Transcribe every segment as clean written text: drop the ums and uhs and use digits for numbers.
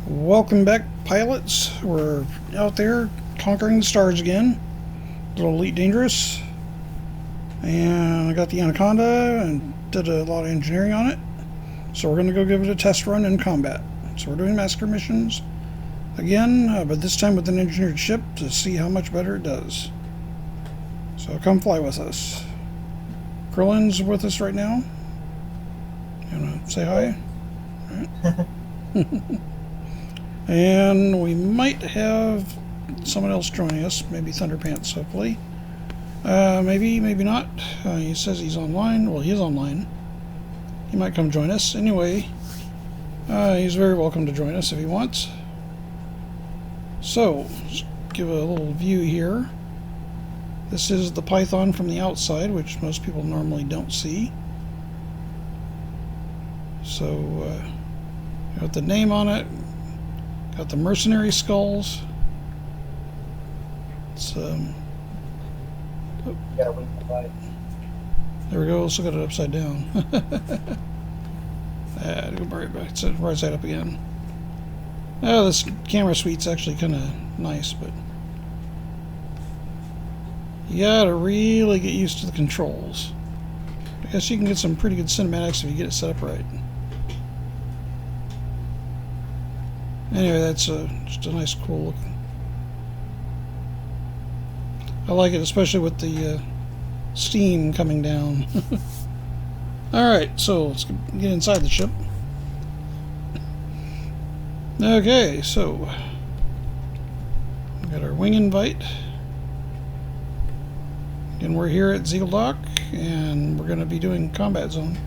Welcome back, pilots. We're out there conquering the stars again. A little Elite Dangerous. And I got the Anaconda and did a lot of engineering on it. So we're going to go give it a test run in combat. So we're doing massacre missions again, but this time with an engineered ship to see how much better it does. So come fly with us. Krillin's with us right now. You want to say hi? All right. And we might have someone else joining us, maybe Thunderpants, hopefully. Maybe not. He says he's online. Well, he is online. He might come join us. Anyway, he's very welcome to join us if he wants. So, let's give a little view here. This is the Python from the outside, which most people normally don't see. So, got the name on it. Got the mercenary skulls. It's You gotta wing the light. there we go. Also got it upside down. Go right back. It's right side up again. Oh, this camera suite's actually kind of nice, but you gotta really get used to the controls. I guess you can get some pretty good cinematics if you get it set up right. Anyway, that's just a nice, cool look. I like it, especially with the steam coming down. Alright, so let's get inside the ship. Okay, so we got our wing invite. And we're here at Zeal Dock, and we're going to be doing combat zone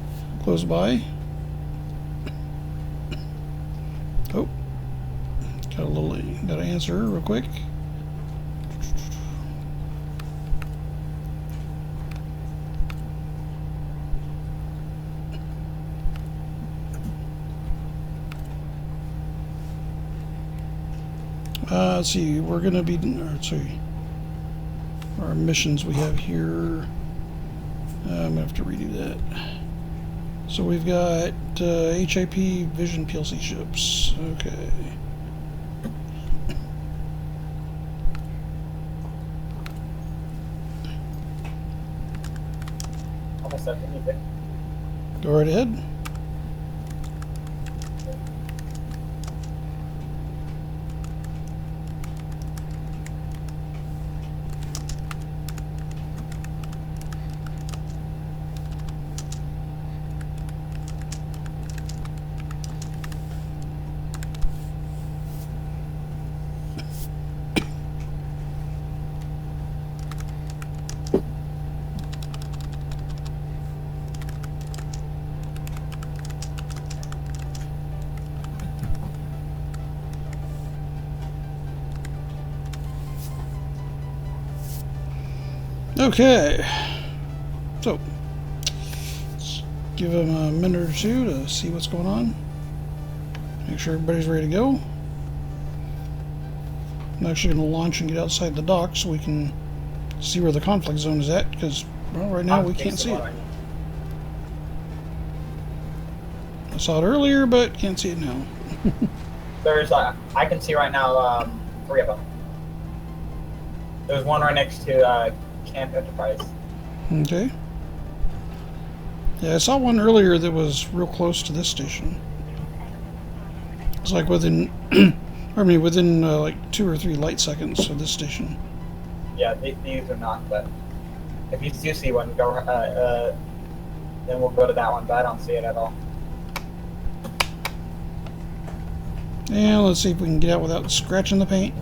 close by. Oh. Got to answer real quick. Let's see, we're going to be, our missions we have here. I'm going to have to redo that. So we've got HIP Vision PLC ships. Okay. Almost up to music. Go right ahead. Okay, so let's give him a minute or two to see what's going on. Make sure everybody's ready to go. I'm actually going to launch and get outside the dock so we can see where the conflict zone is at, because well, right now we can't see it. I saw it earlier, but can't see it now. There's, I can see right now, 3 of them. There's one right next to Camp Enterprise. Okay. Yeah, I saw one earlier that was real close to this station. It's like within, within like 2 or 3 light seconds of this station. Yeah, these are not, but if you do see one, go, then we'll go to that one, but I don't see it at all. And let's see if we can get out without scratching the paint.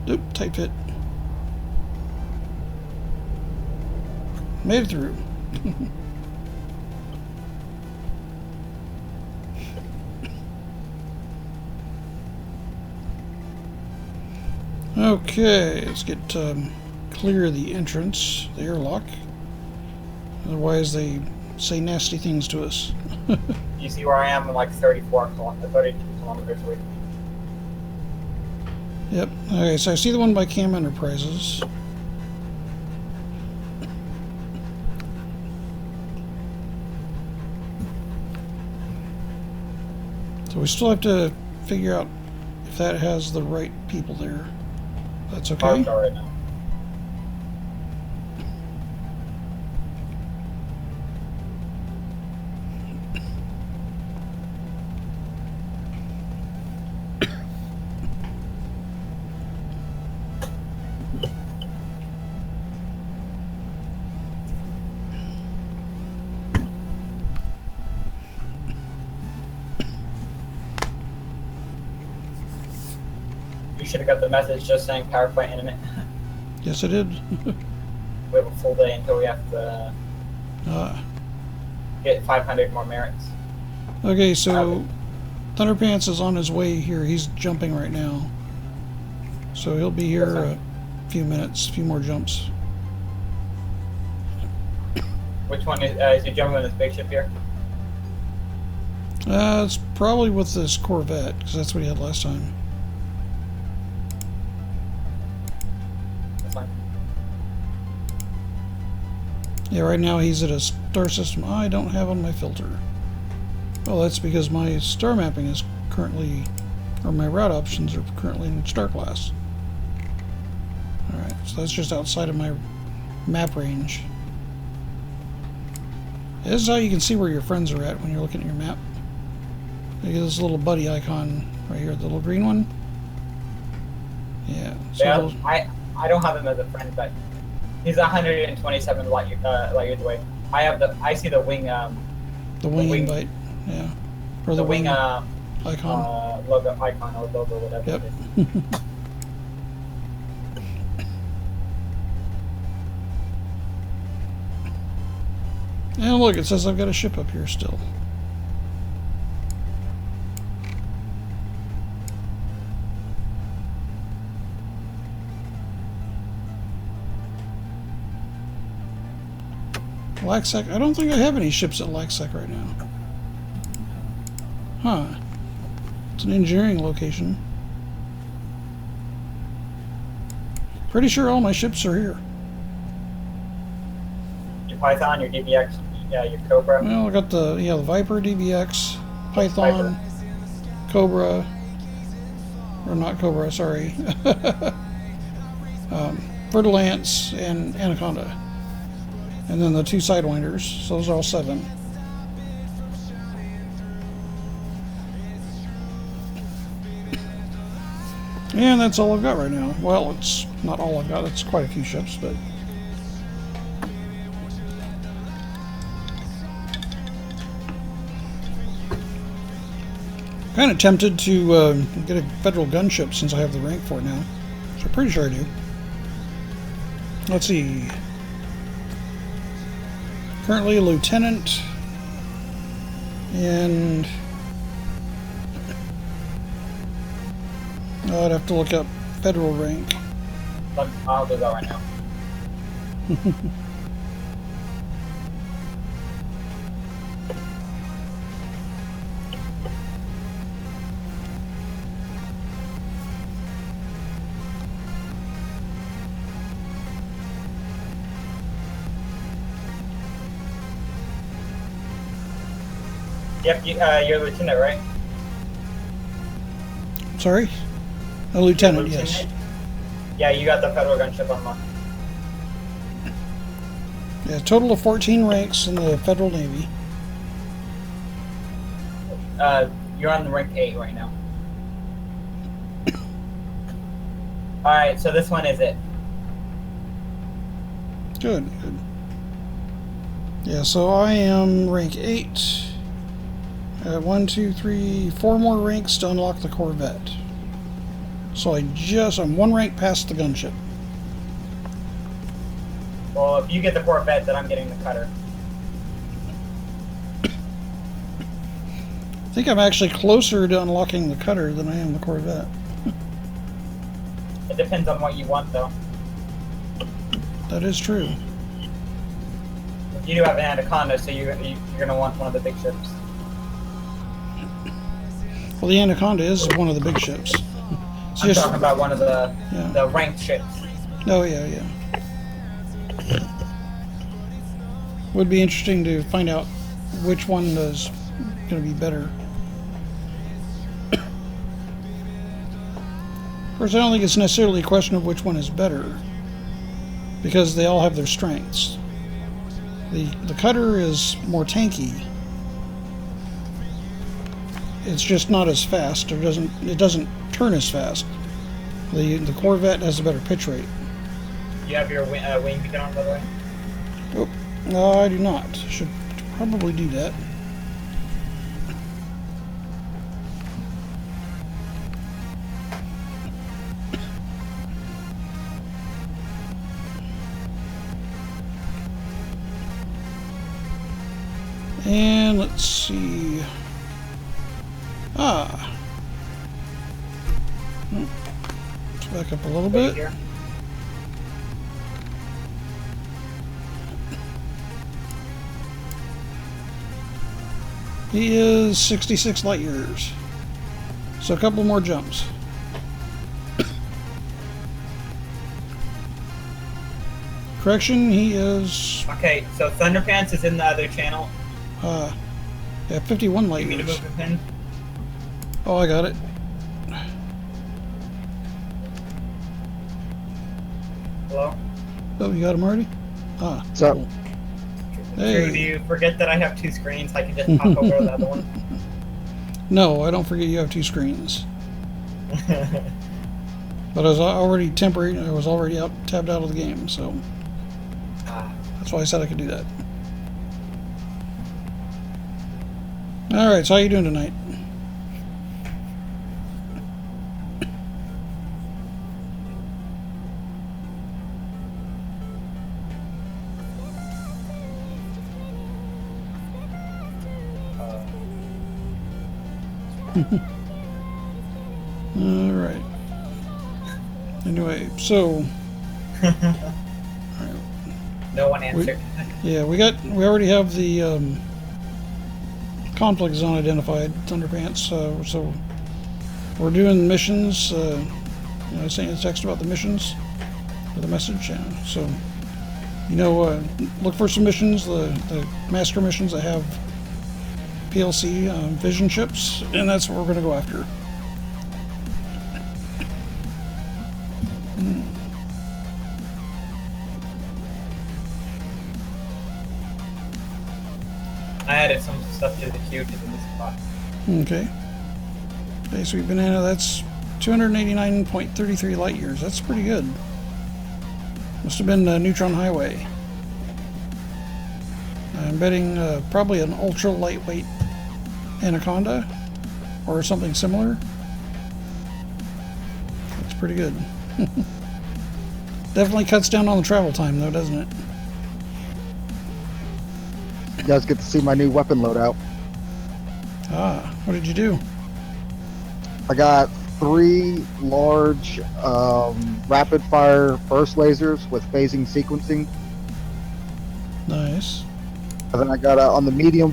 Nope, tight fit. Made it through. Okay, let's get clear the entrance, the airlock. Otherwise, they say nasty things to us. You see where I am? I'm like 32 kilometers away. Yep. Okay, so I see the one by Cam Enterprises. So we still have to figure out if that has the right people there. That's okay. All right now. You should have got the message just saying Powerplant intimate. Yes, I did. We have a full day until we have to get 500 more merits. Okay, so Thunderpants is on his way here. He's jumping right now. So he'll be here a few minutes, a few more jumps. Which one is he jumping on this big ship here? It's probably with this Corvette, because that's what he had last time. That's fine. Yeah, right now he's at a star system I don't have on my filter. Well, that's because my star mapping is currently, or my route options are currently in star class. Alright, so that's just outside of my map range. This is how you can see where your friends are at when you're looking at your map. Look at this little buddy icon right here, the little green one. Yeah. So Yeah, I don't have him as a friend, but he's 127 light years away. I see the wing the wing invite, yeah, or the wing icon, logo icon or logo, whatever. Yep. It is. And look, it says I've got a ship up here still. Laxac, I don't think I have any ships at Laxac right now. Huh. It's an engineering location. Pretty sure all my ships are here. Your Python, your DBX, yeah, your Cobra. Well, I got the Viper, DBX, Python, Cobra, or not Cobra, sorry, Vertilance and Anaconda, and then the two Sidewinders. So those are all 7. And that's all I've got right now. Well, it's not all I've got. It's quite a few ships, but. Kind of tempted to get a federal gunship since I have the rank for it now. So I'm pretty sure I do. Let's see. Currently a lieutenant. And I'd have to look up federal rank. I'll do that right now. Yep, you're a lieutenant, right? Sorry? A lieutenant, yes. Yeah, you got the federal gunship unlocked. Yeah, total of 14 ranks in the Federal Navy. You're on the rank 8 right now. Alright, so this one is it. Good, good. Yeah, so I am rank 8. 1, 2, 3, 4 more ranks to unlock the Corvette. So I'm 1 rank past the gunship. Well, if you get the Corvette, then I'm getting the cutter. I think I'm actually closer to unlocking the cutter than I am the Corvette. It depends on what you want, though. That is true. You do have an Anaconda, so you're going to want one of the big ships. Well, the Anaconda is one of the big ships. I'm talking about one of the ranked ships. Oh, yeah, yeah. Would be interesting to find out which one is going to be better. Of course, I don't think it's necessarily a question of which one is better, because they all have their strengths. The cutter is more tanky. It's just not as fast, or it doesn't turn as fast. The Corvette has a better pitch rate. You have your wing beacon on, by the way? Oh, no, I do not. Should probably do that. And let's see. Let's back up a little bit. Here. He is 66 light years. So a couple more jumps. Correction, he is Okay, so Thunderpants is in the other channel. yeah, 51 light You mean to years. move the pin? Oh, I got it. Hello? Oh, you got him already? What's up? Cool. Drew, Hey. do you forget that I have two screens? I can just pop over the other one. No, I don't forget you have two screens. But I was already tabbed out of the game, so that's why I said I could do that. Alright, so how you doing tonight? Alright. Anyway, so No one answered. yeah, we already have the conflict zone identified, Thunderpants, so we're doing missions, I sent you a text about the missions, or the message, yeah. So, look for some missions, the master missions that have PLC vision chips, and that's what we're going to go after. I added some stuff to the queue to do this spot. Okay. Okay, sweet banana, that's 289.33 light years. That's pretty good. Must have been Neutron Highway. I'm betting probably an ultra lightweight Anaconda or something similar. That's pretty good. Definitely cuts down on the travel time though, doesn't it? You guys get to see my new weapon loadout. What did you do? I got 3 large rapid fire burst lasers with phasing sequencing. Nice. And then I got on the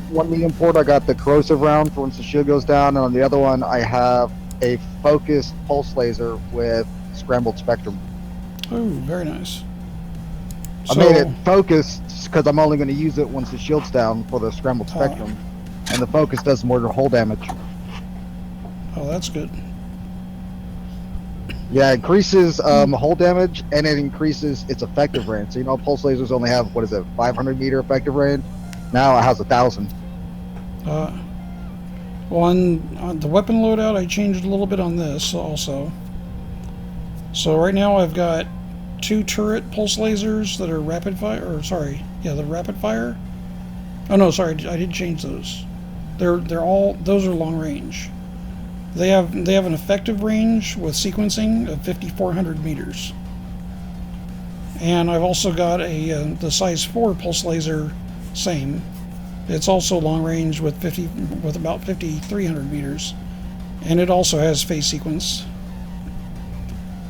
one medium port, I got the corrosive round for once the shield goes down. And on the other one, I have a focused pulse laser with scrambled spectrum. Oh, very nice. I made it focused because I'm only going to use it once the shield's down for the scrambled spectrum. And the focus does more hull damage. Oh, that's good. Yeah, it increases hull damage and it increases its effective range. So pulse lasers only have 500 meter effective range. Now it has 1,000. Well, on the weapon loadout, I changed a little bit on this also. So right now I've got 2 turret pulse lasers that are rapid fire, the rapid fire. Oh no, sorry, I did change those. Those are long range. They have an effective range with sequencing of 5,400 meters. And I've also got the size 4 pulse laser, same. It's also long range with about 5,300 meters, and it also has phase sequence.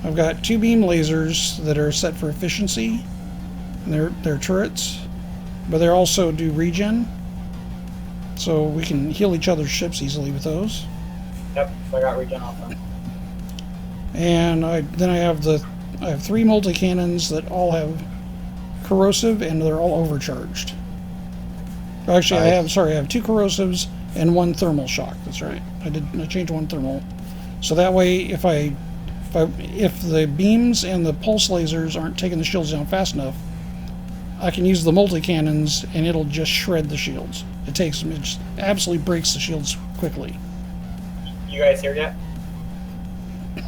I've got 2 beam lasers that are set for efficiency. And they're turrets, but they also do regen, so we can heal each other's ships easily with those. Yep, so I got regen off them. And I have 3 multi-cannons that all have corrosive, and they're all overcharged. Actually, Nice. I have 2 corrosives and 1 thermal shock. That's right. I changed 1 thermal, so that way if I if the beams and the pulse lasers aren't taking the shields down fast enough, I can use the multi-cannons and it'll just shred the shields. It just absolutely breaks the shields quickly. You guys here yet?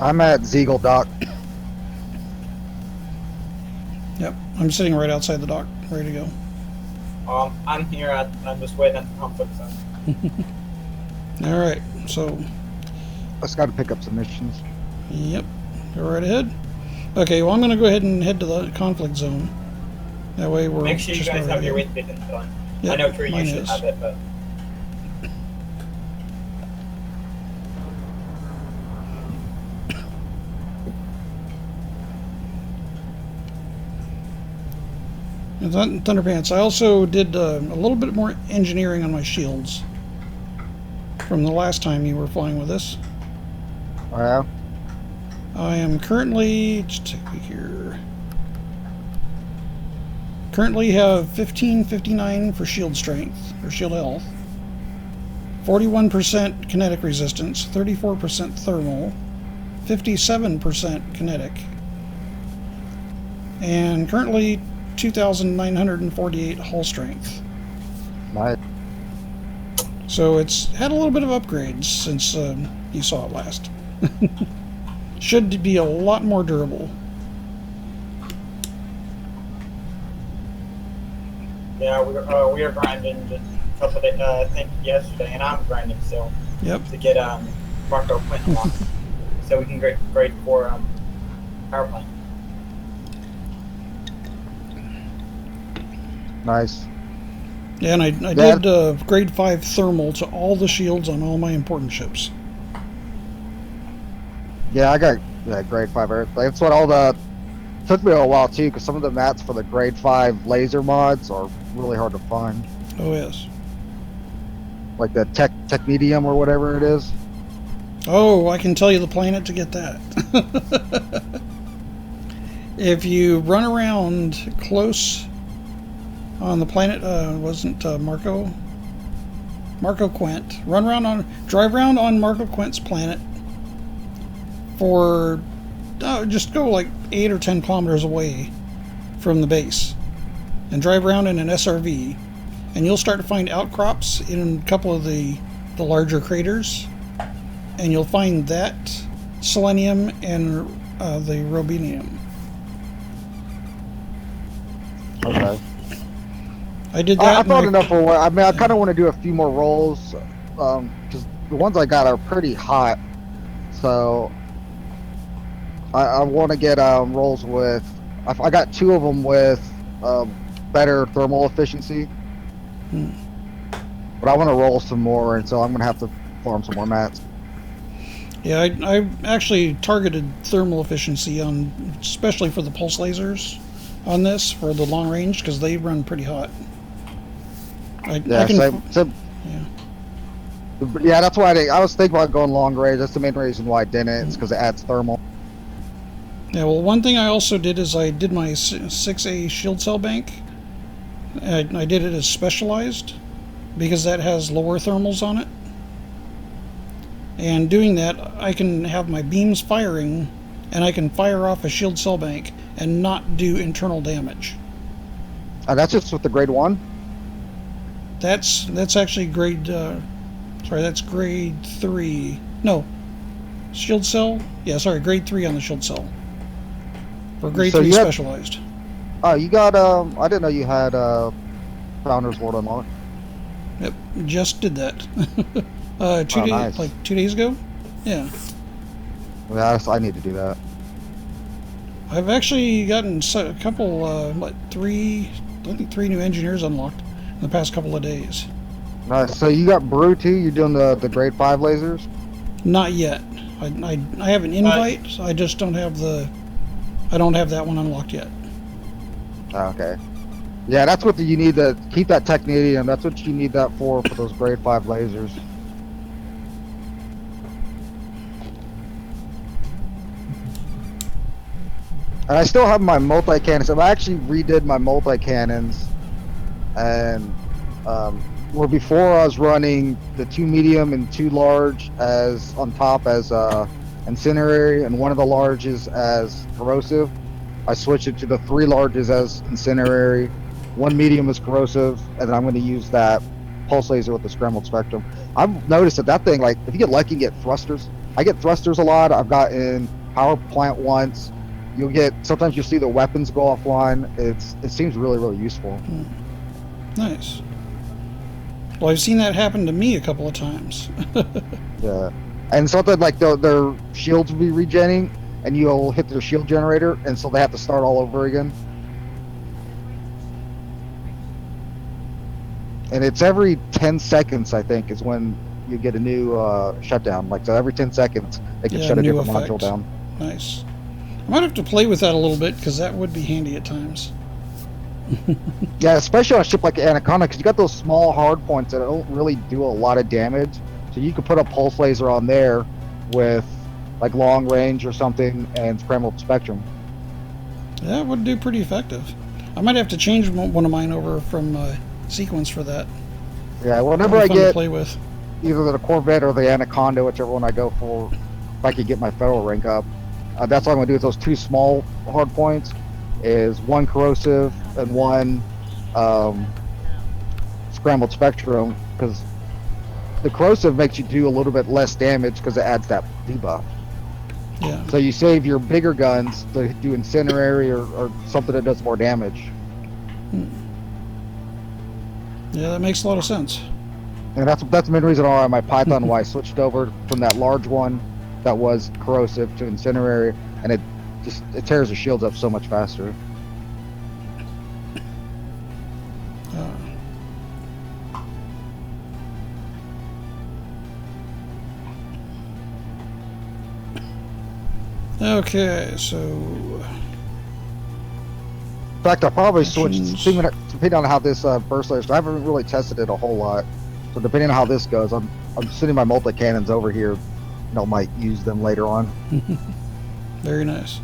I'm at Ziegel Dock. Yep, I'm sitting right outside the dock, ready to go. I'm here. I'm just waiting at the conflict zone. All right, so Just got to pick up some missions. yep, go right ahead. Okay, well I'm going to go ahead and head to the conflict zone. That way we're Make sure you just guys right have your here. weight vision done. Yep, I know Tree, you mine should is. have it, but And Thunderpants. I also did a little bit more engineering on my shields from the last time you were flying with us. Oh, yeah? I am currently, just take a peek here. Currently have 1559 for shield strength, or shield health. 41% kinetic resistance, 34% thermal, 57% kinetic. And currently 2,948 hull strength. Nice. So it's had a little bit of upgrades since you saw it last. Should be a lot more durable. yeah, we are grinding just a couple of days, I think yesterday, and I'm grinding still Yep. to get Marco Quint unlocked, so we can grade for Powerplant. Nice. Yeah, and I Yeah. did grade 5 thermal to all the shields on all my important ships. Yeah, I got grade 5 Earth. That's what all the... Took me a while too, because some of the mats for the grade 5 laser mods are really hard to find. Oh yes. Like the tech medium or whatever it is. Oh, I can tell you the planet to get that. If you run around close on the planet, wasn't Marco Quint. Drive around on Marco Quint's planet for, just go like 8 or 10 kilometers away from the base and drive around in an SRV, and you'll start to find outcrops in a couple of the larger craters, and you'll find that selenium and the robinium. Okay. I did that. I found enough for what... I mean, I kind of want to do a few more rolls, because the ones I got are pretty hot. So I want to get rolls with... I got 2 of them with better thermal efficiency. But I want to roll some more, and so I'm going to have to farm some more mats. Yeah, I actually targeted thermal efficiency on, especially for the pulse lasers on this, for the long range, because they run pretty hot. Yeah, yeah, that's why I was thinking about going long range. That's the main reason why I didn't. It's because it adds thermal. Yeah, well, one thing I also did is I did my 6A shield cell bank. I did it as specialized because that has lower thermals on it. And doing that, I can have my beams firing, and I can fire off a shield cell bank and not do internal damage. That's just with the grade 1? That's actually grade, that's grade 3. No, shield cell? Yeah, sorry, grade 3 on the shield cell. For grade So 3 you have- specialized. Oh, you got, I didn't know you had Founders World unlocked. Yep, just did that. 2 days, nice. like 2 days ago? Yeah. Yeah, I need to do that. I've actually gotten a couple, I think 3 new engineers unlocked in the past couple of days. Nice. So you got Brew too? You're doing the grade 5 lasers? Not yet. I have an invite, I just don't have I don't have that one unlocked yet. Oh, okay. Yeah, that's what you need to keep that technetium. That's what you need that for those grade 5 lasers. And I still have my multi-cannons. I actually redid my multi-cannons, and where before I was running the 2 medium and 2 large as on top as Incendiary, and one of the larges as Corrosive. I switched it to the 3 larges as Incendiary, 1 medium as Corrosive, and then I'm going to use that Pulse Laser with the Scrambled Spectrum. I've noticed that thing, like, if you get lucky, you get thrusters. I get thrusters a lot. I've gotten Powerplant once. Sometimes you'll see the weapons go offline. It seems really, really useful. Nice. Well, I've seen that happen to me a couple of times. Yeah. And something like their shields will be regenning, and you'll hit their shield generator, and so they have to start all over again. And it's every 10 seconds, I think, is when you get a new shutdown. Like, so every 10 seconds, they can shut a different module down. Nice. I might have to play with that a little bit, because that would be handy at times. Yeah, especially on a ship like Anaconda, because you got those small hard points that don't really do a lot of damage. So you could put a Pulse Laser on there with, like, long range or something and Scrambled Spectrum. That would do pretty effective. I might have to change one of mine over from sequence for that. Yeah, whenever I get play with either the Corvette or the Anaconda, whichever one I go for, if I could get my federal rank up, that's what I'm going to do with those 2 small hard points, is 1 Corrosive and 1 Scrambled Spectrum, because the Corrosive makes you do a little bit less damage because it adds that debuff. Yeah. So you save your bigger guns to do Incendiary or something that does more damage. Yeah, that makes a lot of sense. And that's the main reason why my Python why I switched over from that large one that was Corrosive to Incendiary, and it tears the shields up so much faster. Okay, so In fact, I'll probably switch depending on how this burst laser. I haven't really tested it a whole lot, so depending on how this goes, I'm sending my multi-cannons over here. I might use them later on. Very nice.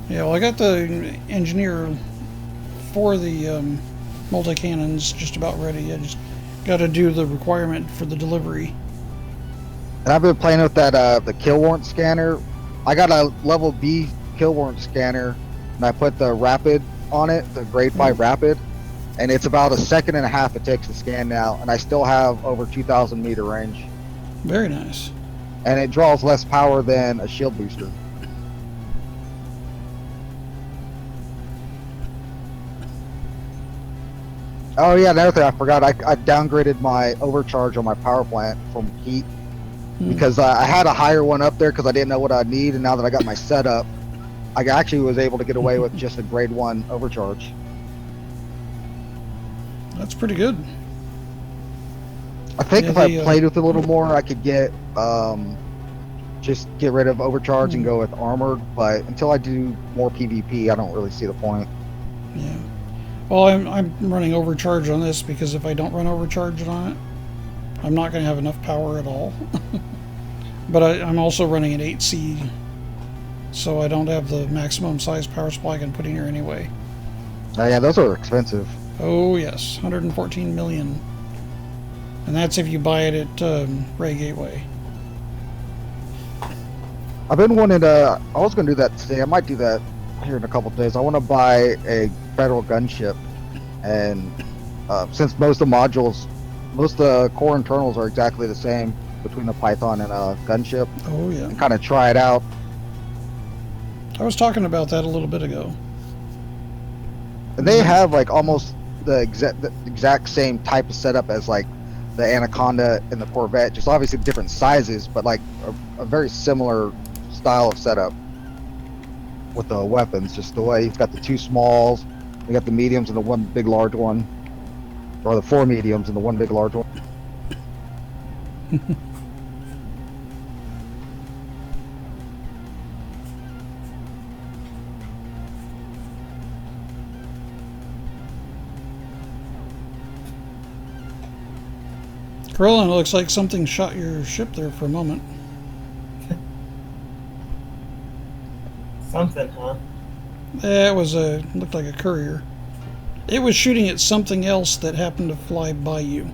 Yeah, well, I got the engineer for the multi-cannons just about ready. I just got to do the requirement for the delivery. And I've been playing with that the kill warrant scanner. I got a level B kill warrant scanner, and I put the rapid on it, the grade 5 rapid, and it's about 1.5 seconds it takes to scan now, and I still have over 2,000 meter range. Very nice. And it draws less power than a shield booster. Oh yeah, another thing I forgot, I downgraded my overcharge on my power plant from heat because I had a higher one up there because I didn't know what I'd need, and now that I got my setup, I actually was able to get away with just a grade 1 overcharge. That's pretty good. I think if I played with it a little more, I could get just get rid of overcharge and go with armored, but until I do more PvP, I don't really see the point. Yeah. Well, I'm running overcharge on this because if I don't run overcharge on it, I'm not going to have enough power at all. But I'm also running an 8C, so I don't have the maximum size power supply I can put in here anyway. Yeah, those are expensive. Oh yes, 114 million. And that's if you buy it at Ray Gateway. I've been wanting to, I was going to do that today. I might do that here in a couple of days. I want to buy a federal gunship, and since most of the modules, most of the core internals are exactly the same between the Python and a gunship. Oh yeah. And kind of try it out. I was talking about that a little bit ago. And they have like almost the exact same type of setup as like the Anaconda and the Corvette, just obviously different sizes, but like a very similar style of setup with the weapons. Just the way you've got the 2 smalls, you got the mediums and the 1 big large one, or the 4 mediums and the 1 big large one. Corellin, it looks like something shot your ship there for a moment. Something, huh? Yeah, it was looked like a courier. It was shooting at something else that happened to fly by you.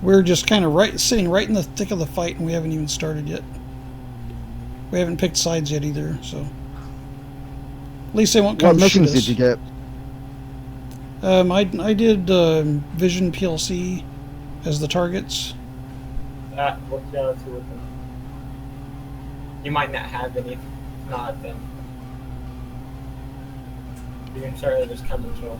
We're just kind of sitting right in the thick of the fight, and we haven't even started yet. We haven't picked sides yet either, so at least they won't come What shoot missions us. did you get? I did Vision PLC as the targets. What's the other two with them? You might not have any. If not, then you can certainly just come and kill.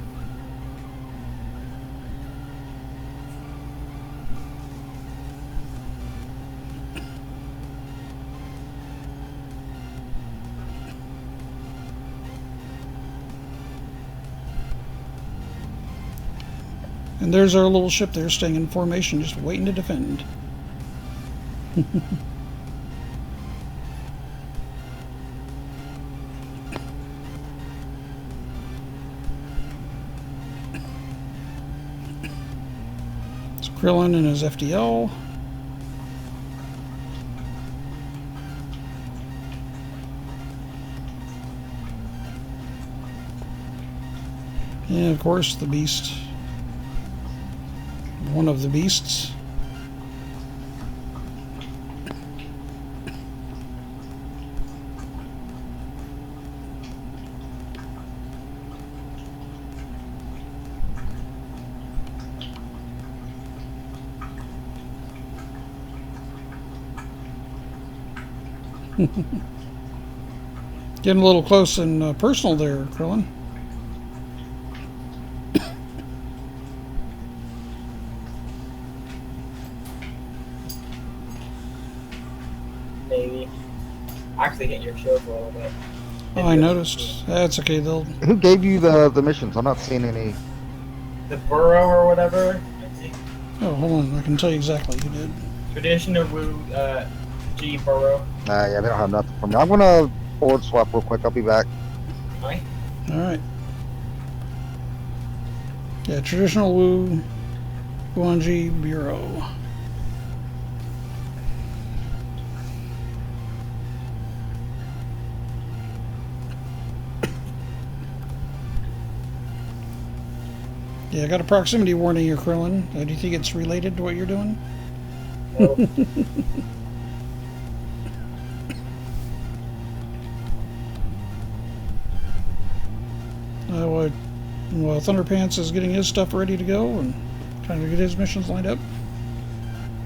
And there's our little ship there, staying in formation, just waiting to defend. It's Krillin and his FDL. And of course, the beast. One of the beasts. Getting a little close and personal there, Krillin. Maybe. Actually hit your shield a little bit. Oh, I noticed. That's okay, they'll... Who gave you the missions? I'm not seeing any. The burrow or whatever. Let's see. Oh, hold on, I can tell you exactly who did. Traditional Wu G burrow. Yeah, they don't have nothing for me. I'm gonna forward swap real quick. I'll be back. Right? Alright. Yeah, traditional Wu, Guanji Bureau. Yeah, I got a proximity warning here, Krillin. Do you think it's related to what you're doing? Nope. Well, Thunderpants is getting his stuff ready to go and trying to get his missions lined up.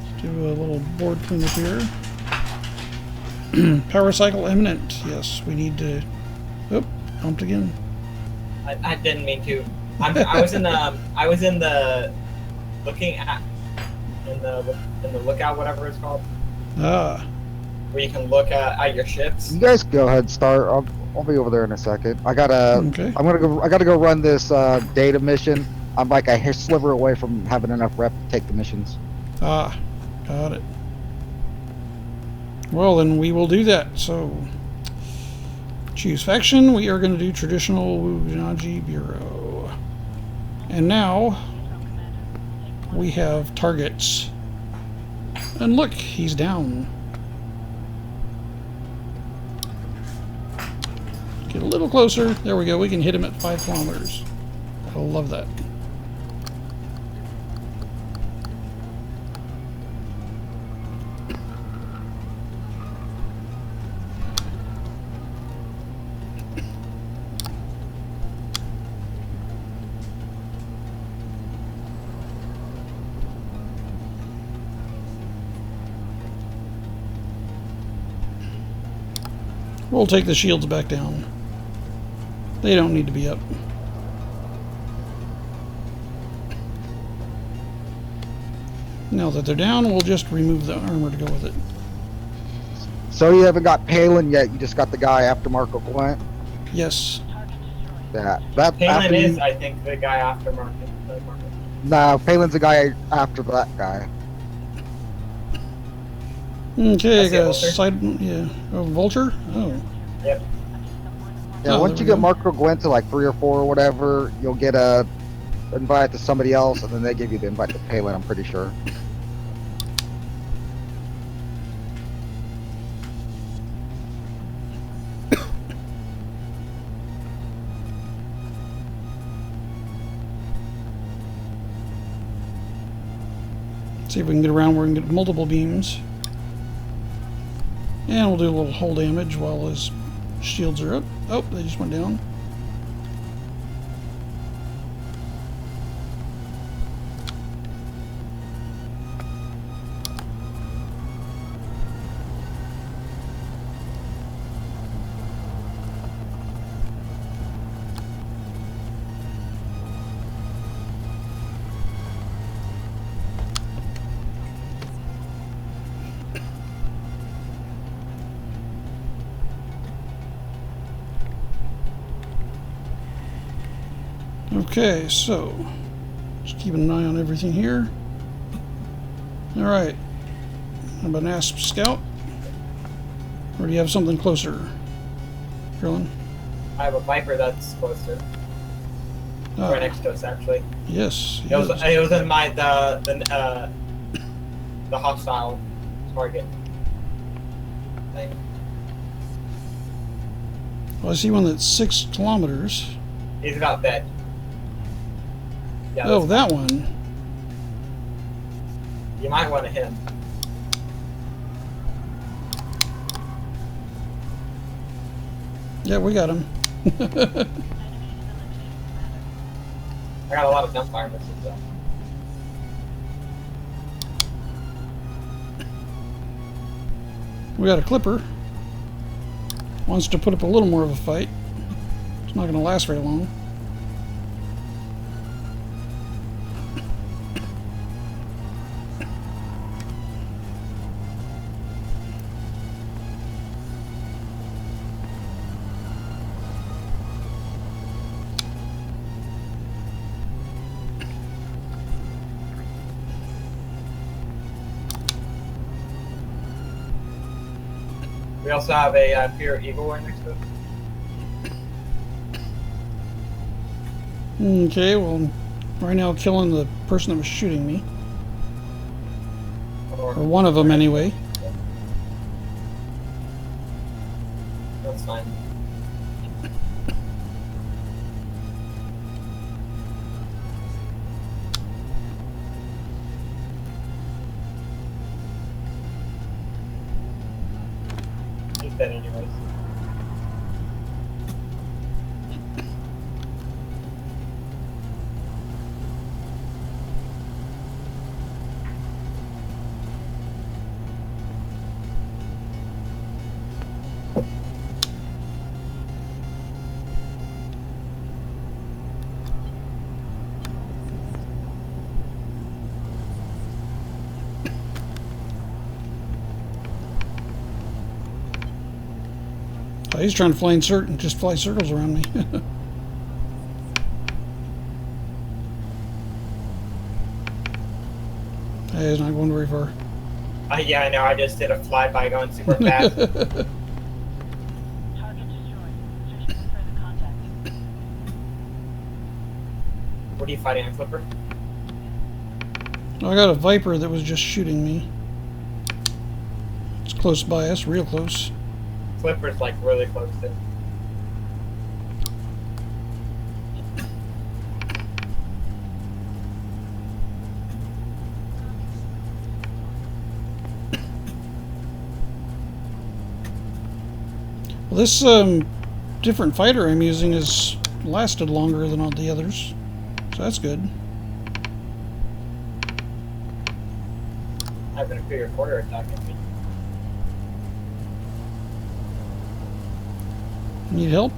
Let's do a little board cleanup here. Power cycle imminent. Yes, we need to... Oop, bumped again. I didn't mean to. I was in the looking at in the lookout, whatever it's called, Ah, where you can look at your ships. You guys go ahead and start. I'll be over there in a second. I gotta go run this data mission. I'm like a hair sliver away from having enough rep to take the missions. got it. Well, then we will do that. So, choose faction. We are going to do traditional Wunaji Bureau. And now, we have targets. And look, he's down. Get a little closer. There we go. We can hit him at 5 kilometers. I love that. We'll take the shields back down. They don't need to be up. Now that they're down, we'll just remove the armor to go with it. So you haven't got Palin yet. You just got the guy after Marco Gwent. Yes. That Palin is, I think, the guy after Market. Nah, Palin's the guy after that guy. Okay, I see a guys. vulture. Side, yeah. Oh, vulture? Oh. Yep. Yeah, Oh, once there you we get go. Marco Gwent to like 3 or 4 or whatever, you'll get a invite to somebody else, and then they give you the invite to Palin. I'm pretty sure. See if we can get around where we can get multiple beams. And we'll do a little hull damage while his shields are up. Oh, they just went down. Okay, so just keeping an eye on everything here. Alright. How about an Asp Scout? Or do you have something closer, Carolyn? I have a Viper that's closer. Ah, Right next to us, actually. yes. It was in my the hostile target thing. Well, I see one that's 6 kilometers. He's about dead. Yeah, Oh, that's that one. You might want to hit him. Yeah, we got him. I got a lot of dumbfire missiles though. We got a Clipper. Wants to put up a little more of a fight. It's not going to last very long. We also have a pure eagle right next to us. Okay, well, right now killing the person that was shooting me. Or one of them anyway. That's fine. He's dead anyways. Oh, he's trying to fly just fly circles around me. Hey, he's not going very far. Yeah, I know. I just did a flyby going super fast. Target destroyed. Searching for further contact. What are you fighting, a Clipper? I got a Viper that was just shooting me. It's close by us, real close. Clipper's like really close to. Well, this different fighter I'm using has lasted longer than all the others, so that's good. I have an inferior quarter attacking me. Need help?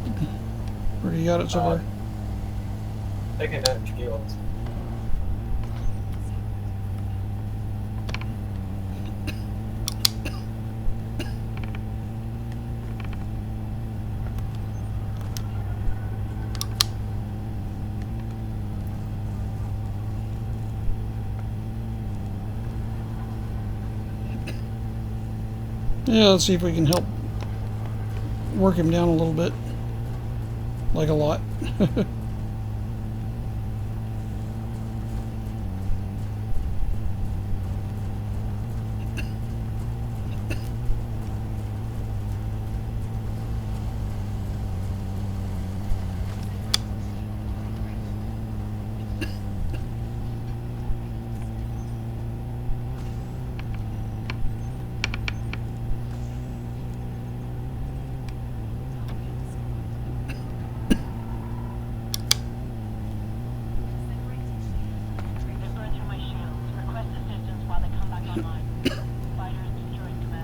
Or do you got it so far? Taking down shields. Yeah, let's see if we can help work him down a little bit. Like a lot.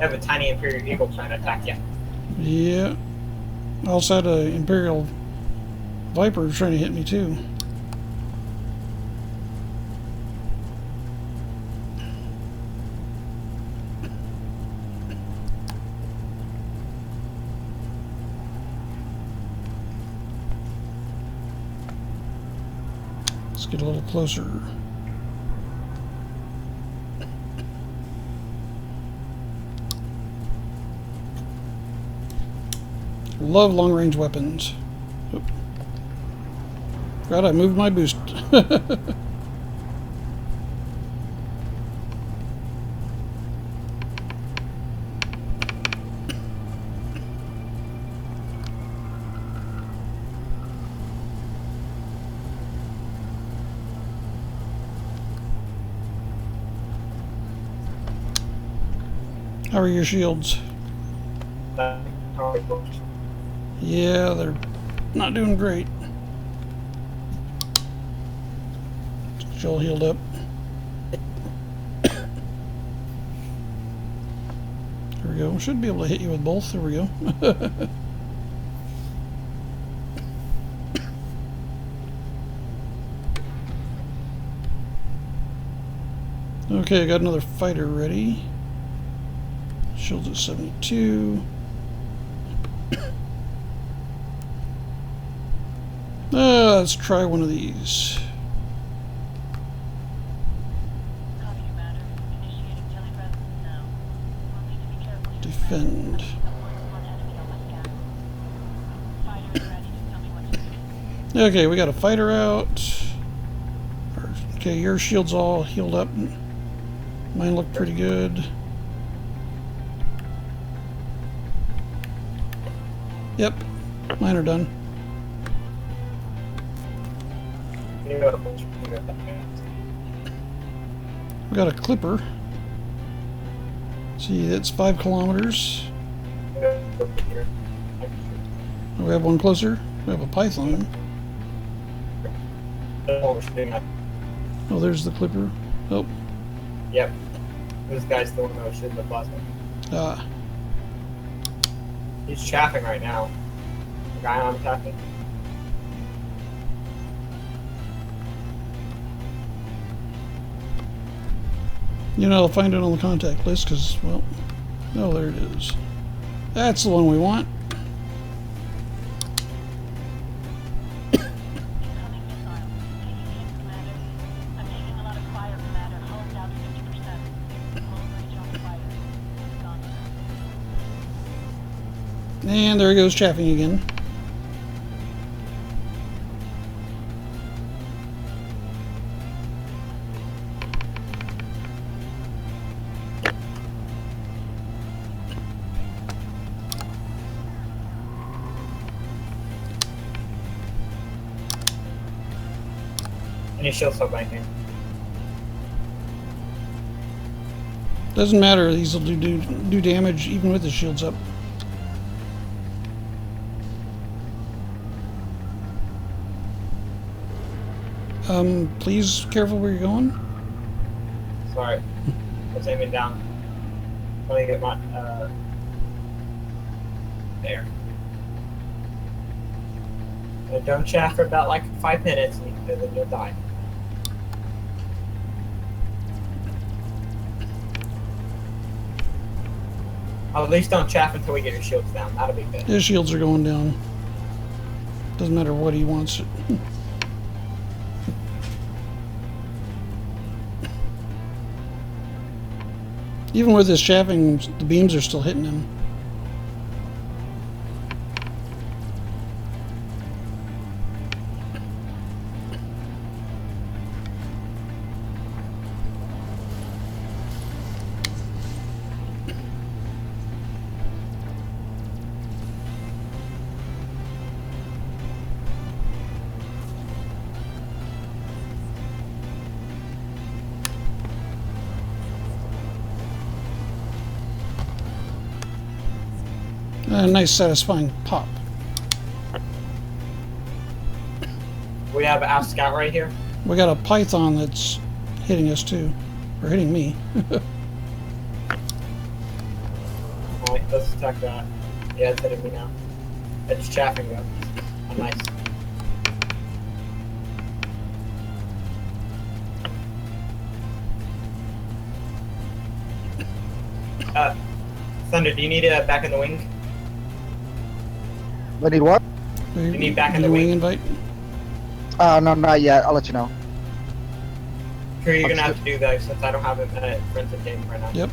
have a tiny Imperial Eagle trying to attack you. Yeah. I also had an Imperial Viper trying to hit me too. Let's get a little closer. Love long-range weapons. Oop. God, I moved my boost. How are your shields? Yeah, they're not doing great. Joel healed up. There we go. Should be able to hit you with both. There we go. Okay, I got another fighter ready. Shields at 72. Let's try one of these. Copy, Commander. Initiating telepresence now. We'll need to be careful here, Defend. Commander. One enemy on my scan. Fighter is ready. Just tell me what to do. Okay, we got a fighter out. Okay, your shield's all healed up. Mine look pretty good. Yep, mine are done. We got a clipper. See, that's 5 kilometers. We have one closer. We have a python. Oh, there's the clipper. Oh. Yep. This guy's the one that was shooting the plasma. Ah. He's chaffing right now. The guy I'm attacking. You know, I'll find it on the contact list because, well, oh, there it is. That's the one we want. Incoming missile. Taking hits, Commander. I'm taking a lot of fire, Commander. Hull down to 50%. Hull range on the fire. Gone. And there he goes, chaffing again. And his shield's still blanking. Doesn't matter, these will do damage even with the shields up. Please careful where you're going. Sorry. I was aiming down. Let me get my, there. Don't chaff for about like 5 minutes and then you'll die. Oh, at least don't chaff until we get your shields down. That'll be good. His shields are going down. Doesn't matter what he wants. Even with his chaffing, the beams are still hitting him. A nice satisfying pop. We have a scout right here. We got a python that's hitting us too. Or hitting me. attack that. Yeah, it's hitting me now. It's chaffing though. Oh, nice. Thunder, do you need it back in the wing? I need what? You need back in the wing? invite? No, not yet. I'll let you know. Sure, you're gonna have to do that since I don't have it printed game right now. Yep.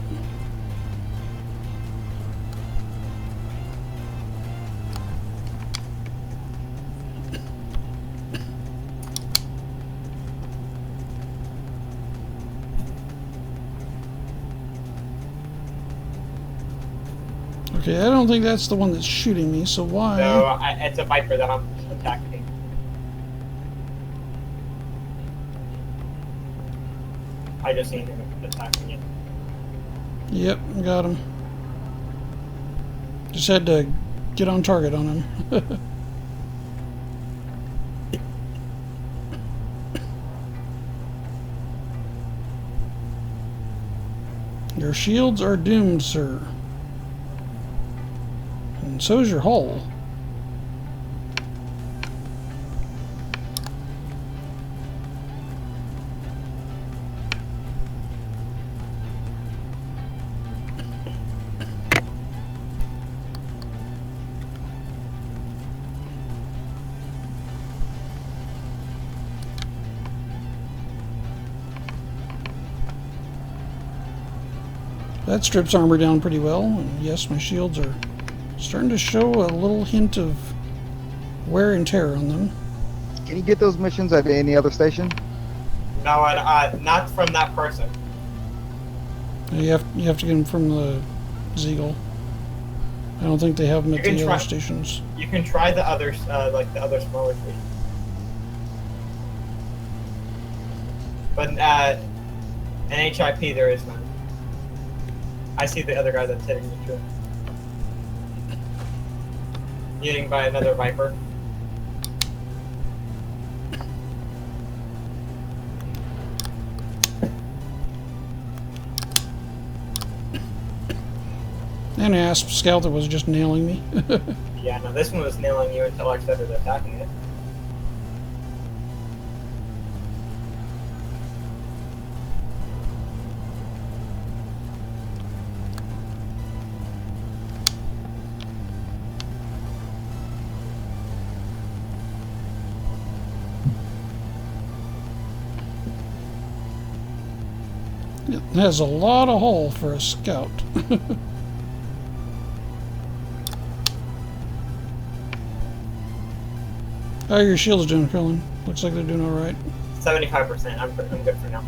Okay, I don't think that's the one that's shooting me, so why? So it's a Viper that I'm attacking. I just seen him attacking it. Yep, got him. Just had to get on target on him. Your shields are doomed, sir. And so is your hull. That strips armor down pretty well, and yes, my shields are starting to show a little hint of wear and tear on them. Can you get those missions at any other station? No, not from that person. You have to get them from the Zeagle. I don't think they have them at the other stations. You can try the others, like the other smaller stations. But in HIP there is none. I see the other guy that's hitting me too. Hitting by another Viper. An Asp scout that was just nailing me. Yeah, no, this one was nailing you until I started attacking it. It has a lot of hull for a scout. How are your shields doing, Krillin? Looks like they're doing alright. 75%. I'm good for now.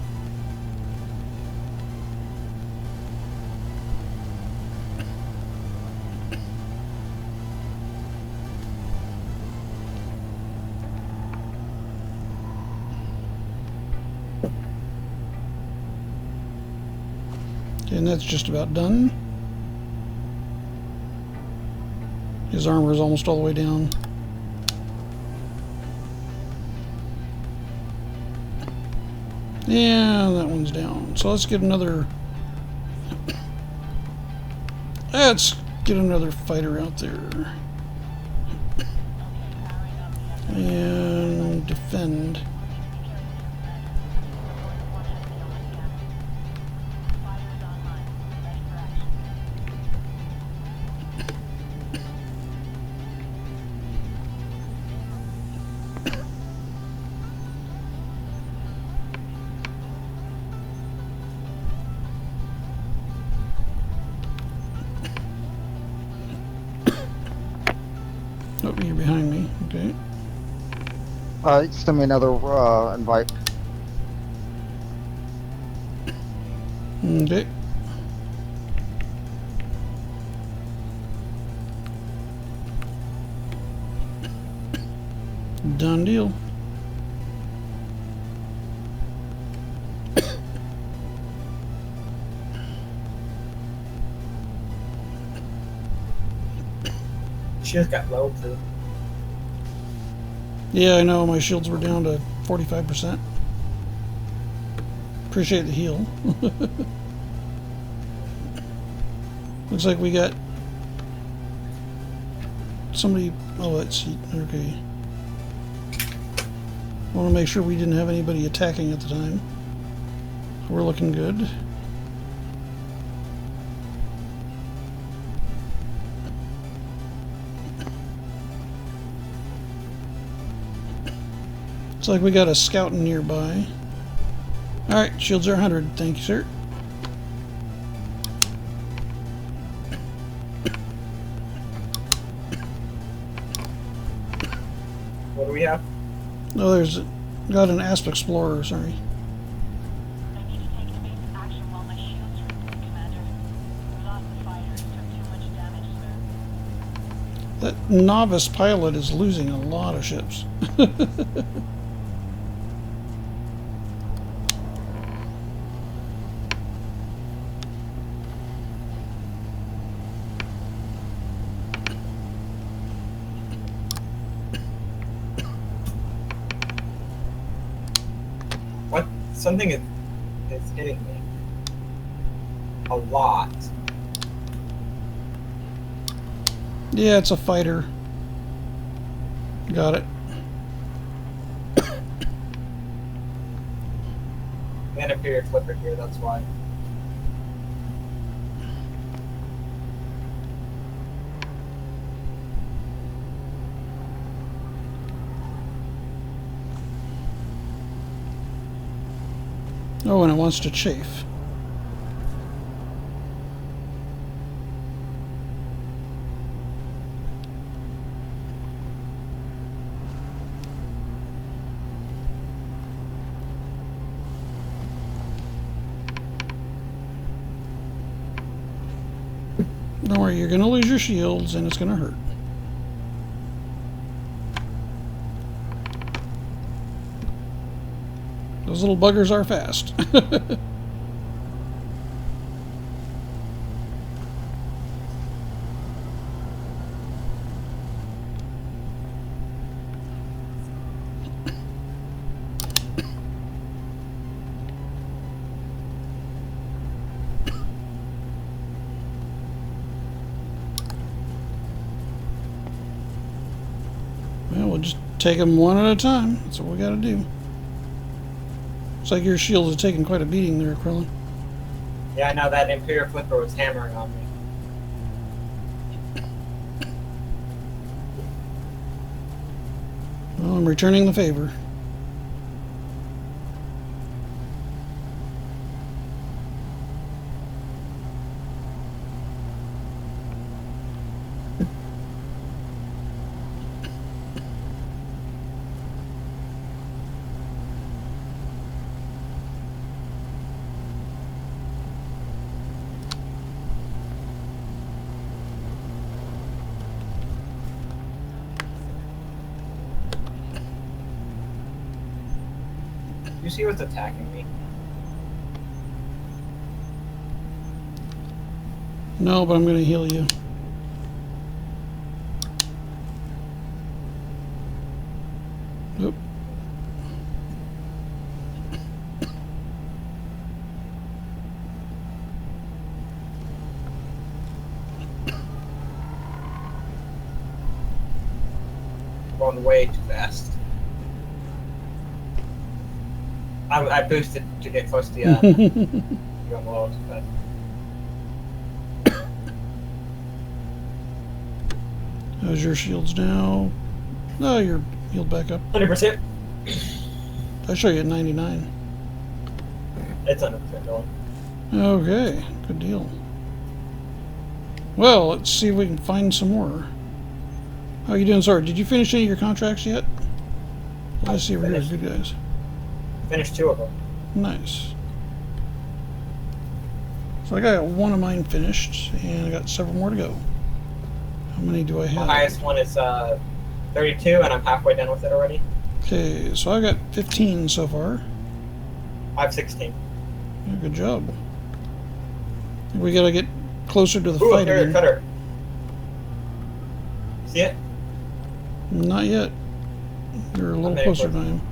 Okay, and that's just about done. His armor is almost all the way down. Yeah, that one's down. So let's get another... Let's get another fighter out there. And defend. Oh, you're behind me. Okay. Send me another invite. Okay. Done deal. She just got low too. Yeah, I know. My shields were down to 45%. Appreciate the heal. Looks like we got somebody... Oh, that's... Okay. Want to make sure we didn't have anybody attacking at the time. We're looking good. Looks like we got a scouting nearby. Alright, shields are 100. Thank you, sir. What do we have? Oh, there's... Got an Asp Explorer, sorry. I need to take immediate action while my shields are Commander. We lost the fighters, took too much damage, sir. That novice pilot is losing a lot of ships. What? Something is hitting me. A lot. Yeah, it's a fighter. Got it. And a period flipper here, that's why. Oh, and it wants to chafe. Don't worry, you're gonna lose your shields and it's gonna hurt. Those little buggers are fast. Well, we'll just take them one at a time. That's what we gotta do. Looks like your shields are taking quite a beating there, Krillin. Yeah, I know that Imperial Flipper was hammering on me. Well, I'm returning the favor. You see what's attacking me? No, but I'm gonna heal you. Oop. Going way too fast. I boosted to get close to you. Going a little too fast. How's your shields now? No, you're healed back up. 100%. I show you at 99. It's 100% going. Okay, good deal. Well, let's see if we can find some more. How are you doing, sorry? Did you finish any of your contracts yet? Let's see over here, good guys. Finished 2 of them. Nice. So I got one of mine finished, and I got several more to go. How many do I The have? highest one is 32, and I'm halfway done with it already. Okay, so I got 15 so far. I have 16. Yeah, good job. We gotta get closer to the Ooh, fight Imperial again. Cutter. See it? Not yet. You're a little Not closer close. than I am.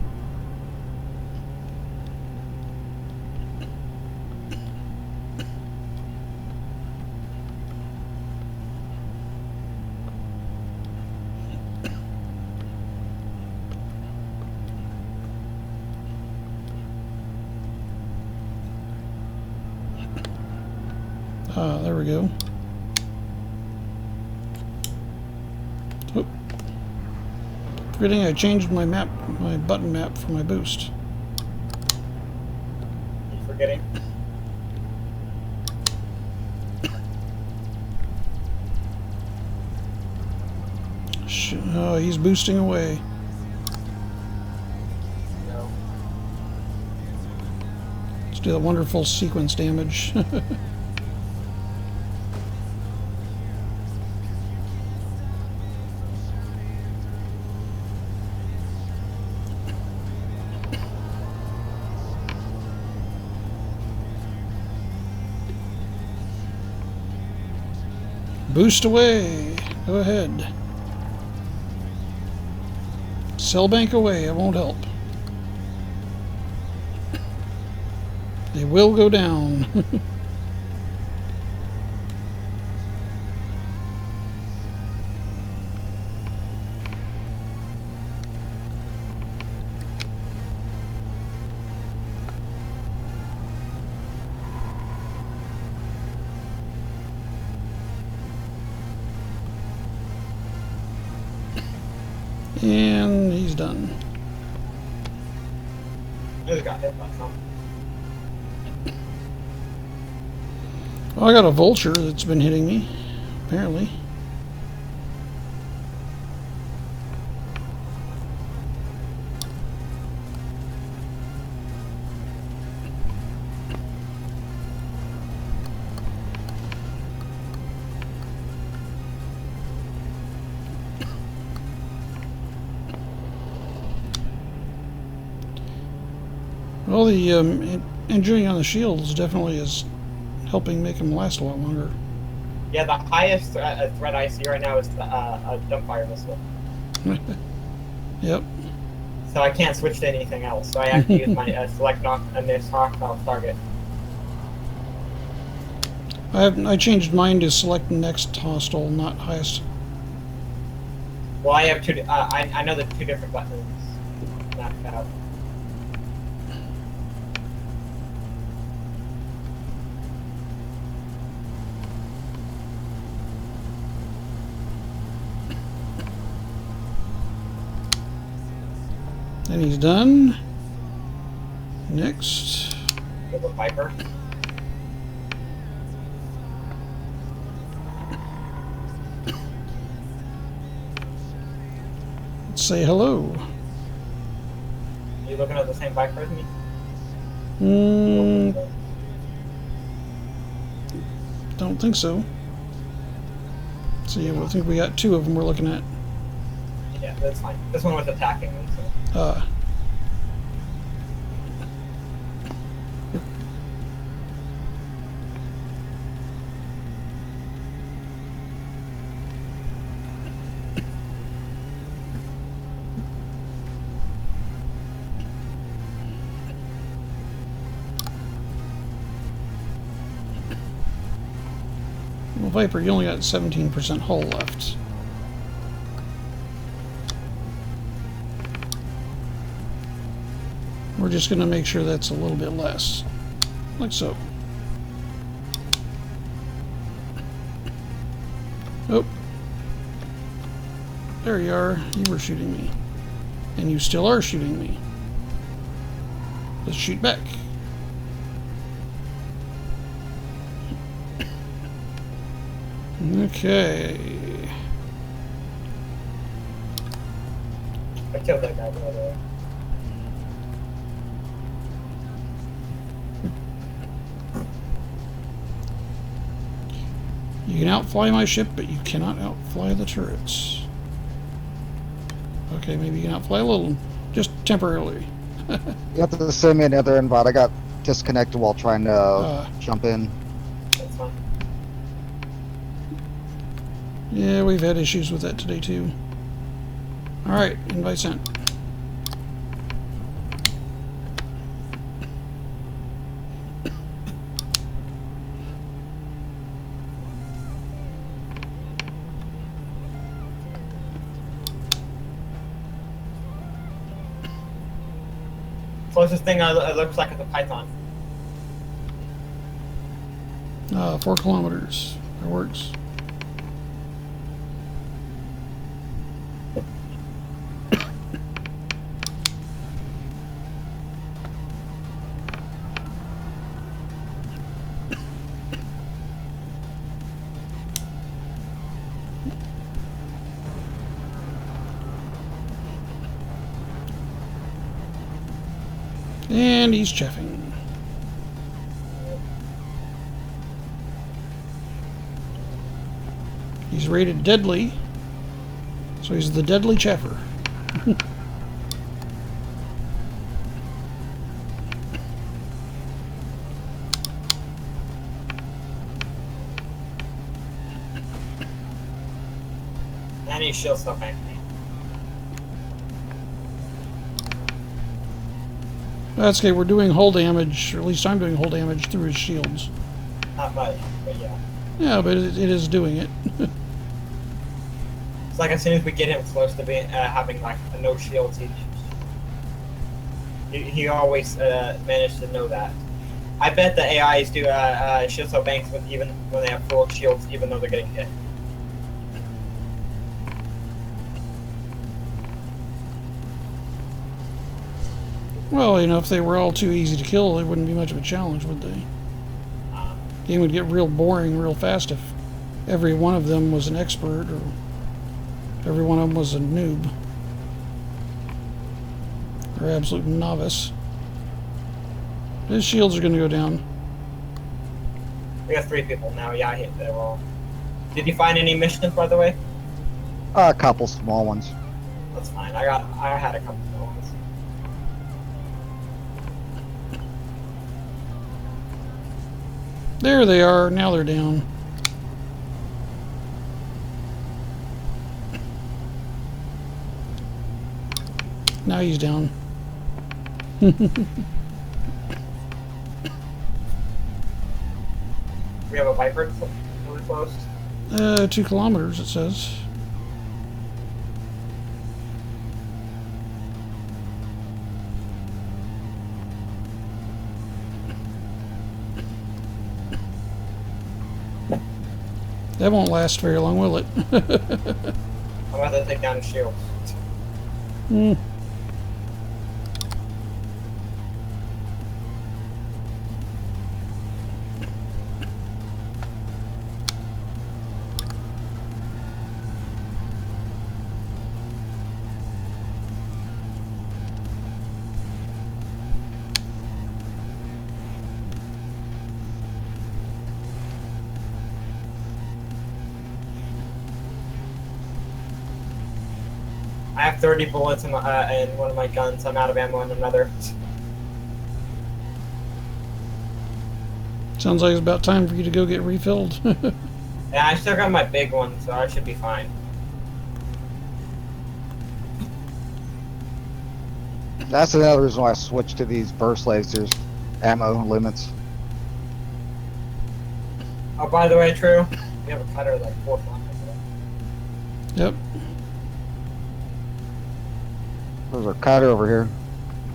there we go. Oh. Forgetting I changed my map, my button map for my boost. You forgetting? Oh, he's boosting away. No. Let's do that wonderful sequence damage. Boost away. Go ahead. Cell bank away. It won't help. They will go down. And he's done. I just got hit by something. Well, I got a vulture that's been hitting me, apparently. Well, the engineering on the shields definitely is helping make them last a lot longer. Yeah, the highest threat I see right now is the dumbfire missile. Yep. So I can't switch to anything else. So I have to use my select knock and miss hawk off target. I changed mine to select next hostile, not highest. Well, I have two. I know the two different buttons. Knocked out. And he's done. Next. With a Viper. Let's say hello. Are you looking at the same Viper as me? Don't think so. So yeah, I think we got two of them we're looking at. Yeah, that's fine. This one was attacking me. So. Well, Viper, you only got 17% hull left. We're just going to make sure that's a little bit less, like so. Oh, there you are. You were shooting me, and you still are shooting me. Let's shoot back. Okay. I killed that guy, by the way. You can outfly my ship, but you cannot outfly the turrets. Okay, maybe you can outfly a little, just temporarily. You have to send me another invite. I got disconnected while trying to jump in. That's fine. Yeah, we've had issues with that today too. Alright, invite sent. Closest thing it looks like is a python. 4 kilometers. That works. And he's cheffing. He's rated deadly, so he's the deadly cheffer. And he shield stuff back. That's okay, we're doing hull damage, or at least I'm doing hull damage through his shields. Not much, but yeah. Yeah, but it is doing it. It's like as soon as we get him close to being having like a no shields, he always managed to know that. I bet the AIs do shield cell banks with even when they have full shields, even though they're getting hit. Well, you know, if they were all too easy to kill, it wouldn't be much of a challenge, would they? Game would get real boring real fast if every one of them was an expert or every one of them was a noob or absolute novice. His shields are going to go down. We got 3 people now. Yeah, I hit them all. Did you find any missions, by the way? A couple small ones. That's fine. I had a couple small ones. There they are. Now they're down. Now he's down. We have a Viper really close. 2 kilometers, it says. That won't last very long, will it? I'm about to take down the shield. Hmm. I have 30 bullets in one of my guns. I'm out of ammo in another. Sounds like it's about time for you to go get refilled. Yeah, I still got my big one, so I should be fine. That's another reason why I switched to these burst lasers. Ammo limits. Oh, by the way, True, we have a cutter like 4 kilometers away. Yep. There's a cutter over here.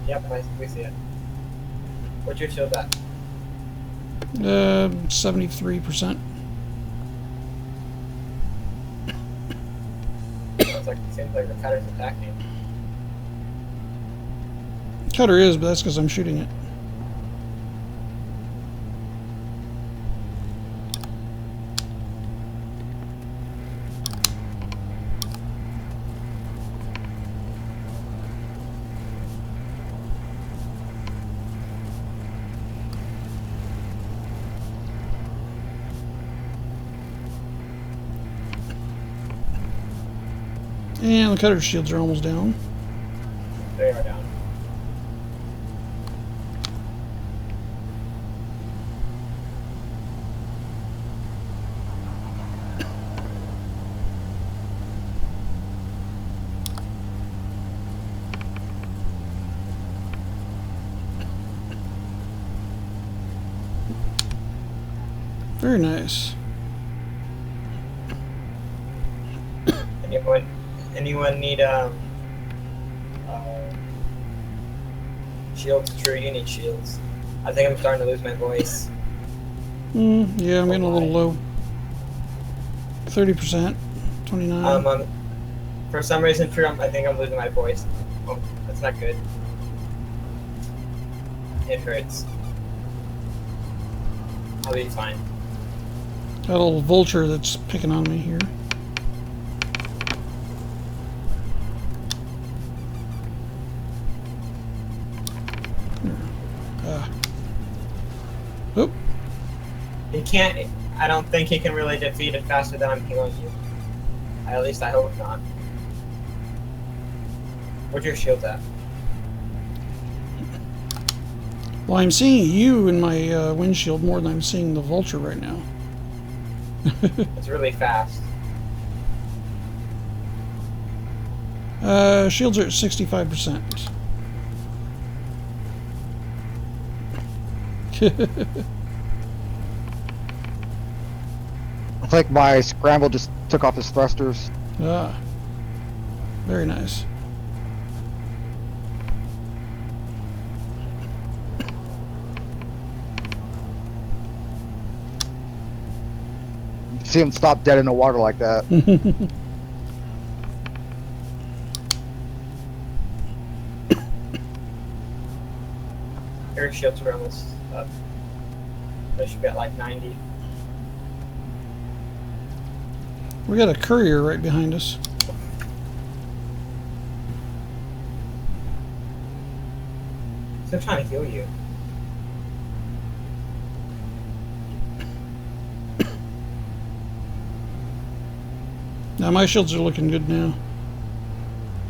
Yep, we see it. What's your shield at? 73%. Seems like the cutter's attacking. Cutter is, but that's because I'm shooting it. And the cutter shields are almost down. They are down. Very nice. Anyone need shields? True, you need shields. I think I'm starting to lose my voice. Yeah, I'm getting a little low. 30%, 29. For some reason, I think I'm losing my voice. Oh, that's not good. It hurts. I'll be fine. Got a little vulture that's picking on me here. Oop. He can't. I don't think he can really defeat it faster than I'm healing you. At least I hope not. Where's your shield at? Well, I'm seeing you in my windshield more than I'm seeing the vulture right now. It's really fast. Shields are at 65%. I think my scramble just took off his thrusters. Ah, very nice. See him stop dead in the water like that. Your shields are almost up. They should be at like 90. We got a courier right behind us. Still trying to heal you. Now my shields are looking good now.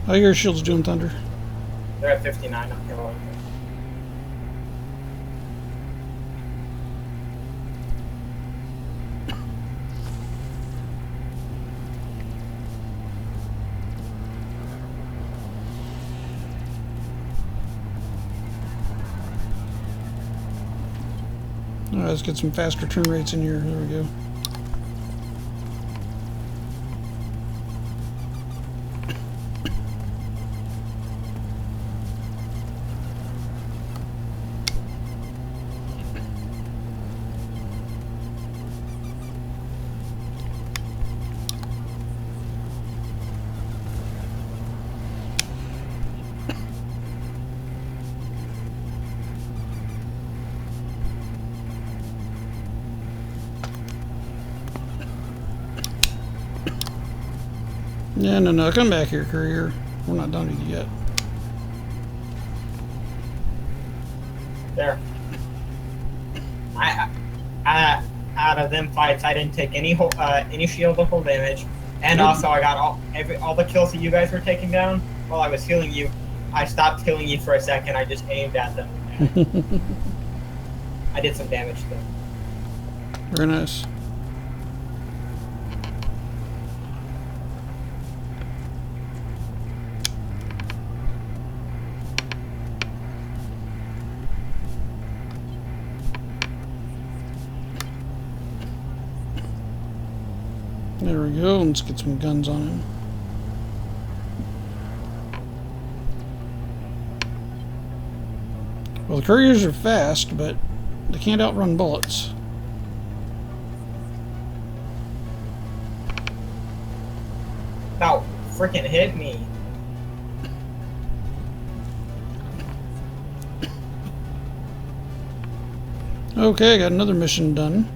How are your shields doing, Thunder? They're at 59. I'm healing. All right, let's get some faster turn rates in here. There we go. Yeah, no, come back here, courier. We're not done with you yet. There. Out of them fights, I didn't take any shield or full damage, and also I got all the kills that you guys were taking down while I was healing you. I stopped healing you for a second. I just aimed at them. I did some damage to them. Very nice. There we go. Let's get some guns on him. Well, the couriers are fast, but they can't outrun bullets. About freaking hit me. Okay, I got another mission done.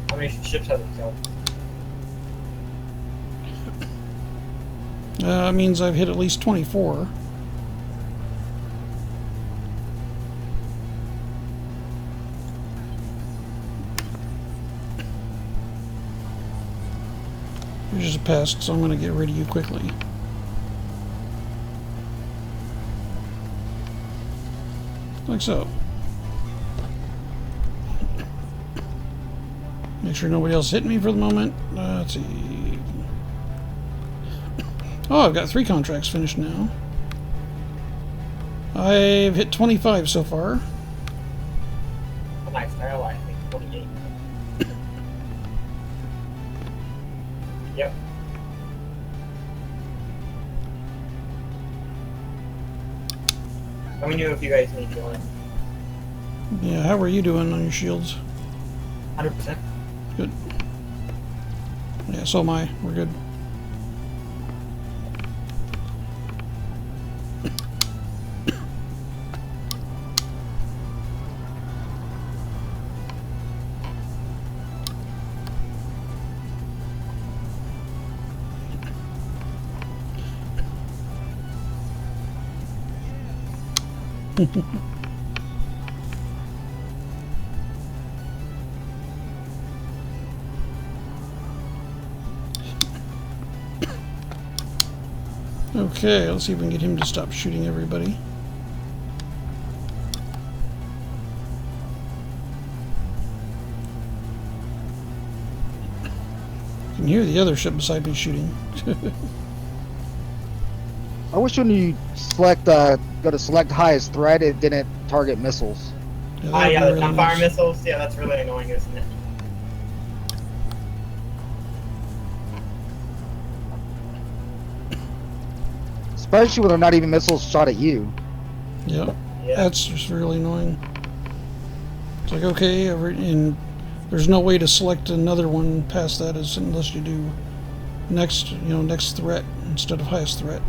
How many ships have it killed? Means I've hit at least 24. You're just a pest, so I'm going to get rid of you quickly. Like so. Make sure nobody else hit me for the moment. Let's see. Oh, I've got 3 contracts finished now. I've hit 25 so far. Oh, nice. I think 28. Yep. Let me know if you guys need healing. Yeah, how are you doing on your shields? 100%. Good. Yeah, so am I. We're good. Okay, let's see if we can get him to stop shooting everybody. I can hear the other ship beside me shooting. I wish when you select go to select highest threat, it didn't target missiles. Yeah, Ah, that'd yeah, be the really gunfire nice. missiles. Yeah, that's really annoying, isn't it? Especially when they're not even missiles shot at you. Yep, Yeah. that's just really annoying. It's like, okay, and there's no way to select another one past that unless you do next, next threat instead of highest threat.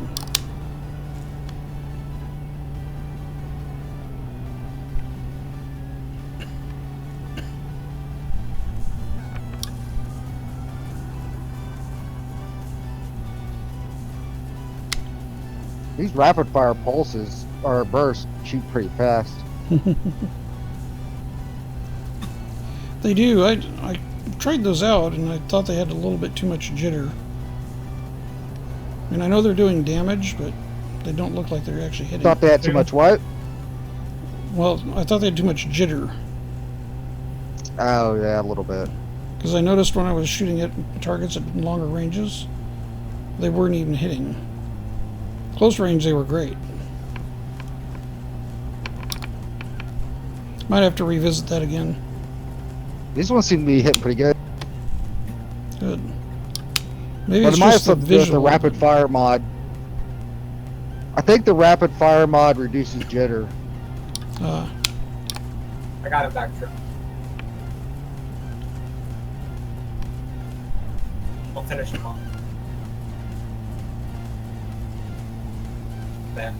These rapid fire pulses or bursts shoot pretty fast. They do. I tried those out, and I thought they had a little bit too much jitter. I mean, I know they're doing damage, but they don't look like they're actually hitting. Thought they had too much what? Well, I thought they had too much jitter. Oh yeah, a little bit. Because I noticed when I was shooting at targets at longer ranges, they weren't even hitting. Close range, they were great. Might have to revisit that again. These ones seem to be hitting pretty good. Good. Maybe But it's it might just the have something to do with the visual. rapid fire mod. I think the rapid fire mod reduces jitter. I got it back, true. I'll finish them off. There.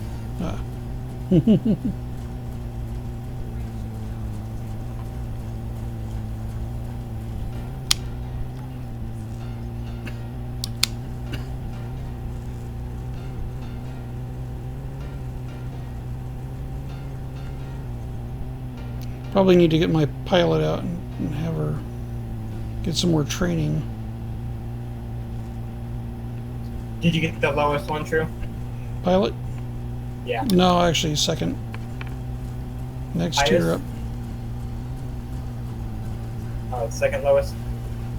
Probably need to get my pilot out and have her get some more training. Did you get the lowest one, True? Pilot? Yeah. No, actually, second. Next Highest? tier up. Second lowest.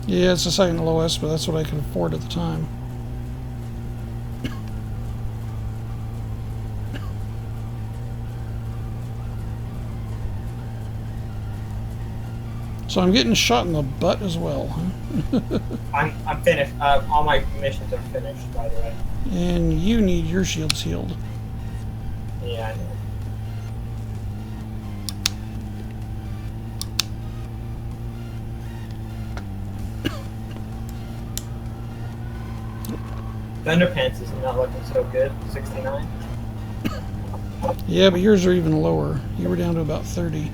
Yeah, it's the second lowest, but that's what I could afford at the time. So I'm getting shot in the butt as well, huh? I'm finished. All my missions are finished, by the way. And you need your shields healed. Yeah, I know. Thunderpants is not looking so good. 69. Yeah, but yours are even lower. You were down to about 30.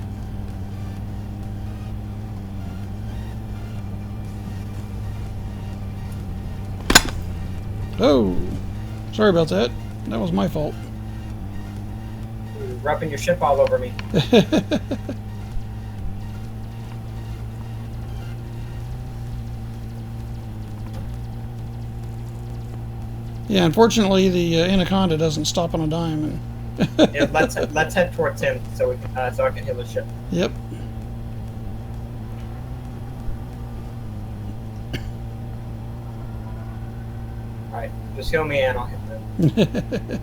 Oh, sorry about that. That was my fault. You're rubbing your ship all over me. Yeah, unfortunately, the Anaconda doesn't stop on a dime. And Yeah, let's head towards him so we can, so I can heal his ship. Yep. All right, just heal me and I'll hit him.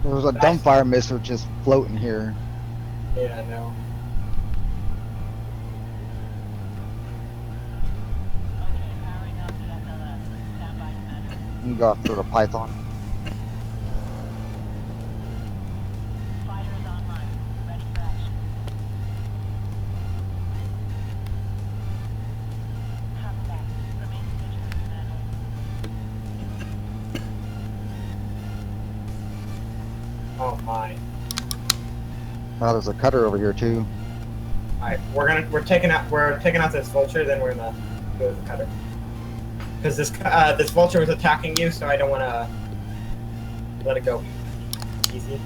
There was a dumbfire missile just floating here. Yeah, I know. Okay, powering up the SLS. You can go after the python. Fighter is online. Ready for action. Copy that. Remain vigilant, Commander. Oh my. Now there's a cutter over here too. Alright, we're taking out this vulture, then we're gonna go with the cutter. Because this vulture was attacking you, so I don't want to let it go easy.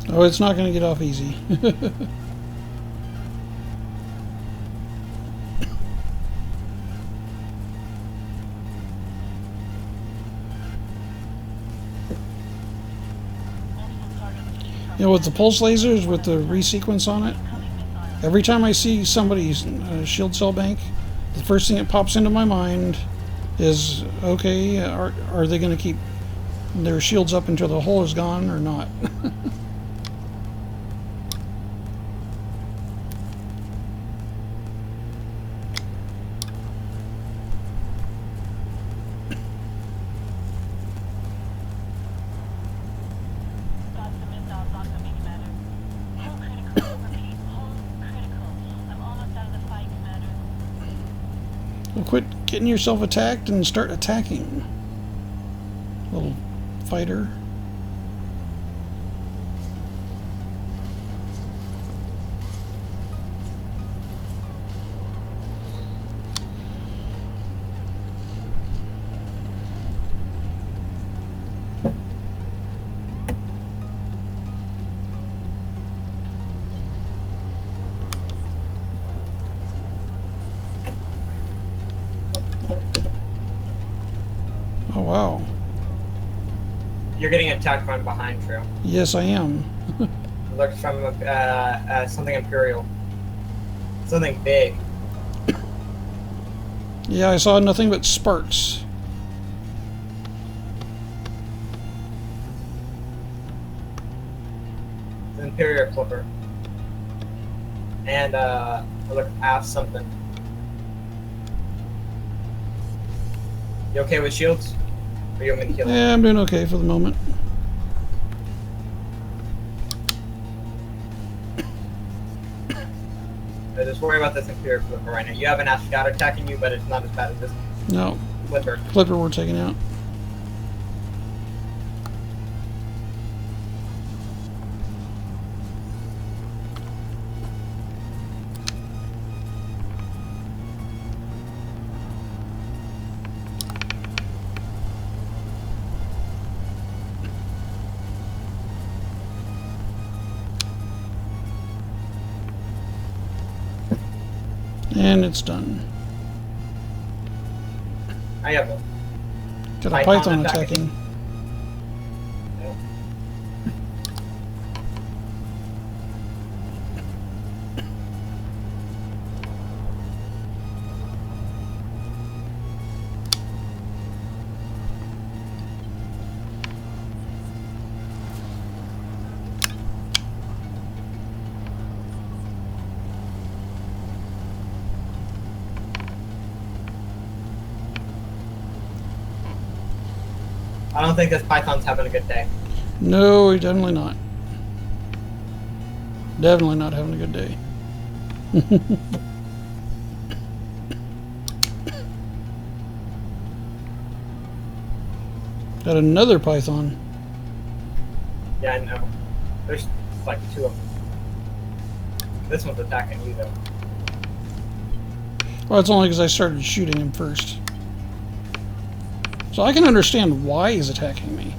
Oh, it's not going to get off easy. You know, with the pulse lasers, with the resequence on it, every time I see somebody's shield cell bank, the first thing that pops into my mind is, okay, are they going to keep their shields up until the hole is gone or not? Got some missiles on me, Commander. Hull critical. Repeat, hull critical. I'm almost out of the fight, Commander. Well, quit getting yourself attacked and start attacking, little fighter. Oh, wow. You're getting attacked from behind, True. Yes, I am. It looks from something Imperial. Something big. Yeah, I saw nothing but sparks. It's an Imperial Clipper. And look past something. You okay with shields? Or you want me to kill him? Yeah, I'm doing okay for the moment. Just worry about this Imperial Clipper right now. You have an Ascot attacking you, but it's not as bad as this No, Clipper. Clipper we're taking out. And it's done. I have one. Got a Python python attacking. attacking. I don't think this Python's having a good day. No, definitely not. Definitely not having a good day. Got another python. Yeah, I know. There's like two of them. This one's attacking you though. Well, it's only because I started shooting him first. So I can understand why he's attacking me.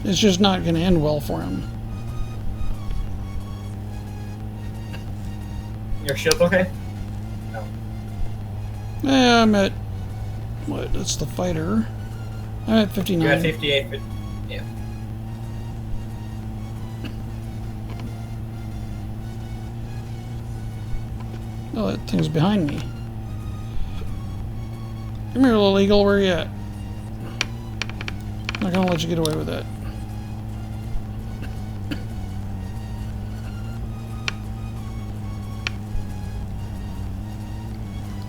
It's just not going to end well for him. Your shield's okay? No. Yeah, I'm at... What? That's the fighter. I'm at 59. You're at 58, but yeah. Oh, that thing's behind me. Come here, little eagle. Where are you at? I'm not gonna let you get away with that.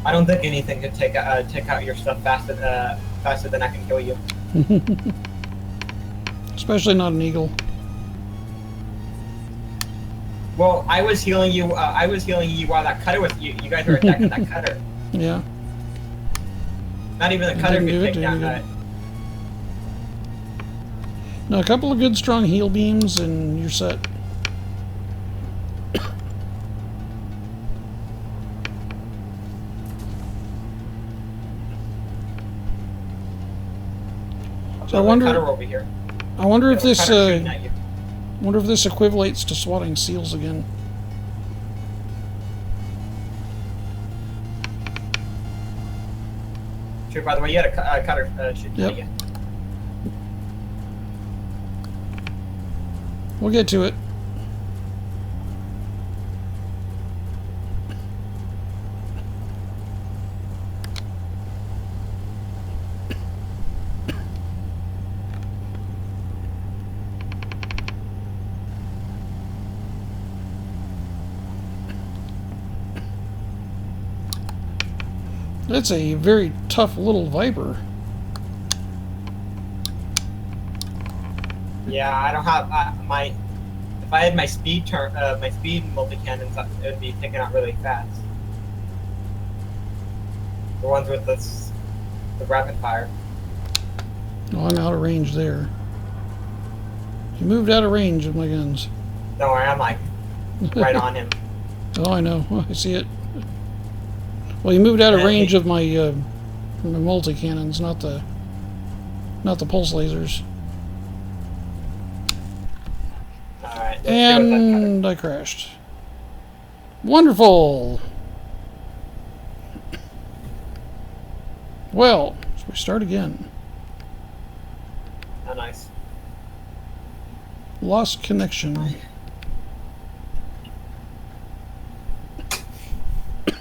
I don't think anything could take out your stuff faster than I can kill you. Especially not an eagle. Well, I was healing you. I was healing you while that cutter was. You guys were attacking that cutter. Yeah. Not even the cutter didn't do could it take to any down good. Now, a couple of good strong heal beams and you're set. So I wonder. Cutter over here. I wonder if this. Cutter shooting at you. Wonder if this equivalates to swatting seals again. Sure. By the way, you had a cutter shooting Yep. at you. We'll get to it. That's a very tough little viper. Yeah, I don't have my. If I had my speed my speed multi-cannons, it would be taken out really fast. The ones with the rapid fire. Oh, I'm out of range there. You moved out of range of my guns. Don't worry, I'm like right on him. Oh, I know. I see it. Well, you moved out of range of my multi-cannons, not the pulse lasers. Alright. And I crashed. Wonderful! Well, so we start again. Oh, nice. Lost connection.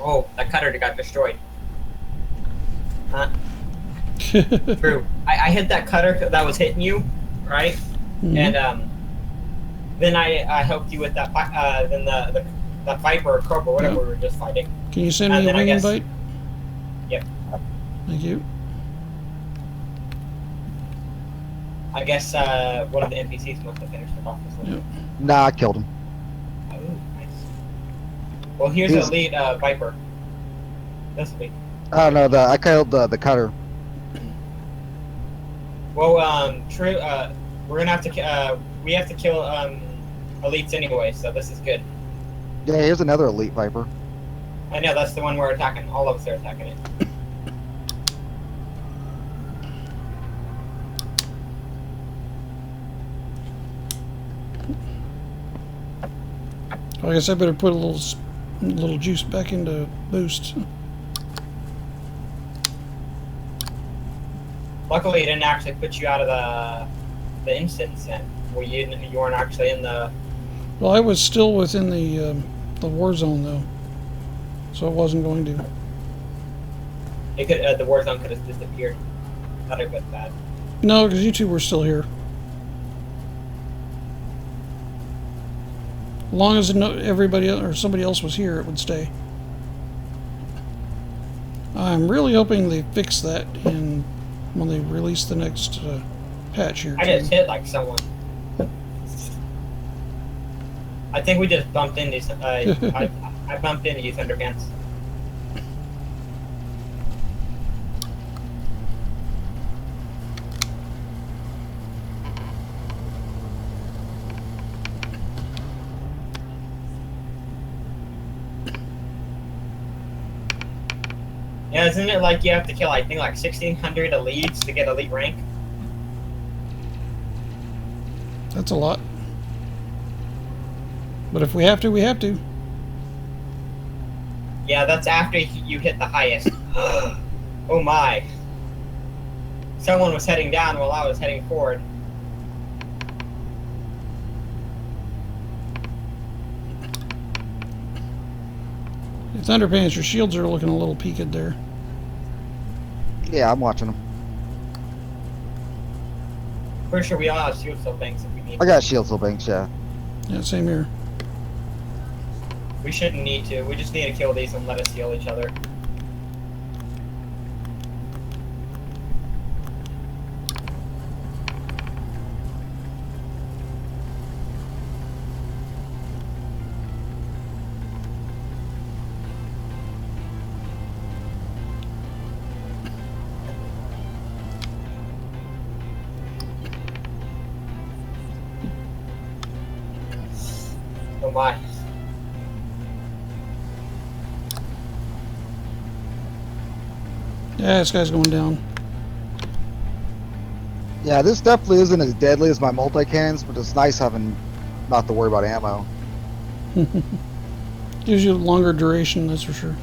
Oh, that cutter got destroyed. Huh? True. I hit that cutter that was hitting you, right? Mhm. And then I helped you with that then the viper or cobra, whatever Yep. we were just fighting. Can you send me And a then I wing guess- invite? Yep. Thank you. I guess one of the NPCs must have finished it off this one. Yep. Nah, I killed him. Oh, nice. Well, here's He's- the lead viper. This will be. Oh no, I killed the cutter. Well, true. We're gonna have to. We have to kill elites anyway, so this is good. Yeah, here's another elite viper. I know that's the one we're attacking. All of us are attacking it. I guess I better put a little juice back into boost. Luckily, it didn't actually put you out of the instance, and you weren't actually in the. Well, I was still within the war zone though, so it wasn't going to. It could the war zone could have disappeared. Not a bit bad. No, because you two were still here. As long as everybody or somebody else was here, it would stay. I'm really hoping they fix that when they release the next patch here. I just hit like someone. I think we just bumped into. I bumped into you, Thunderpants. Yeah, isn't it like you have to kill, I think, like 1,600 elites to get elite rank? That's a lot. But if we have to, we have to. Yeah, that's after you hit the highest. Oh my. Someone was heading down while I was heading forward. Thunderpants, your shields are looking a little peaked there. Yeah, I'm watching them. Pretty sure we all have shield cell banks if we need I got shield cell banks, yeah. Yeah, same here. We shouldn't need to. We just need to kill these and let us heal each other. Oh my. Yeah, this guy's going down. Yeah, this definitely isn't as deadly as my multi-cannons, but it's nice having not to worry about ammo. Gives you a longer duration, that's for sure.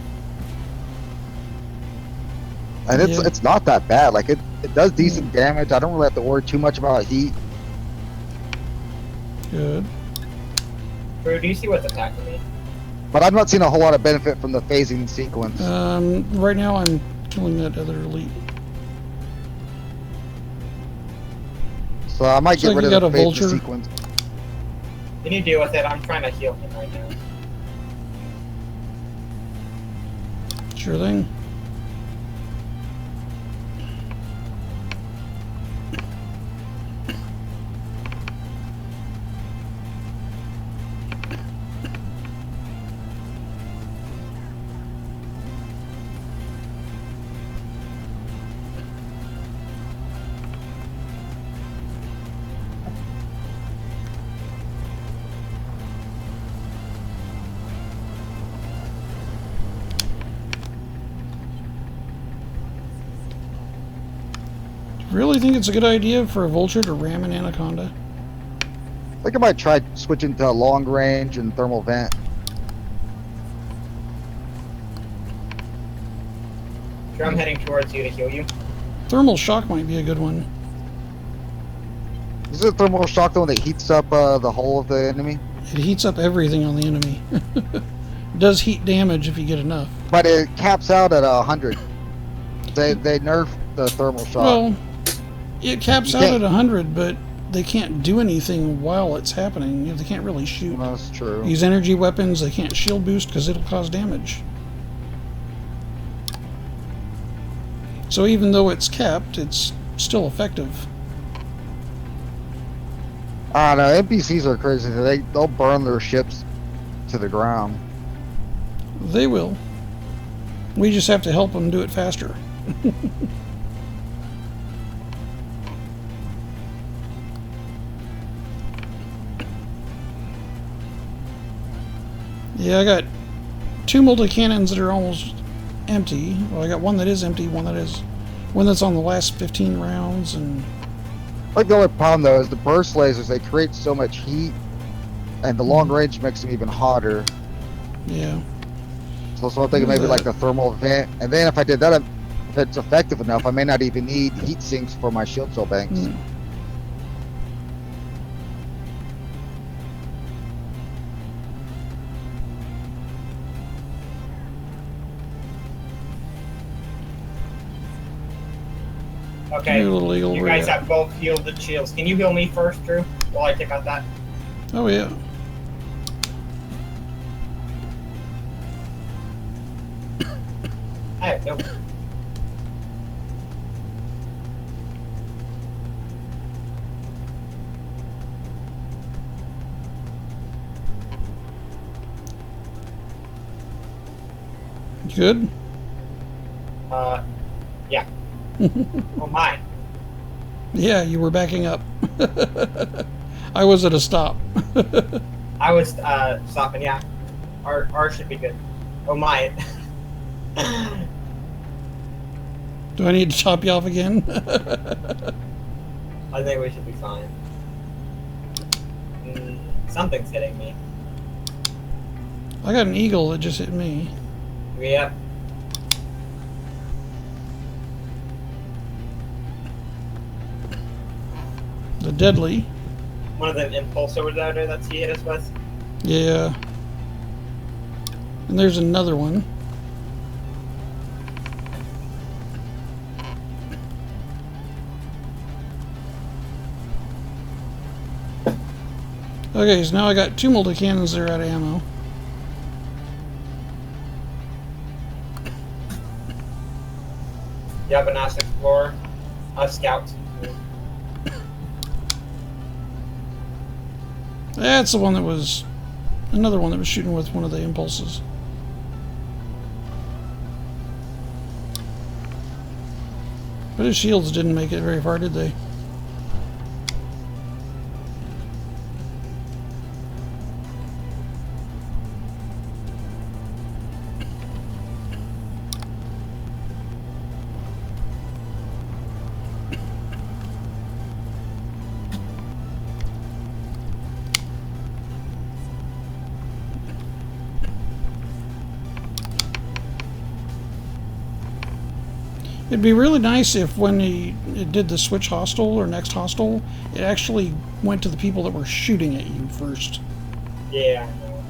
And Yeah. it's not that bad. Like it does decent damage. I don't really have to worry too much about heat. Good. Drew, do you see what's attacking me? But I've not seen a whole lot of benefit from the phasing sequence. Right now I'm killing that other elite. So I might So get rid you of got the a phasing vulture? sequence. Can you deal with it? I'm trying to heal him right now. Sure thing. Really think it's a good idea for a vulture to ram an anaconda? I think I might try switching to long range and thermal vent. Drew, I'm heading towards you to heal you. Thermal shock might be a good one. Is it thermal shock the one that heats up the hull of the enemy? It heats up everything on the enemy. It does heat damage if you get enough. But it caps out at 100. They nerf the thermal shock. Well, it caps You out can't- at 100, but they can't do anything while it's happening. You know, they can't really shoot. Well, that's true. Use energy weapons, they can't shield boost because it'll cause damage. So even though it's capped, it's still effective. I don't know. NPCs are crazy. They'll burn their ships to the ground. They will. We just have to help them do it faster. Yeah, I got 2 multi-cannons that are almost empty. Well, I got one that is empty, one that's on the last 15 rounds, and Like the only problem though is the burst lasers. They create so much heat, and the long range makes them even hotter. yeah. So I'm thinking maybe like the thermal vent. And then if I did that, if it's effective enough, I may not even need heat sinks for my shield cell banks. Mm. Okay, Your little eagle, you where guys you at? have both healed the shields. Can you heal me first, Drew, while I take out that? Oh yeah. Hey, no. You good? Yeah. Oh my. Yeah, you were backing up. I was at a stop. I was stopping, yeah. Ours should be good. Oh my. Do I need to chop you off again? I think we should be fine. Something's hitting me. I got an eagle that just hit me. Yep. The deadly. One of the impulse over there that's he hit us with. Yeah. And there's another one. Okay, so now I got 2 multi-cannons that are out of ammo. You have an Ass Explorer. A Scout. That's the one that was... Another one that was shooting with one of the impulses. But his shields didn't make it very far, did they? It'd be really nice if when it did the switch hostile or next hostile, it actually went to the people that were shooting at you first. Yeah, I know.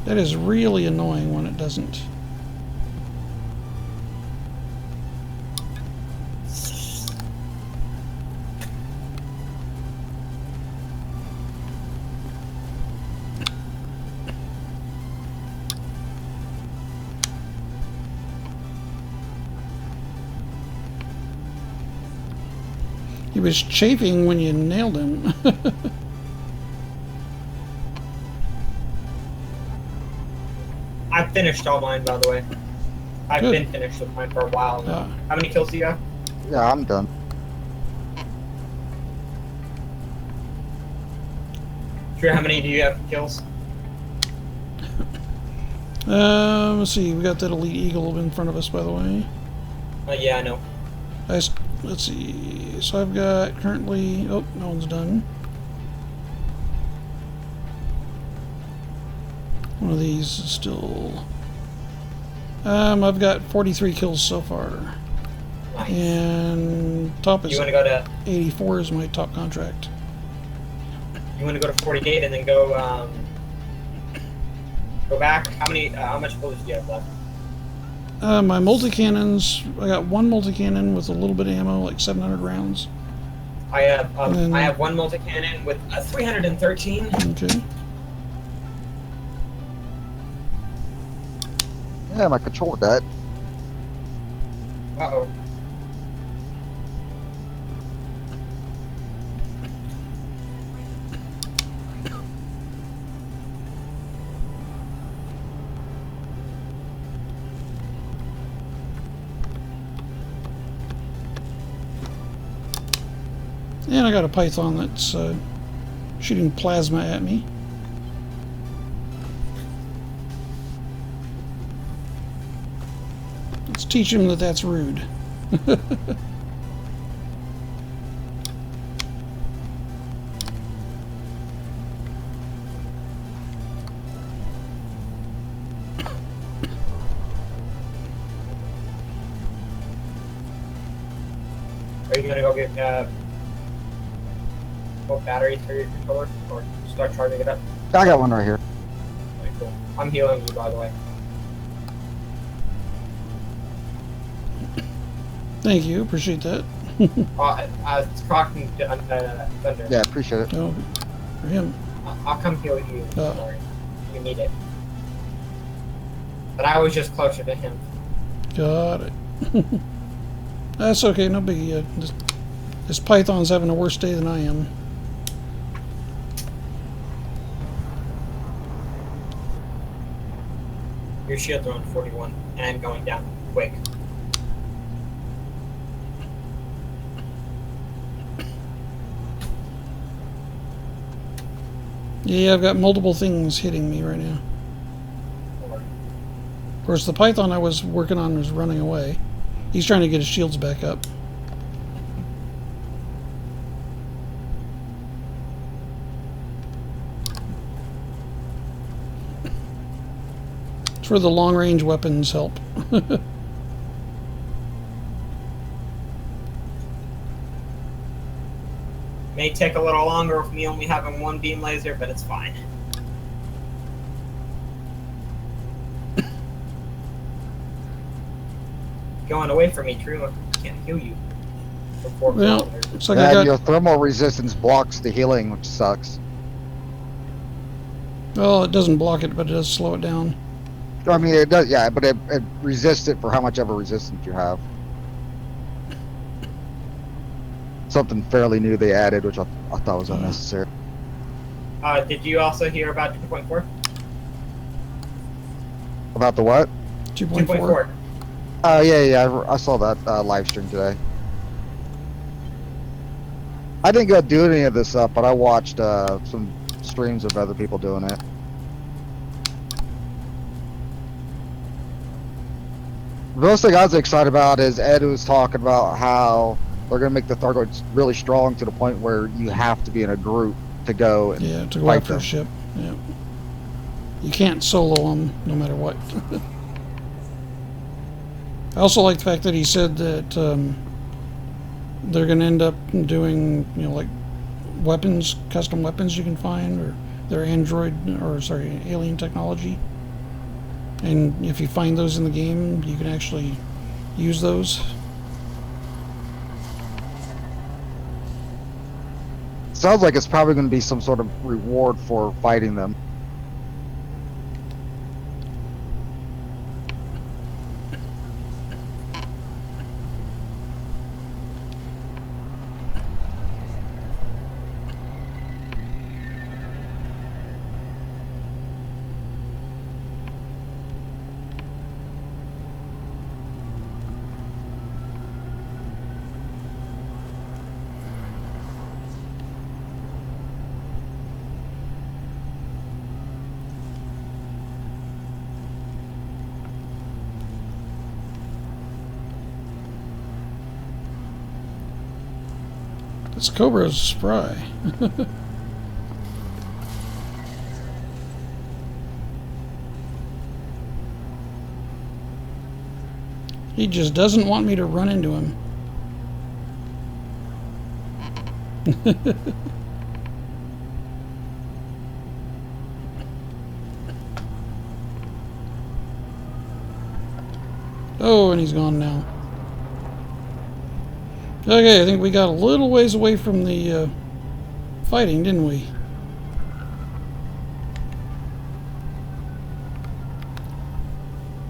That is really annoying when it doesn't. He was chafing when you nailed him. I finished all mine, by the way. I've Good. been finished with mine for a while now. How many kills do you have? Yeah, I'm done. Drew, how many do you have kills? Let's see. We got that elite eagle in front of us, by the way. Yeah, I know. Let's see. So I've got currently. Oh, no one's done. One of these is still. I've got 43 kills so far. Nice. And top is You want to go to 84 is my top contract. You want to go to 48 and then go back. How much bullets do you have left? My multi-cannons, I got one multi-cannon with a little bit of ammo, like 700 rounds. I have one multi-cannon with 313. Okay. Yeah, my controller died. Uh-oh. And I got a python that's shooting plasma at me. Let's teach him that that's rude. Are you gonna go get both batteries for your controller, or start charging it up? I got one right here. Okay, cool. I'm healing you, by the way. Thank you, appreciate that. It's Croc and Thunder. Yeah, appreciate it. Oh, for him. I'll come heal you. Oh. Sorry. You need it. But I was just closer to him. Got it. That's okay, no biggie. This python's having a worse day than I am. Your shield's on 41 and going down quick. Yeah, I've got multiple things hitting me right now. Of course, the python I was working on was running away. He's trying to get his shields back up. It's where the long-range weapons help. May take a little longer with me only having one beam laser, but it's fine. Going away from me, True. I can't heal you. For 4 Well, kilometers. looks like I And got. your thermal resistance blocks the healing, which sucks. Well, it doesn't block it, but it does slow it down. I mean, it does, yeah, but it resists it for how much ever resistance you have. Something fairly new they added, which I thought was unnecessary. Did you also hear about 2.4? About the what? 2.4. 2.4. Oh, yeah, I saw that live stream today. I didn't go do any of this stuff, but I watched some streams of other people doing it. The most thing I was excited about is Ed was talking about how they're going to make the Thargoids really strong to the point where you have to be in a group to go and Yeah, to go fight after a them. ship. Yeah. You can't solo them no matter what. I also like the fact that he said that they're going to end up doing, you know, like weapons, custom weapons you can find, or their android, or sorry, alien technology. And if you find those in the game, you can actually use those. Sounds like it's probably going to be some sort of reward for fighting them. This Cobra is spry. He just doesn't want me to run into him. Oh, and he's gone now. Okay, I think we got a little ways away from the fighting, didn't we?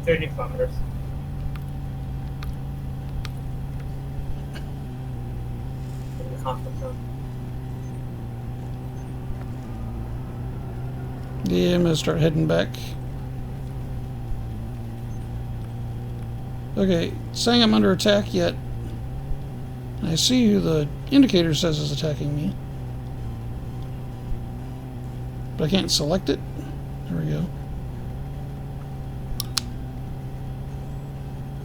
$30 kilometers. In the conflict zone. Yeah, I'm gonna start heading back. Okay, saying I'm under attack yet. I see who the indicator says is attacking me. But I can't select it. There we go.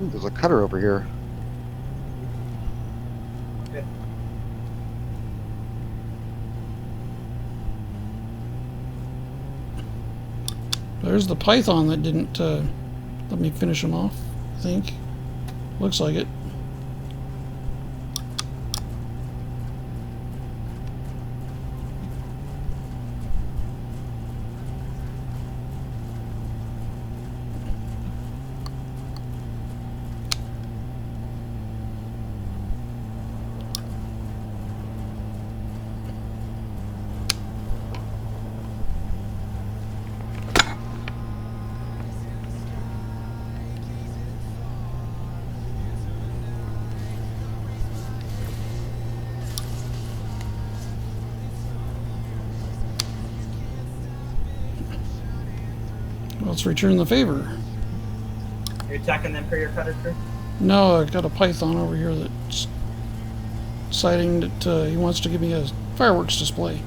Ooh, there's a cutter over here. Good. There's the Python that didn't let me finish him off, I think. Looks like it. Let's return the favor. You're attacking them for your cutter crew? No, I've got a Python over here that's deciding that he wants to give me a fireworks display.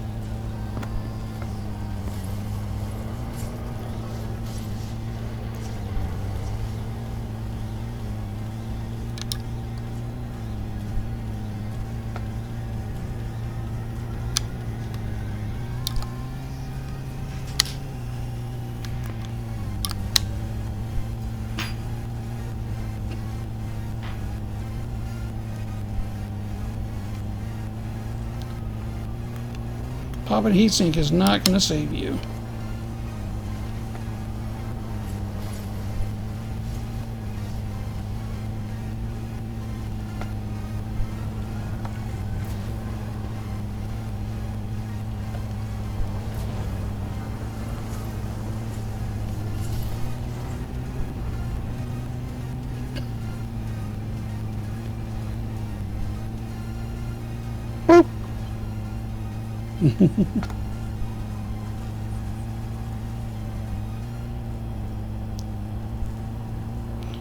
Popping heatsink is not going to save you.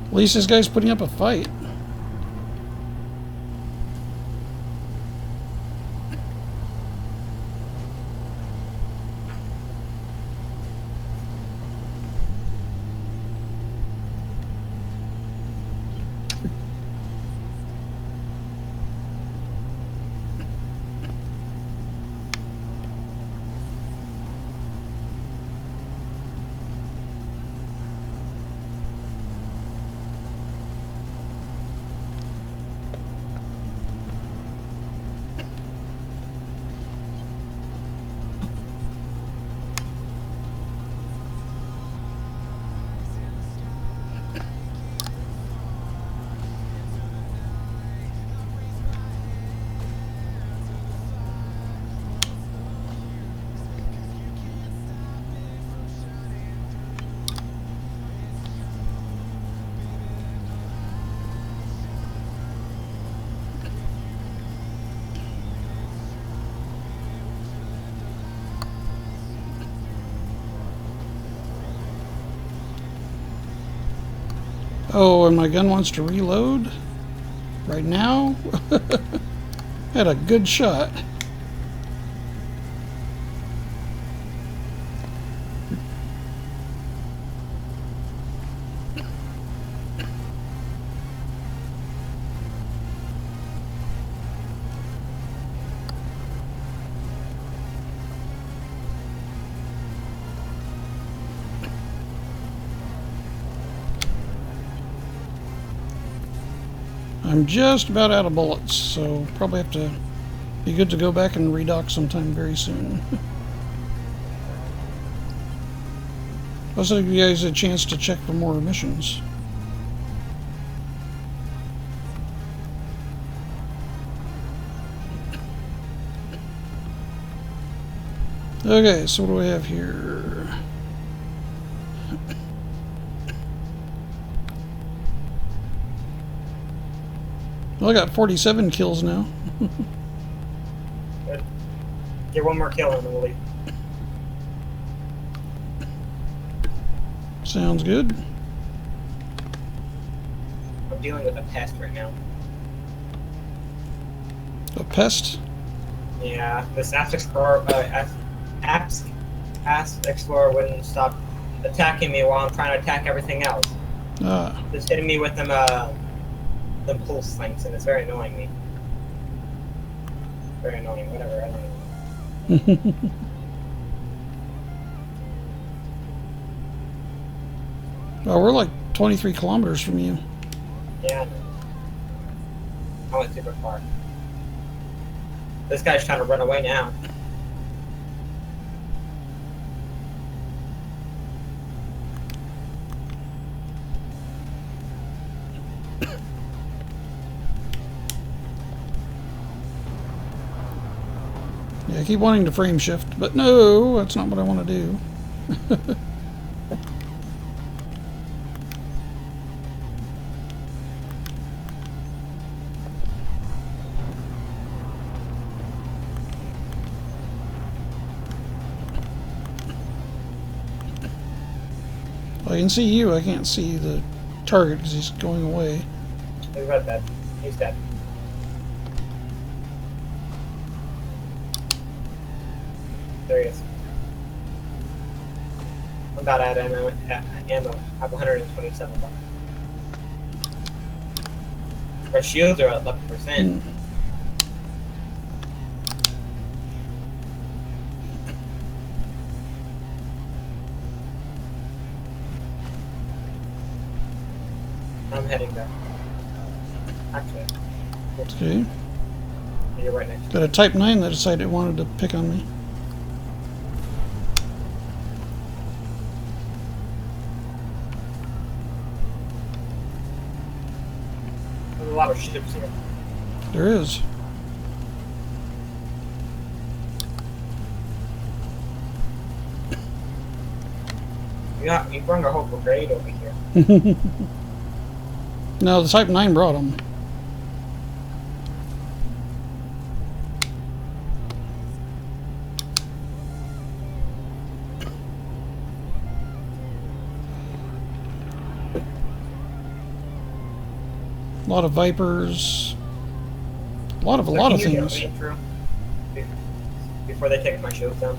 At least this guy's putting up a fight. Oh, and my gun wants to reload right now. Had a good shot. I'm just about out of bullets, so probably have to be good to go back and redock sometime very soon. Also give you guys a chance to check for more missions. Okay, so what do we have here? Well, I got 47 kills now. Good. Get one more kill and then we'll leave. Sounds good. I'm dealing with a pest right now. A pest? Yeah, this Apps Explorer, Apps Explorer wouldn't stop attacking me while I'm trying to attack everything else. Ah. Just hitting me with them pulse things, and it's very annoying me. Very annoying, whatever, I don't know. Oh, we're like 23 kilometers from you. Yeah, I know. I went super far. This guy's trying to run away now. Yeah, I keep wanting to frame shift, but no, that's not what I want to do. I can see you, I can't see the target because he's going away. He's about dead. He's dead. There he is. I'm about out of ammo. I have 127 left. Our shields are at 11%. I'm heading there. Actually. Okay. You're right next to Got a Type 9 that decided it wanted to pick on me. There's a lot of ships here. There is. You brought a whole brigade over here. No, the Type 9 brought them. A lot of Vipers. A lot of Can you get things. me through before they take my shields down.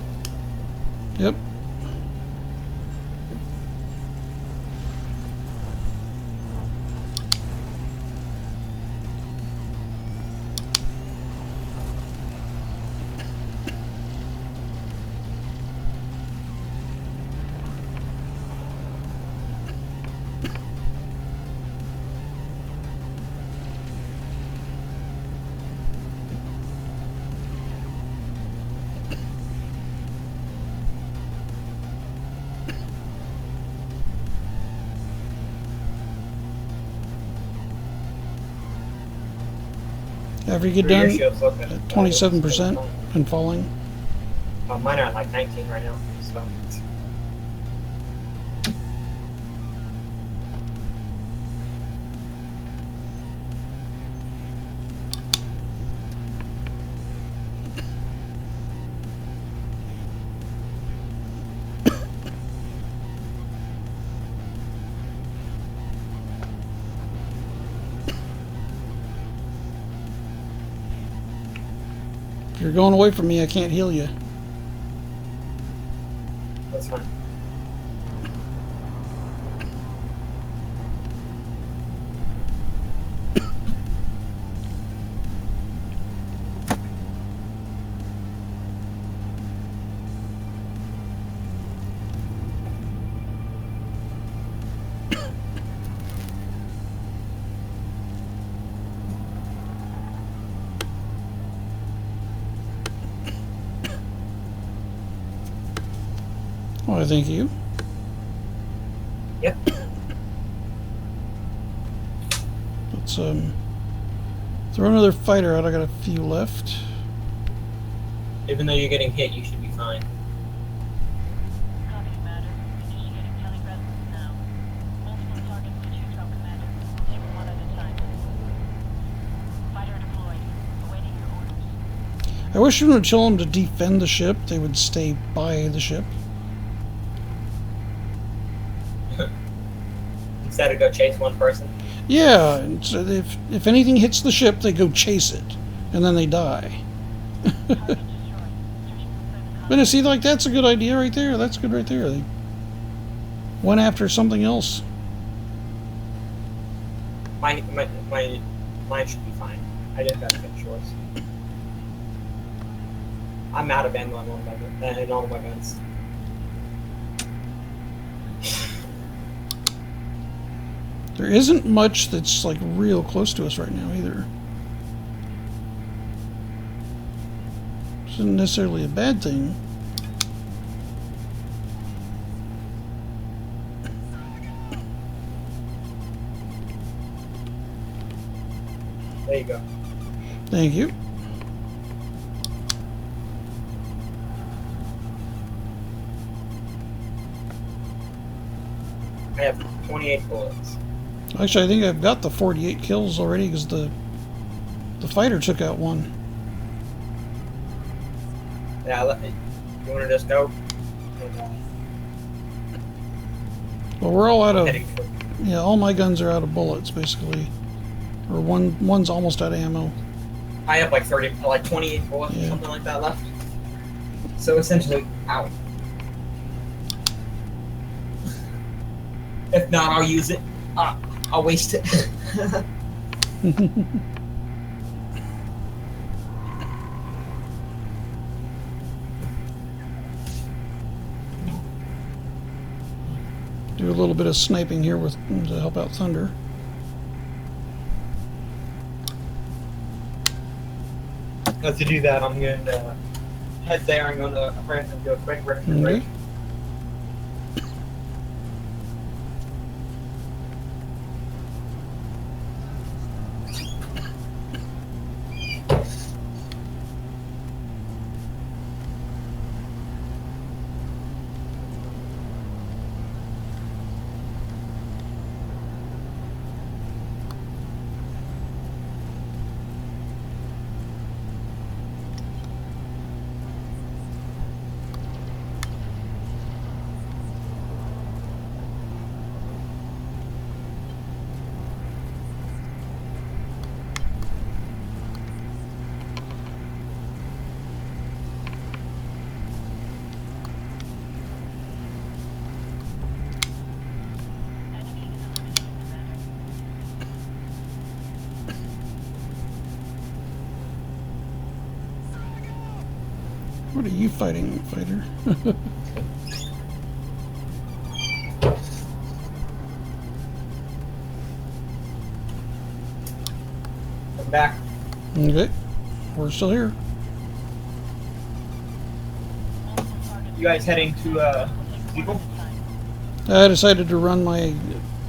Yep. After you get Your done shields look at 27% and falling. Mine are at like 19 right now. So. you're going away from me, I can't heal you. That's fine. Why, thank you. Yep. Let's throw another fighter out. I got a few left. Even though you're getting hit, you should be fine. Copy, Commander. Initiating telepresence now. Multiple targets to choose from, Commander. We'll take them one at a time. Fighter deployed. Awaiting your orders. I wish you would tell them to defend the ship. They would stay by the ship. Instead of go chase one person. Yeah, and so if anything hits the ship, they go chase it, and then they die. Target destroyed. Searching for But you see, like, that's a good idea right there. That's good right there. They went after something else. Mine should be fine. I didn't benefit yours. I'm out of ammo on all my guns. There isn't much that's, like, real close to us right now, either. Which isn't necessarily a bad thing. There you go. Thank you. I have 28 bullets. Actually, I think I've got the 48 kills already, because the fighter took out one. Yeah, you want to just go? Well, we're all out of... Heading for Yeah, all my guns are out of bullets, basically. Or one's almost out of ammo. I have like 28 bullets or Yeah. something like that left. So essentially, out. If not, I'll use it. I'll waste it. Do a little bit of sniping here to help out Thunder. To do that, I'm going to head there. I'm going to do a quick break. What are you fighting, fighter? Come back. Okay, we're still here. You guys heading to people? I decided to run my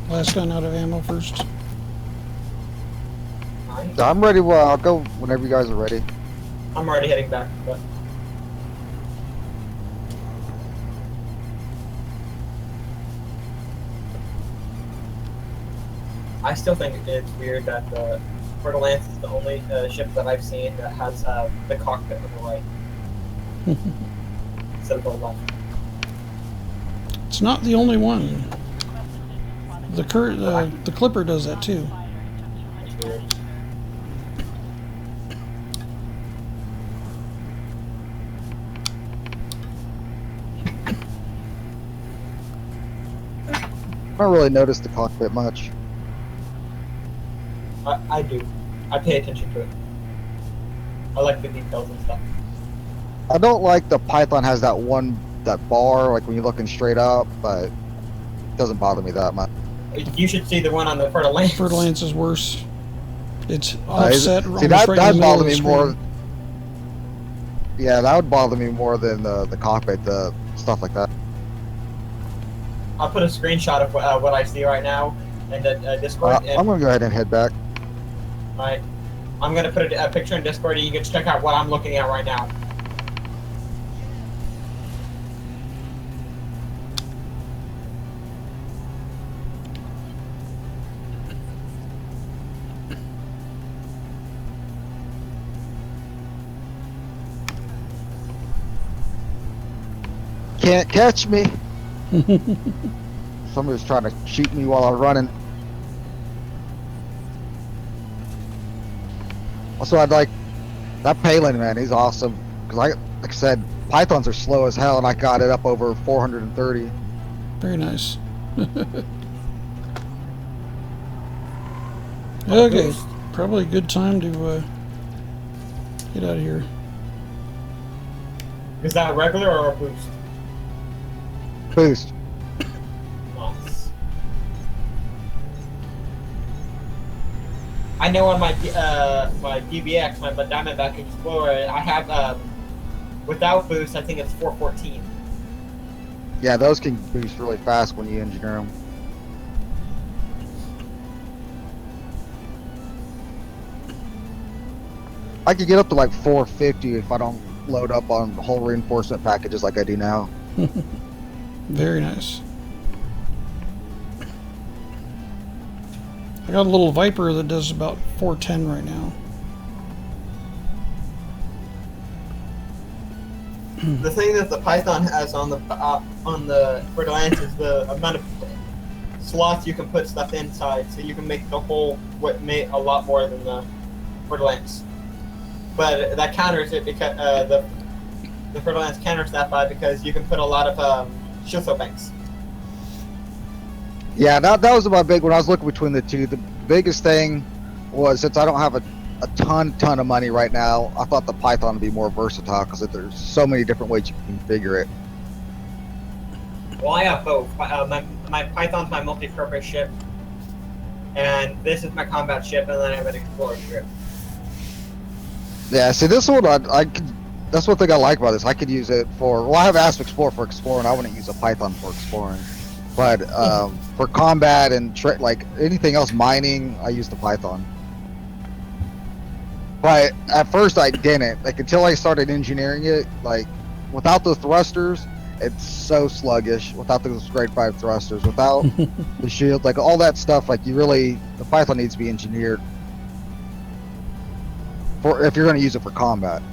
last gun out of ammo first. Nice. I'm ready. Well, I'll go whenever you guys are ready. I'm already heading back. But I still think it's weird that the Lance is the only ship that I've seen that has the cockpit on the right instead of the left. It's not the only one. The Clipper does that too. It's weird. I don't really notice the cockpit much. I do. I pay attention to it. I like the details and stuff. I don't like the Python has that bar, like when you're looking straight up, but it doesn't bother me that much. You should see the one on the Fer-de-Lance. Fer-de-Lance is worse. It's offset See, almost that right in the middle bother of the me screen. more. Yeah, that would bother me more than the cockpit, the stuff like that. I'll put a screenshot of what I see right now in the Discord. I'm gonna go ahead and head back. Right. I'm gonna put a picture in Discord, and you can check out what I'm looking at right now. Can't catch me. Somebody's trying to shoot me while I'm running. Also, I'd like that Palin, man. He's awesome. Cause like I said, Pythons are slow as hell, and I got it up over 430. Very nice. Okay, probably a good time to get out of here. Is that a regular or a boost? Boost. Nice. I know on my my DBX, my Diamondback Explorer, I have without boost, I think it's 414. Yeah, those can boost really fast when you engineer them. I could get up to like 450 if I don't load up on whole reinforcement packages like I do now. Very nice. I got a little Viper that does about 410 right now. The thing that the Python has on the Fer-de-Lance is the amount of slots you can put stuff inside, so you can make the whole a lot more than the Fer-de-Lance. But that counters it because the Fer-de-Lance counters that by because you can put a lot of shield cell banks. Yeah, that was my big when I was looking between the two. The biggest thing was since I don't have a ton of money right now, I thought the Python would be more versatile because there's so many different ways you can configure it. Well, I have both. My Python's my multi-purpose ship, and this is my combat ship, and then I have an explorer ship. Yeah, see this one, I could. That's one thing I like about this. I could use it for. Well, I have Asp Explorer for exploring. I wouldn't use a Python for exploring, but for combat and like anything else, mining, I use the Python. But at first I didn't. Like until I started engineering it, like without the thrusters, it's so sluggish. Without those grade 5 thrusters, without the shield, like all that stuff, like the Python needs to be engineered for if you're going to use it for combat.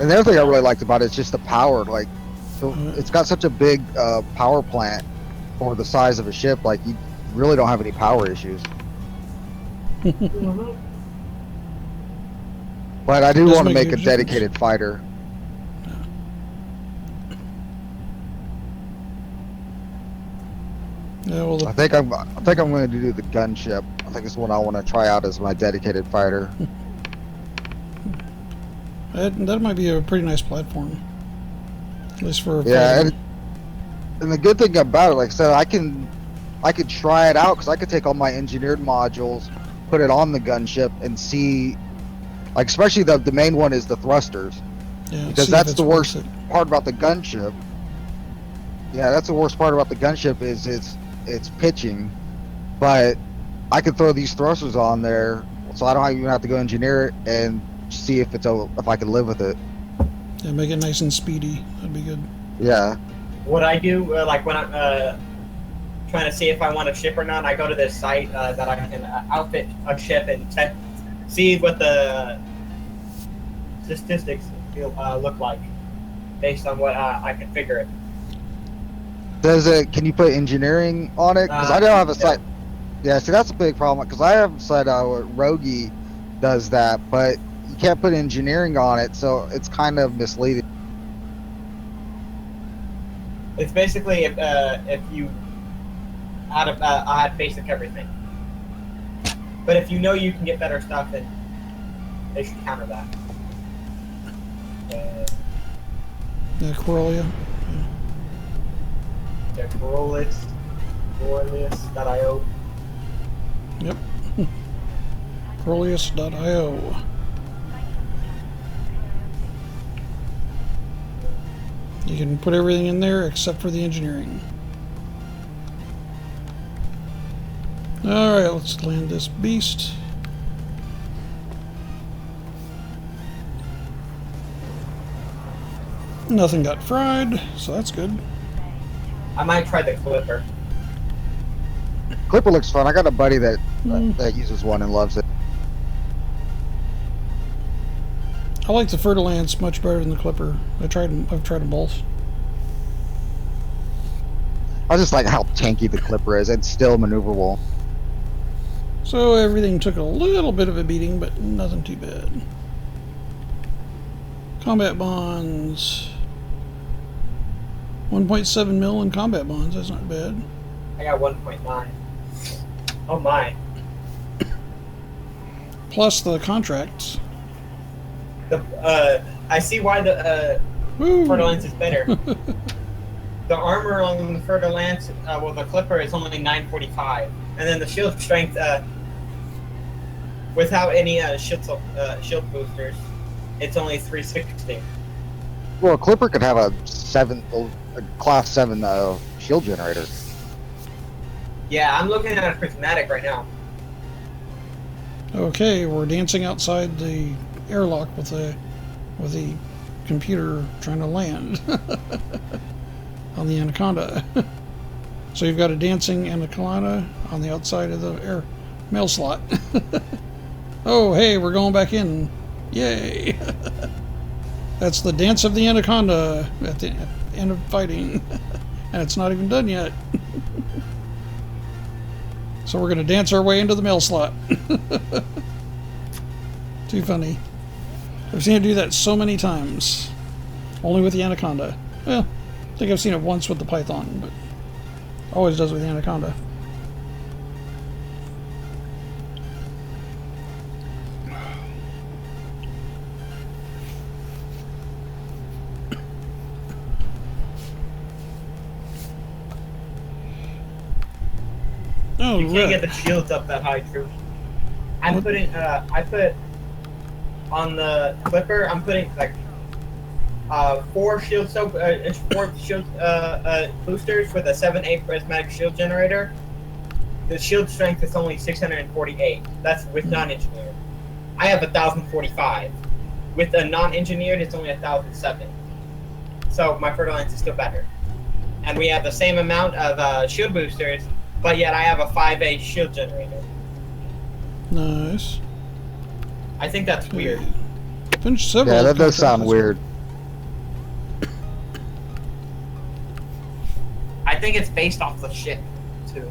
And the other thing I really liked about it is just the power. Like, it's got such a big power plant for the size of a ship. Like, you really don't have any power issues. But I do want to make a dedicated fighter. Yeah, well, I think I'm going to do the gunship. I think it's one I want to try out as my dedicated fighter. that might be a pretty nice platform. At least for yeah, and the good thing about it, like I said, I could try it out because I could take all my engineered modules, put it on the gunship, and see, like especially the main one is the thrusters, because that's the worst part about the gunship. Yeah, that's the worst part about the gunship is it's pitching, but I could throw these thrusters on there, so I don't even have to go engineer it and see if I can live with it. Yeah, make it nice and speedy. That'd be good. Yeah. What I do, like when I'm trying to see if I want a ship or not, I go to this site that I can outfit a ship and see what the statistics look like based on what I configure it. Can you put engineering on it? Because I don't have a site. Yeah, see that's a big problem because I have a site where Rogi does that, but you can't put engineering on it, so it's kind of misleading. It's basically if you add basic everything. But if you know you can get better stuff, then they should counter that. Yeah, Corellia. The Corrosive.io. Yep. Corolius.io. You can put everything in there except for the engineering. Alright, let's land this beast. Nothing got fried, so that's good. I might try the Clipper. Clipper looks fun. I got a buddy that uses one and loves it. I like the Fer-de-Lance much better than the Clipper. I've tried them both. I just like how tanky the Clipper is and still maneuverable. So everything took a little bit of a beating, but nothing too bad. Combat bonds. 1.7 mil in combat bonds. That's not bad. I got 1.9. Oh my. Plus the contracts. I see why the Fer-de-Lance is better. The armor on the Fer-de-Lance, well, the Clipper is only 945, and then the shield strength, without any shield boosters, it's only 360. Well, a Clipper could have a class 7 shield generator. Yeah, I'm looking at a Prismatic right now. Okay, we're dancing outside the airlock with the computer trying to land on the Anaconda. So you've got a dancing Anaconda on the outside of the mail slot. Oh, hey, we're going back in. Yay! That's the dance of the Anaconda at the end of fighting. And it's not even done yet. So we're going to dance our way into the mail slot. Too funny. I've seen it do that so many times. Only with the Anaconda. Well, I think I've seen it once with the Python, but always does with the Anaconda. Oh, You can't get the shields up that high, true. I'm putting, I put on the Clipper, I'm putting like 4 shield boosters with a 7/8 prismatic shield generator. The shield strength is only 648. That's with non-engineered. I have 1,045. With a non-engineered, it's only 1,007. So my Fer-de-Lance is still better. And we have the same amount of shield boosters, but yet I have a 5/8 shield generator. Nice. I think that's weird. Finished several. Yeah, that does sound weird. I think it's based off the ship, too.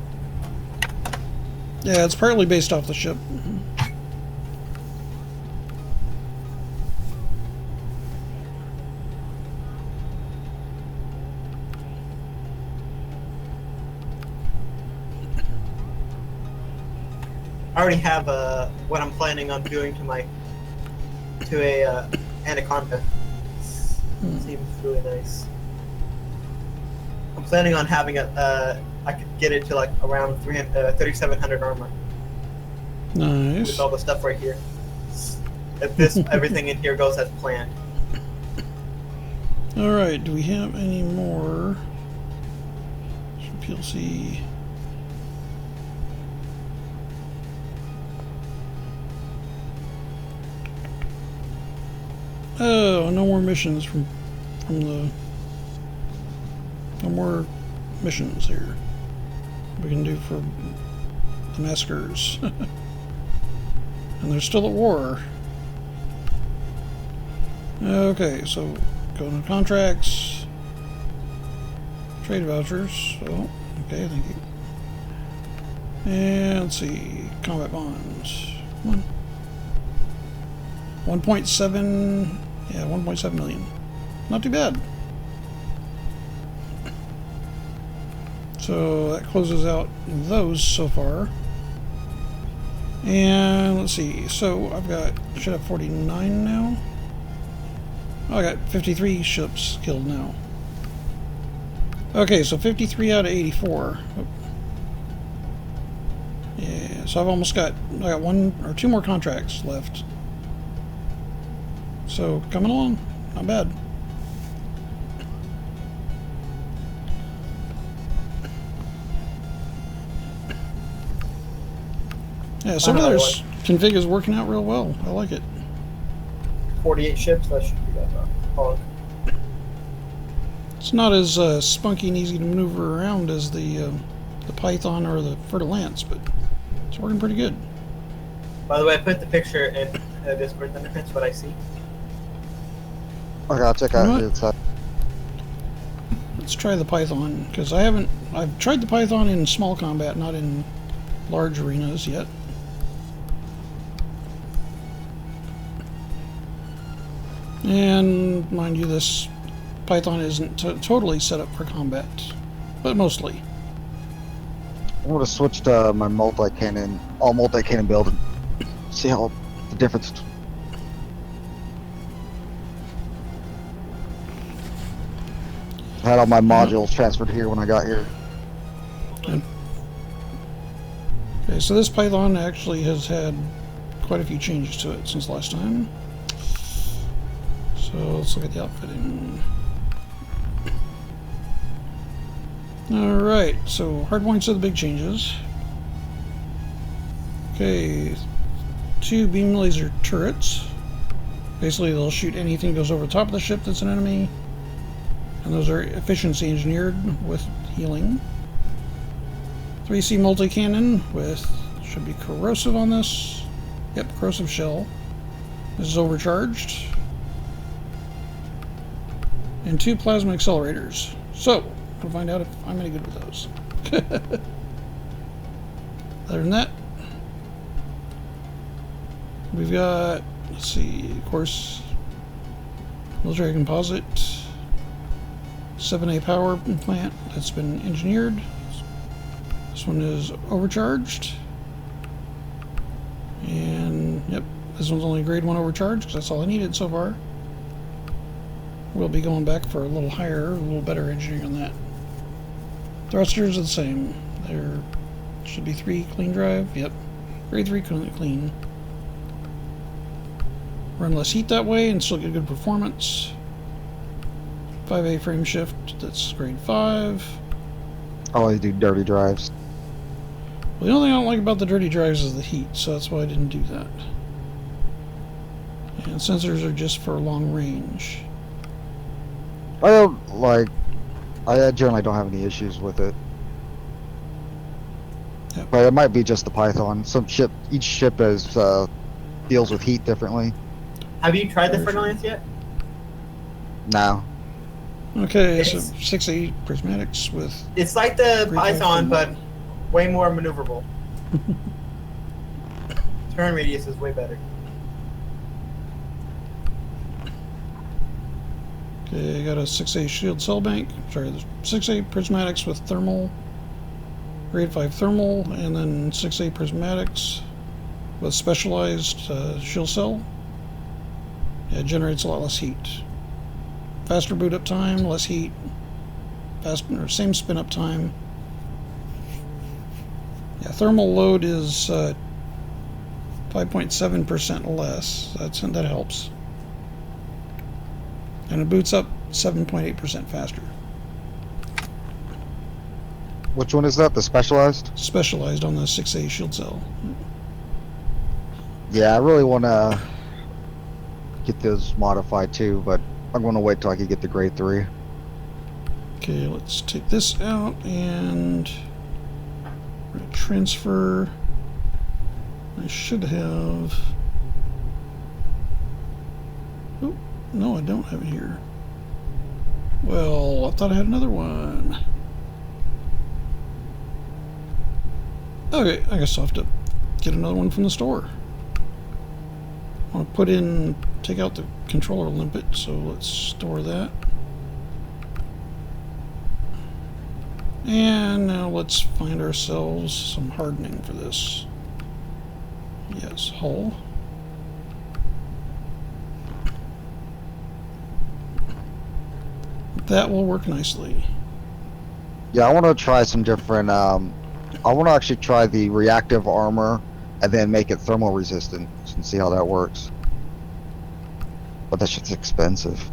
Yeah, it's partly based off the ship. I already have what I'm planning on doing to a Anaconda. Seems really nice. I'm planning on having I could get it to like around 3,700 armor Nice. with all the stuff right here. If this everything in here goes as planned. Alright, do we have any more? PLC. Oh, no more missions from the... No more missions here. We can do for the massacres. And they're still at war. Okay, so go to contracts. Trade vouchers. Oh, okay, thank you. And let's see, combat bonds. 1.7, yeah, 1.7 million. Not too bad. So that closes out those so far. And let's see, so I've got, should have 49 now. Oh, I got 53 ships killed now. Okay, so 53 out of 84. Yeah, so I've almost got, I got 1 or 2 more contracts left. So coming along, not bad. Yeah, some of their config is working out real well. I like it. 48 ships, that should be that long. It's not as spunky and easy to maneuver around as the Python or the Fer-de-Lance, but it's working pretty good. By the way, I put the picture in Discord Thunderprints, what I see. Okay, I'll check out its Let's try the Python, because I've tried the Python in small combat, not in large arenas yet. And mind you, this Python isn't totally set up for combat, but mostly. I'm going to switch to my multi-cannon, all multi-cannon build, and see how the difference. I had all my modules transferred here when I got here. Okay, so this Python actually has had quite a few changes to it since last time. So let's look at the outfitting. Alright, so hardpoints are the big changes. Okay, 2 beam laser turrets. Basically they'll shoot anything that goes over the top of the ship that's an enemy. And those are efficiency engineered with healing. 3C multi-cannon with, should be corrosive on this. Yep, corrosive shell. This is overcharged. And 2 plasma accelerators. So, we'll find out if I'm any good with those. Other than that, we've got, let's see, of course, military composite, 7A power plant that's been engineered. This one is overcharged. And, yep, this one's only grade 1 overcharged because that's all I needed so far. We'll be going back for a little higher, a little better engineering on that. Thrusters are the same. There should be 3 clean drive. Yep. Grade 3 clean. Run less heat that way and still get good performance. 5A frame shift, that's grade 5. I always do dirty drives. Well, the only thing I don't like about the dirty drives is the heat, so that's why I didn't do that. And sensors are just for long range. I don't like. I generally don't have any issues with it. Yep. But it might be just the Python. Each ship has deals with heat differently. Have you tried the Fer-de-Lance yet? No. Okay, so 6A prismatics with... It's like the Python, but way more maneuverable. Turn radius is way better. Okay, I got a 6A shield cell bank. Sorry, there's 6A prismatics with thermal, grade 5 thermal, and then 6A prismatics with specialized shield cell. Yeah, it generates a lot less heat. Faster boot up time, less heat, faster, same spin up time. Yeah, thermal load is 5.7% less. That helps. And it boots up 7.8% faster. Which one is that? The specialized? Specialized on the 6A shield cell. Yeah, I really want to get those modified too, but I'm going to wait till I can get the grade 3. Okay, let's take this out and transfer. I should have... Oh, no, I don't have it here. Well, I thought I had another one. Okay, I guess I'll have to get another one from the store. I want to take out the controller limpet, so let's store that. And now let's find ourselves some hardening for this. Yes, hull. That will work nicely. Yeah, I want to try some different. I want to actually try the reactive armor and then make it thermal resistant and see how that works. But that's just expensive.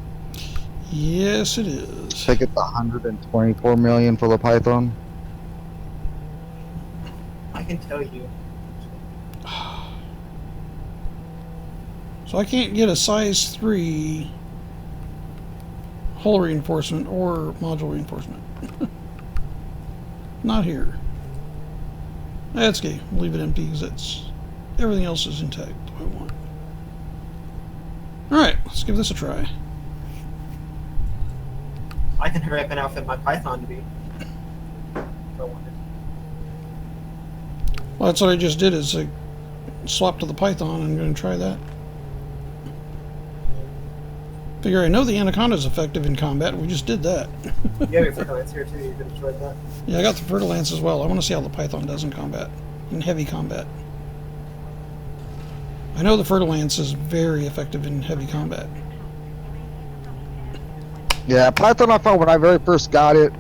Yes, it is. I think it's 124 million for the Python. I can tell you. So I can't get a size 3 hull reinforcement or module reinforcement. Not here. That's okay. We'll leave it empty because it's everything else is intact the way I want. Alright, let's give this a try. I can hurry up and outfit my Python to be. If I wanted. Well, that's what I just did is I swapped to the Python. I'm going to try that. Figure I know the Anaconda is effective in combat. We just did that. You have your fertilance here too. You could enjoy that. Yeah, I got the Fertilance as well. I want to see how the Python does in combat. In heavy combat. I know the Fertilance is very effective in heavy combat. Yeah, Python I found when I very first got it,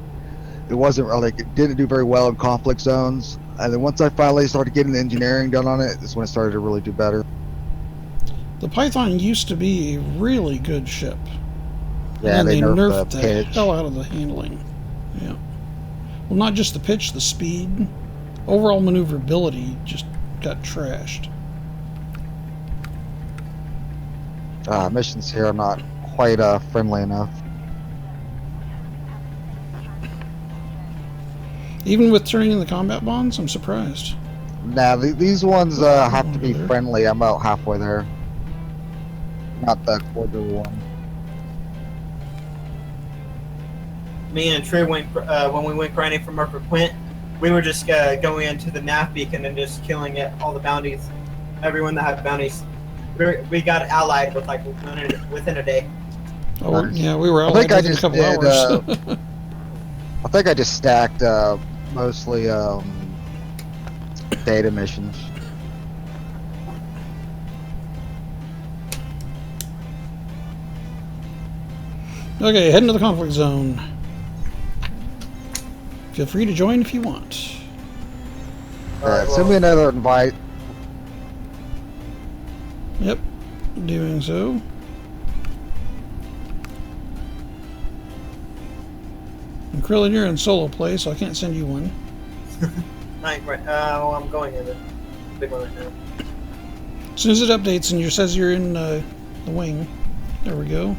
it wasn't really, it didn't do very well in conflict zones. And then once I finally started getting the engineering done on it, is when it started to really do better. The Python used to be a really good ship. Yeah, And they then nerfed nerfed the the pitch. hell out of the handling. Yeah. Well, not just the pitch, the speed. Overall maneuverability just got trashed. Missions here are not quite friendly enough. Even with turning in the combat bonds, I'm surprised. Now these ones have to be Over there. friendly. I'm about halfway there. Not the cordial one. Me and True went when we went grinding for Murphy Quint. We were just going into the nav beacon and just killing it, all the bounties. Everyone that had bounties. We got allied with like within a day. Oh, Nice. yeah, we were I think allied I within a just couple did, hours. I think I just stacked mostly data missions. Okay, heading to the conflict zone. Feel free to join if you want. Alright, Send me another invite. Yep, doing so. And Krillin, you're in solo play, so I can't send you one. right. Well, I'm going in the big one right now. As soon as it updates and you says you're in the wing, there we go.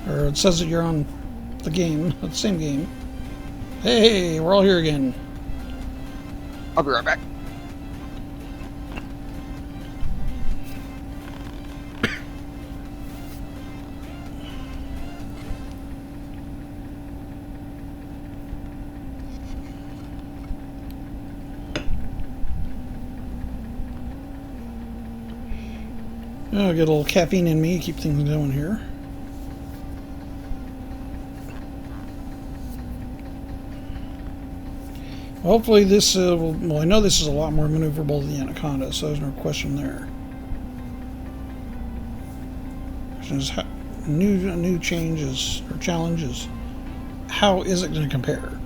Or it says that you're on the game, the same game. Hey, we're all here again. I'll be right back. I'll get a little caffeine in me, keep things going here. Hopefully this will, well, I know this is a lot more maneuverable than the Anaconda, so there's no question there. There's new changes or challenges. How is it going to compare?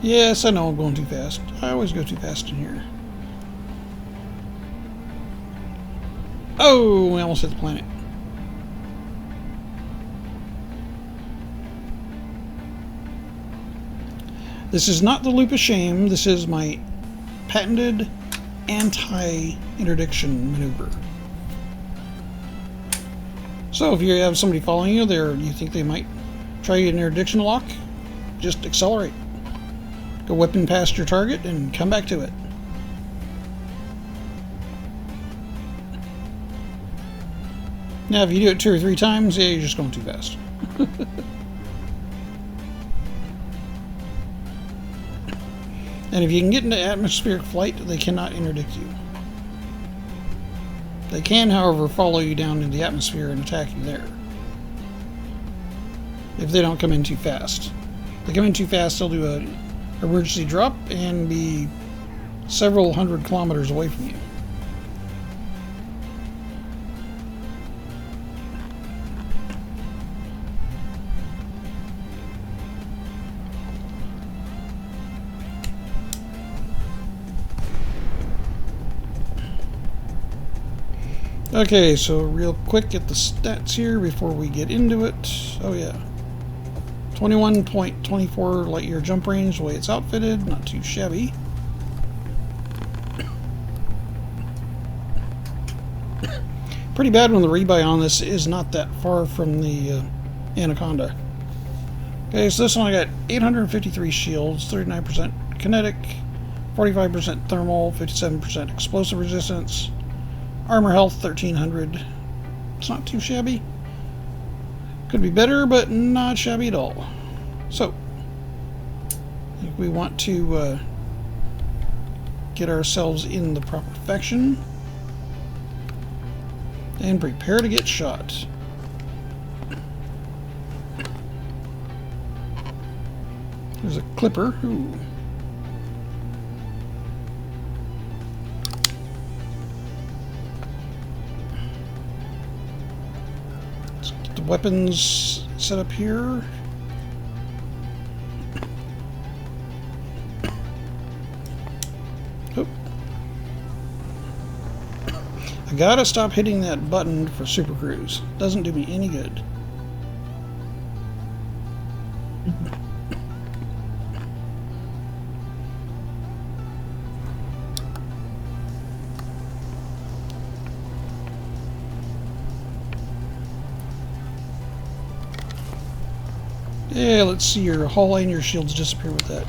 Yes, I know I'm going too fast. I always go too fast in here. Oh, we almost hit the planet. This is not the loop of shame. This is my patented anti-interdiction maneuver. So if you have somebody following you there, you think they might try an interdiction lock, just accelerate. Go whipping past your target and come back to it. Now, if you do it 2 or 3 times, yeah, you're just going too fast. And if you can get into atmospheric flight, they cannot interdict you. They can, however, follow you down into the atmosphere and attack you there. If they don't come in too fast. If they come in too fast, they'll do an emergency drop and be several hundred kilometers away from you. Okay, so real quick, get the stats here before we get into it. Oh yeah. 21.24 light year jump range, the way it's outfitted, not too shabby. Pretty bad when the rebuy on this is not that far from the Anaconda. Okay, so this one I got 853 shields, 39% kinetic, 45% thermal, 57% explosive resistance, armor health 1300. It's not too shabby. Could be better, but not shabby at all. So, I think we want to get ourselves in the proper faction and prepare to get shot. There's a clipper. Ooh. Let's get the weapons set up here. Oop. I gotta stop hitting that button for Super Cruise. Doesn't do me any good. Yeah, let's see your hull and your shields disappear with that.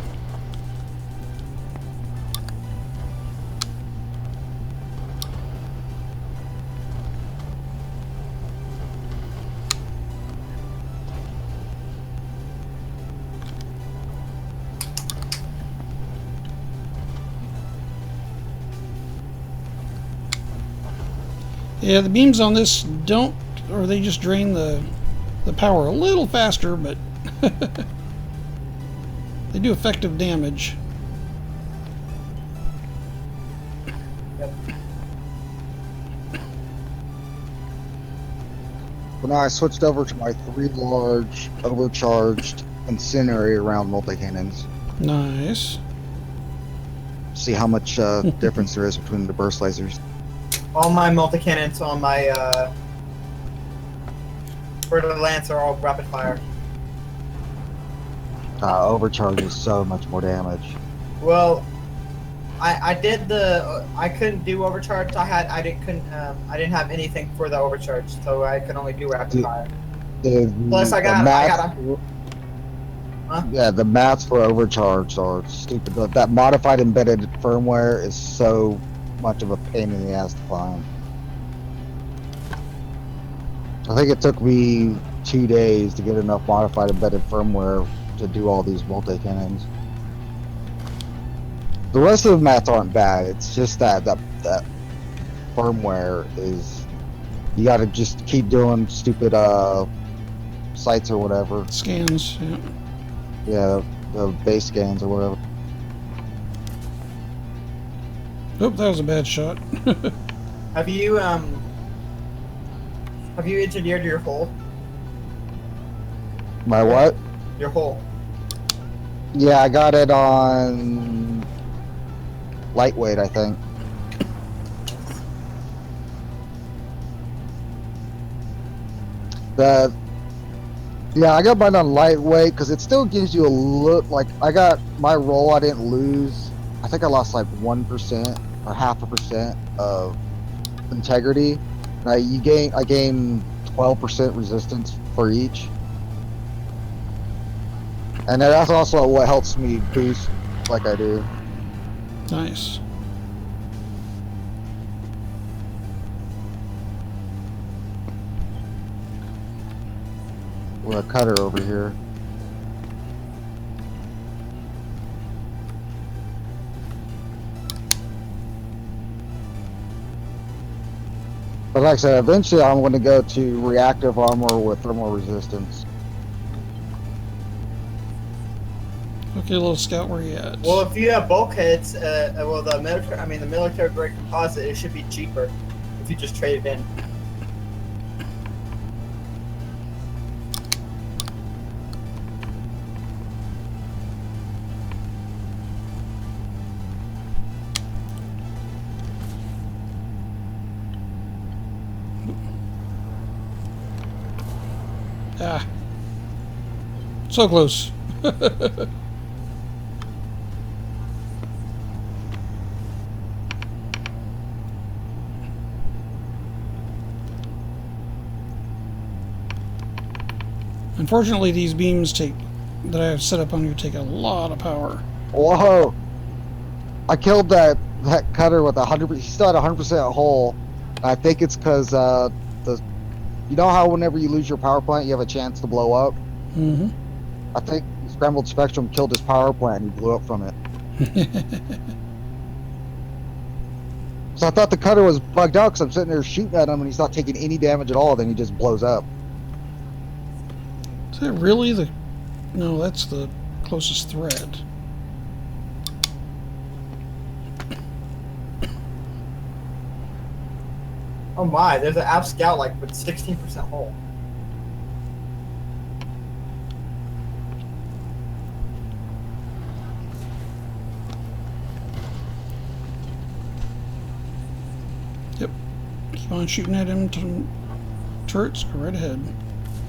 Yeah, the beams on this don't, or they just drain the power a little faster, but they do effective damage. Yep. Well, now I switched over to my 3 large overcharged incendiary round multi-cannons. Nice. See how much difference there is between the burst lasers. All my multi-cannons on my for the lance are all rapid fire. Overcharge is so much more damage. Well, I couldn't do overcharge. I didn't have anything for the overcharge, so I could only do rapid fire. Plus, I got Yeah, the maths for overcharge are stupid. That modified embedded firmware is so much of a pain in the ass to find. I think it took me 2 days to get enough modified embedded firmware to do all these multi-cannons. The rest of the maths aren't bad. It's just that firmware is, you gotta just keep doing stupid sites or whatever. Scans, yeah. Yeah, the base scans or whatever. Oop, that was a bad shot. Have you engineered your hull? My what? Your hull. Yeah, I got it on lightweight, I think. Yeah, I got mine on lightweight because it still gives you a look. Like, I got my roll, I didn't lose. I think I lost like 1% or 0.5% of integrity. I gain 12% resistance for each. And that's also what helps me boost like I do. Nice. With a cutter over here. But like I said, eventually I'm going to go to reactive armor with thermal resistance. Okay, little scout, where you at? Well, if you have bulkheads, well, the military grade composite, it should be cheaper if you just trade it in. Ah. So close. Unfortunately, these beams that I have set up on here take a lot of power. Whoa! I killed that cutter with 100%. He still had 100% hull. I think it's because you know how whenever you lose your power plant, you have a chance to blow up. Mm-hmm. I think Scrambled Spectrum killed his power plant and he blew up from it. So I thought the cutter was bugged out because I'm sitting there shooting at him and he's not taking any damage at all. Then he just blows up. Is that really the... No, that's the closest thread. Oh my, there's an app scout like with 16% hull. Yep. Keep on shooting at him. Turrets, go right ahead.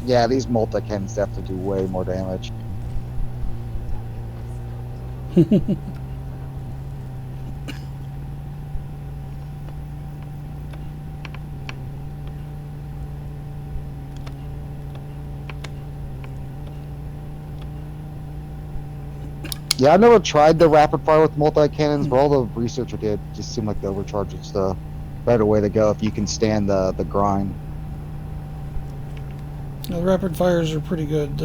Yeah, these multi-cannons definitely do way more damage. Yeah, I never tried the rapid fire with multi-cannons, but all the research I did just seemed like the overcharge is the better way to go if you can stand the grind. Now, the rapid fires are pretty good.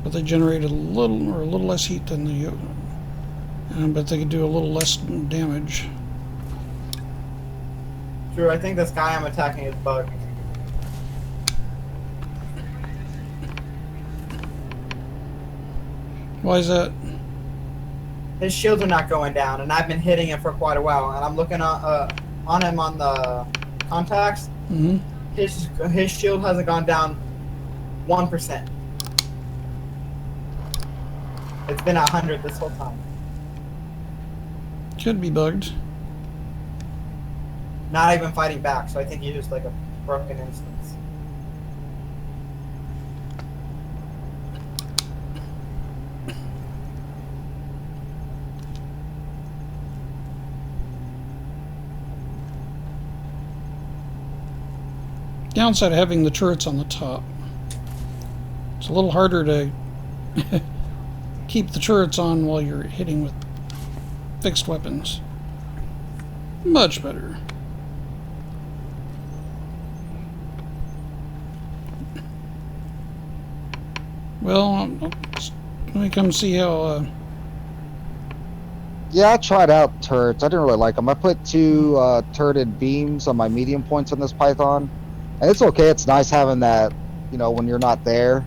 But they generate a little less heat than the... but they could do a little less damage. Drew, I think this guy I'm attacking is bugged. Why is that? His shields are not going down, and I've been hitting him for quite a while. And I'm looking on him on the contacts. Mm-hmm. His shield hasn't gone down 1%. It's been 100 this whole time. Could be bugged. Not even fighting back, so I think he's just like a broken instance. Downside of having the turrets on the top. It's a little harder to keep the turrets on while you're hitting with fixed weapons. Much better. Well, let me come see how... Yeah, I tried out turrets. I didn't really like them. I put 2 turreted beams on my medium points on this Python. And it's okay. It's nice having that, you know, when you're not there,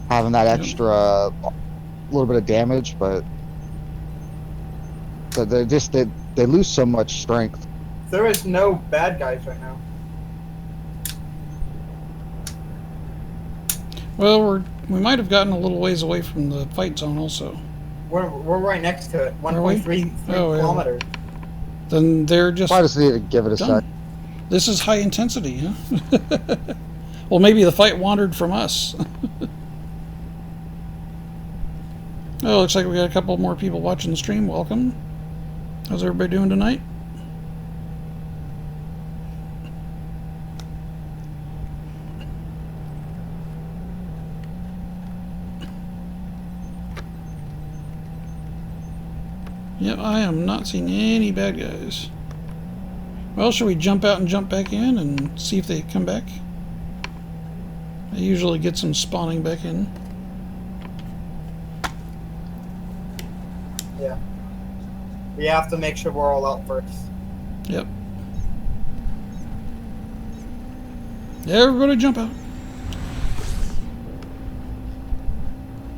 having that extra little bit of damage, but they just they lose so much strength. There is no bad guys right now. Well, we might have gotten a little ways away from the fight zone also. We're right next to it. 1.3 kilometers. Then they're just... I just need to give it a done. sec. This is high intensity, huh? Well, maybe the fight wandered from us. Oh, looks like we got a couple more people watching the stream. Welcome. How's everybody doing tonight? Yep, I am not seeing any bad guys. Well, should we jump out and jump back in and see if they come back? I usually get some spawning back in. Yeah. We have to make sure we're all out first. Yep. Everybody jump out.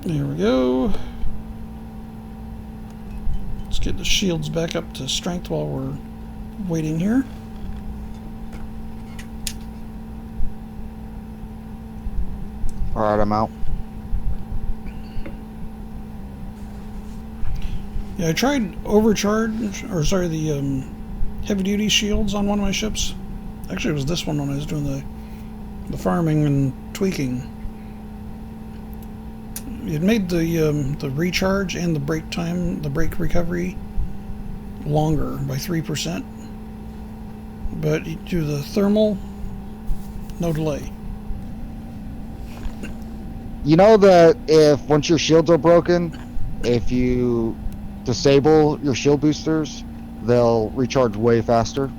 There we go. Let's get the shields back up to strength while we're waiting here. Alright, I'm out. Yeah, I tried Overcharge, or sorry, the heavy-duty shields on one of my ships. Actually, it was this one when I was doing the farming and tweaking. It made the recharge and the break time, the break recovery, longer by 3%. But you do the thermal, no delay. You know that if once your shields are broken, if you disable your shield boosters, they'll recharge way faster.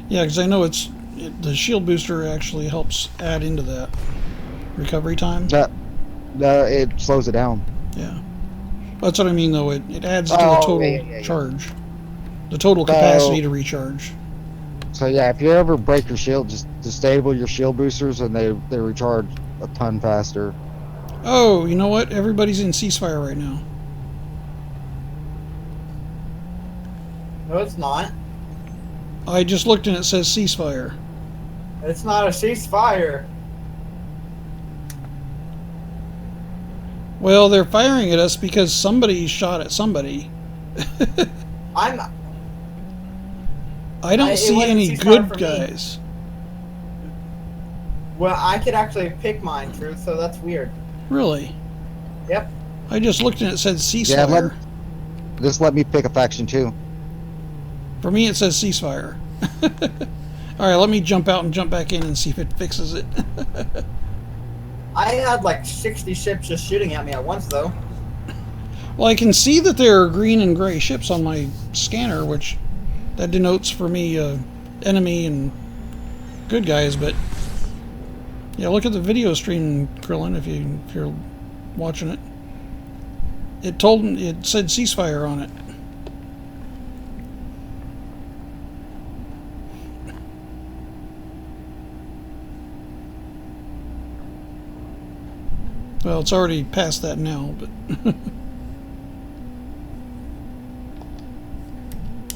Yeah, because I know the shield booster actually helps add into that recovery time. It slows it down. Yeah, that's what I mean. Though it adds to the Oh, total yeah. charge, the total capacity to recharge. So yeah, if you ever break your shield, just disable your shield boosters, and they recharge a ton faster. Oh, you know what? Everybody's in ceasefire right now. No, it's not. I just looked and it says ceasefire. It's not a ceasefire. Well, they're firing at us because somebody shot at somebody. I don't see wasn't any ceasefire good for me. guys. Well, I could actually pick mine, Truth, so that's weird. Really? Yep. I just looked and it said Yeah, ceasefire. just let me pick a faction too. For me, it says ceasefire. Alright, let me jump out and jump back in and see if it fixes it. I had like 60 ships just shooting at me at once, though. Well, I can see that there are green and gray ships on my scanner, which that denotes for me enemy and good guys, but yeah, look at the video stream, Krillin, if you're watching it. It said ceasefire on it. Well, it's already past that now, but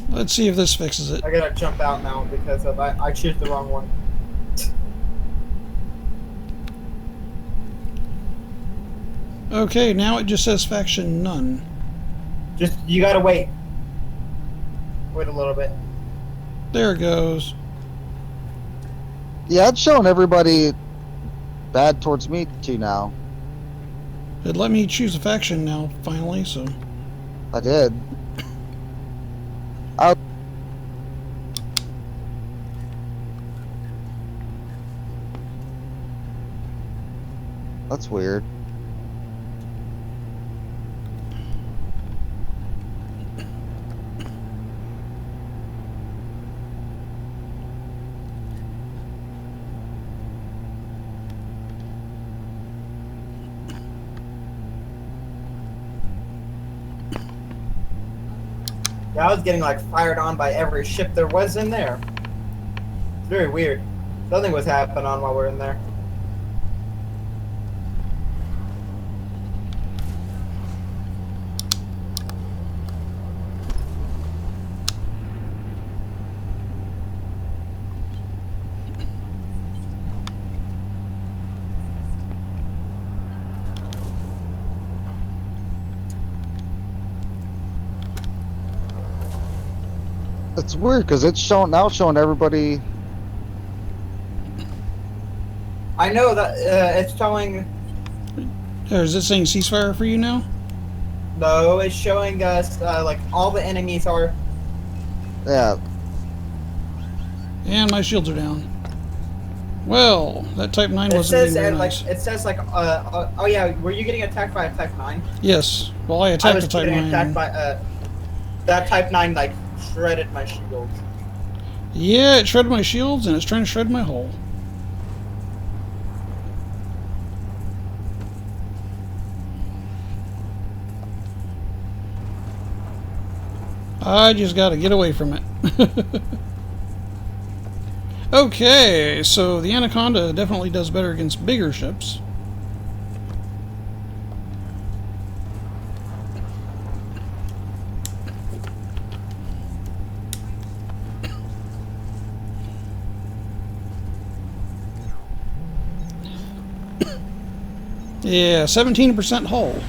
let's see if this fixes it. I gotta jump out now because I choose the wrong one. Okay, now it just says faction none. Just, you gotta wait. Wait a little bit. There it goes. Yeah, it's showing everybody bad towards me too now. It let me choose a faction now, finally, so... I did. That's weird. Yeah, I was getting like fired on by every ship there was in there. It's very weird. Something was happening on while we were in there. It's weird because it's showing everybody. I know that it's showing. Is it saying ceasefire for you now? No, it's showing us like all the enemies are. Yeah, And my shields are down. Well, that Type 9 It wasn't says being very like nice. it says like oh yeah, were you getting attacked by a Type 9? Yes. Well, I I attacked was the Type getting 9. attacked by that Type 9 like shredded my shield. Yeah, it shredded my shields, and it's trying to shred my hull. I just gotta get away from it. Okay, so the Anaconda definitely does better against bigger ships. Yeah, 17% hull.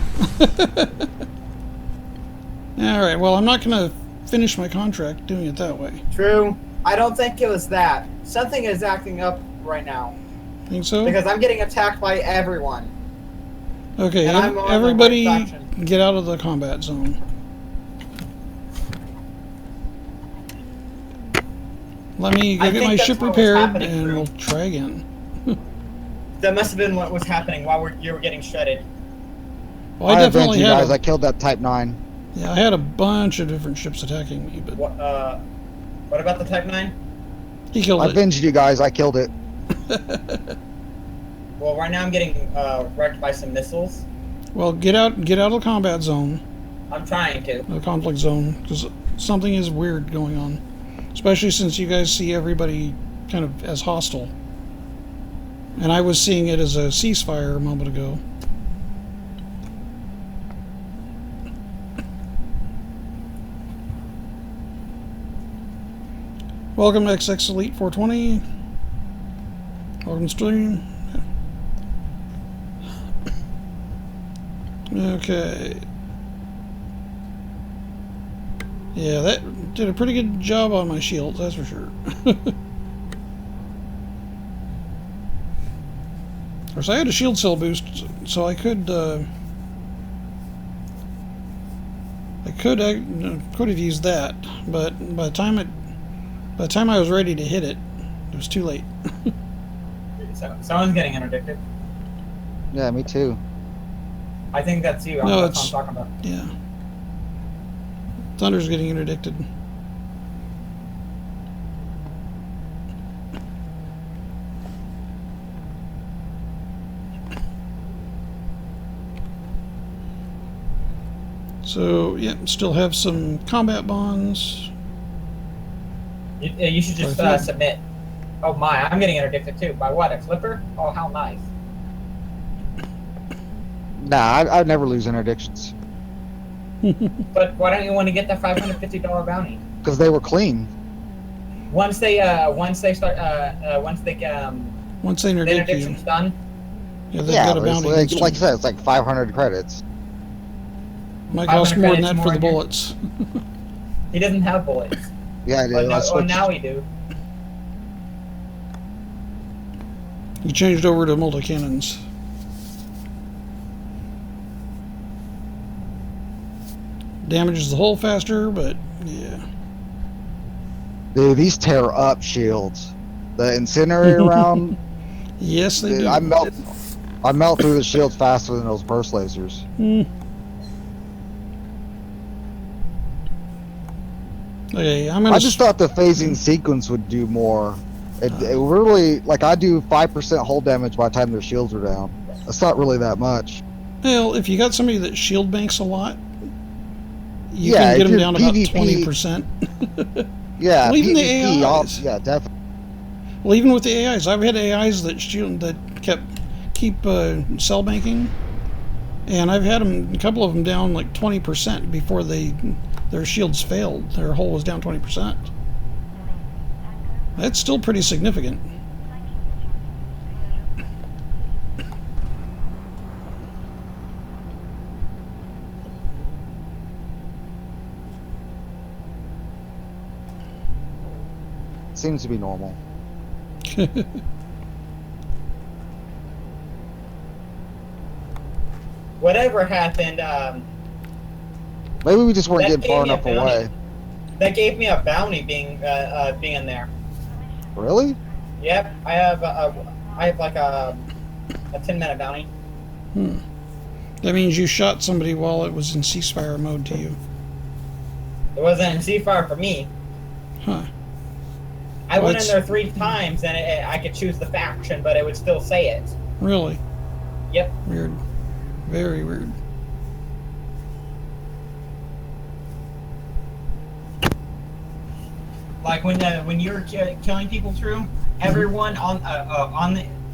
Alright, well, I'm not going to finish my contract doing it that way. True. I don't think it was that. Something is acting up right now. Think so? Because I'm getting attacked by everyone. Okay, And I'm on the everybody right faction. get out of the combat zone. Let me go I get think my that's ship what was repaired, happening, and Drew. we'll try again. That must have been what was happening while you were getting shredded. Well, I avenged definitely you had guys. I killed that Type 9. yeah, I had a bunch of different ships attacking me, but What about the Type 9? he killed I it. avenged you guys. I killed it. Well, right now I'm getting wrecked by some missiles. Well, get out of the combat zone, I'm trying to. the conflict zone, because something is weird going on. Especially since you guys see everybody kind of as hostile. And I was seeing it as a ceasefire a moment ago. Welcome to XX Elite 420. Welcome to stream. Okay. Yeah, that did a pretty good job on my shields, that's for sure. Of course, I had a shield cell boost, so I could could have used that, but by the time I was ready to hit it, it was too late. So, someone's getting interdicted. Yeah, me too. I think that's you. No, That's what I'm talking about. Yeah. Thunder's getting interdicted. So, yeah, still have some combat bonds. You should just submit. Oh my, I'm getting interdicted too. By what? A clipper? Oh, how nice. Nah, I never lose interdictions. But why don't you want to get the $550 bounty? Because they were clean. Once they start, Once they the interdict you, interdiction's done. yeah, they've Yeah, got a but it's bounty. like, against like I you. said, it's like 500 credits. Might cost 500 more than credits that for the more in here. bullets. He doesn't have bullets. Yeah, I But did. no, I oh, switched. now we do. You changed over to multi-cannons. Damages the hull faster, but yeah. Dude, these tear up shields. The incendiary round, Yes, they dude, do. I melt through the shields faster than those burst lasers. Okay, I'm gonna. I just thought the phasing sequence would do more. It really, like, I do 5% hull damage by the time their shields are down. That's not really that much. Well, if you got somebody that shield banks a lot, you Yeah, can get if them you're down about PvP 20%. Yeah, Well, even the PvP, AIs. yeah, definitely. Well, even with the AIs, I've had AIs that keep cell banking, and I've had a couple of them down like 20% before their shields failed. Their hull was down 20%. That's still pretty significant. Seems to be normal. Whatever happened, Maybe we just weren't That getting far gave me a enough bounty. away. that gave me a bounty being there. Really? Yep, I have like a 10-minute bounty. That means you shot somebody while it was in ceasefire mode to you. It wasn't in C-Fire for me. Huh. I went in What's- there 3 times and I could choose the faction, but it would still say it. Really? Yep. Weird. Very weird. Like when you're killing people, True, everyone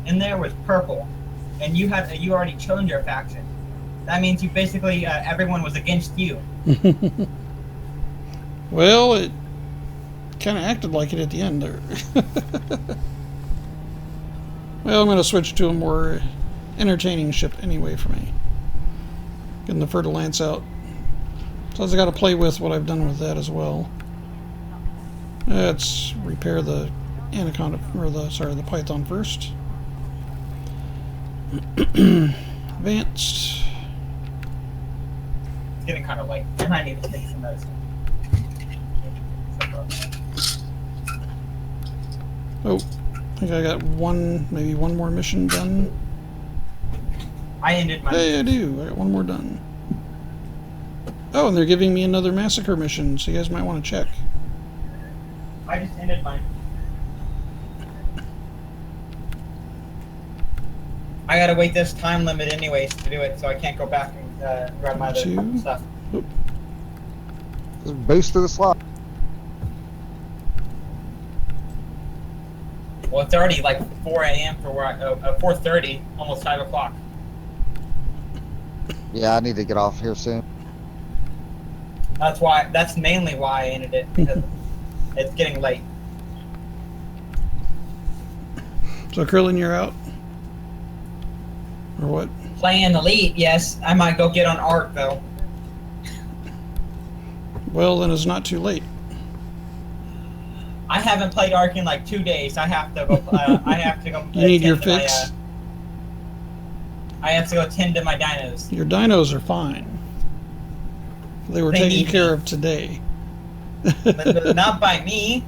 in there was purple, and you already chosen your faction. That means you basically everyone was against you. Well, it kind of acted like it at the end there. Well, I'm going to switch to a more entertaining ship anyway for me. Getting the Fer-de-Lance out. So I got to play with what I've done with that as well. Let's repair the Anaconda, or the Python first. Advanced. It's getting kind of late, and I need to take some medicine. Oh, I think I got maybe one more mission done. I ended my. Hey, I do. I got one more done. Oh, and they're giving me another massacre mission, so you guys might want to check. I just ended mine. I gotta wait this time limit anyways to do it, so I can't go back and grab my other stuff. Oop. Just boost to the slot. Well, it's already like 4 a.m. for where 4:30, almost 5 o'clock. Yeah, I need to get off here soon. That's mainly why I ended it, because it's getting late. So, Krillin, you're out? Or what? Playing Elite, yes. I might go get on Arc though. Well, then it's not too late. I haven't played Arc in like 2 days. I have to go. I have to go. You need your tend to fix? I have to go tend to my dinos. Your dinos are fine. They were They taken need care me. of today. But not by me.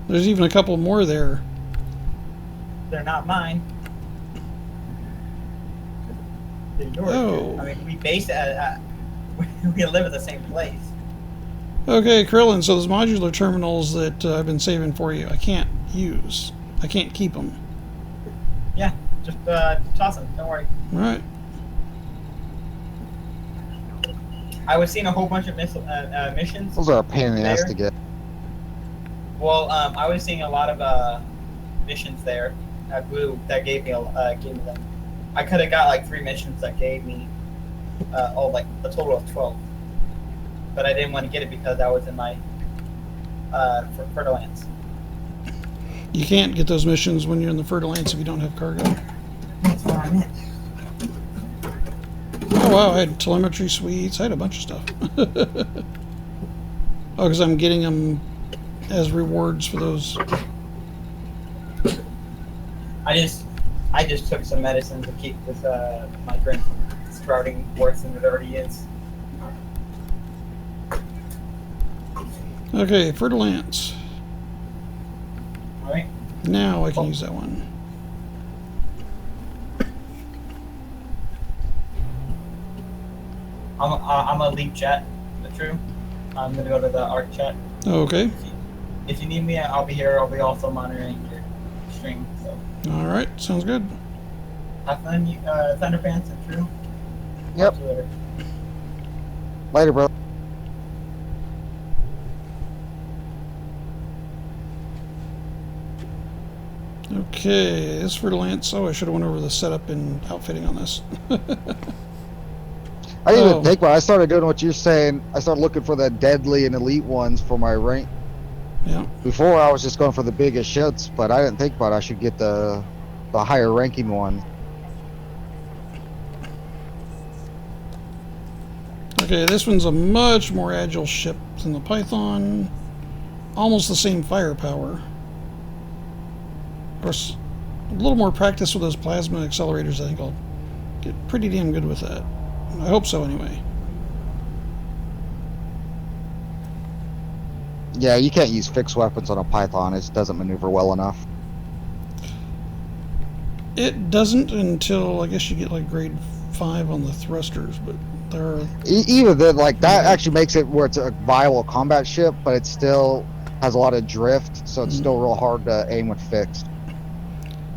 There's even a couple more there. They're not mine. They're yours. Oh. I mean, we we live at the same place. Okay, Krillin, so those modular terminals that I've been saving for you, I can't use. I can't keep them. Yeah, just toss them. Don't worry. All right. I was seeing a whole bunch of missions. Those are a pain in the ass there. to get. Well, I was seeing a lot of missions there at Blue that gave me them. I could have got like 3 missions that gave me like a total of 12, but I didn't want to get it because I was in my Fer-de-Lance. You can't get those missions when you're in the Fer-de-Lance if you don't have cargo. That's what I meant. Oh wow, I had telemetry suites. I had a bunch of stuff. Oh, because I'm getting them as rewards for those. I just took some medicine to keep this migraine from sprouting worse than it already is. Okay, Fer-de-Lance. All right. Now I can use that one. I'm a leap chat. Is that true? I'm gonna go to the Arc chat. Okay. If you need me, I'll be here. I'll be also monitoring your stream. So All right, sounds good. have fun, Thunderpants and True. Yep. Talk to you later. Later, brother. Okay, this Fer-de-Lance. Oh, I should have went over the setup and outfitting on this. I didn't Oh. even think about it. I started doing what you're saying. I started looking for the deadly and elite ones for my rank. Yeah. Before I was just going for the biggest shits, but I didn't think about it. I should get the higher ranking one. Okay, this one's a much more agile ship than the Python. Almost the same firepower. Of course, a little more practice with those plasma accelerators. I think I'll get pretty damn good with that. I hope so, anyway. Yeah, you can't use fixed weapons on a Python. It doesn't maneuver well enough. It doesn't until, I guess, you get like grade 5 on the thrusters, but there are... Even then, like, that actually makes it where it's a viable combat ship, but it still has a lot of drift, so it's still real hard to aim with fixed.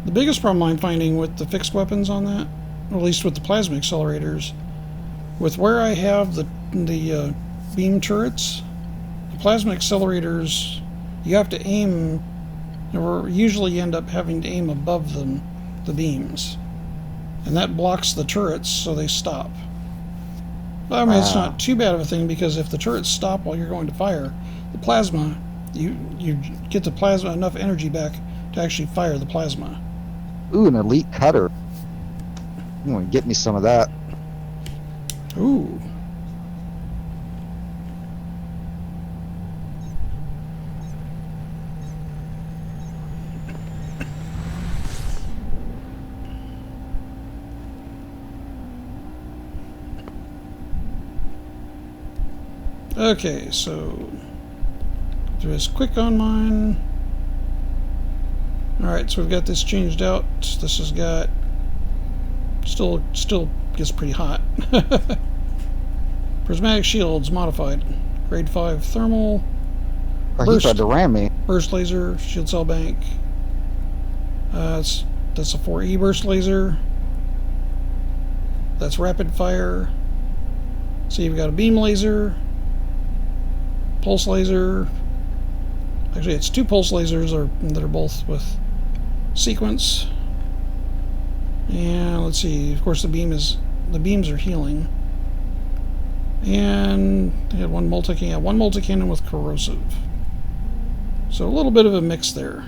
The biggest problem I'm finding with the fixed weapons on that, or at least with the plasma accelerators, with where I have the beam turrets, the plasma accelerators you have to aim, or usually you end up having to aim above them, the beams. And that blocks the turrets, so they stop. But, I mean, it's not too bad of a thing, because if the turrets stop while you're going to fire, the plasma, you get the plasma enough energy back to actually fire the plasma. Ooh, an elite cutter. I'm gonna get me some of that. Ooh. Okay, so do this quick on mine. Alright, so we've got this changed out. This has got still gets pretty hot. Prismatic shields modified. Grade 5 thermal. Oh, he tried to ram me. Burst laser, shield cell bank. That's a 4E burst laser. That's rapid fire. So you've got a beam laser, pulse laser. Actually, it's 2 pulse lasers that are both with sequence. And let's see. Of course, the beams are healing. And they had one multi-cannon with corrosive. So a little bit of a mix there.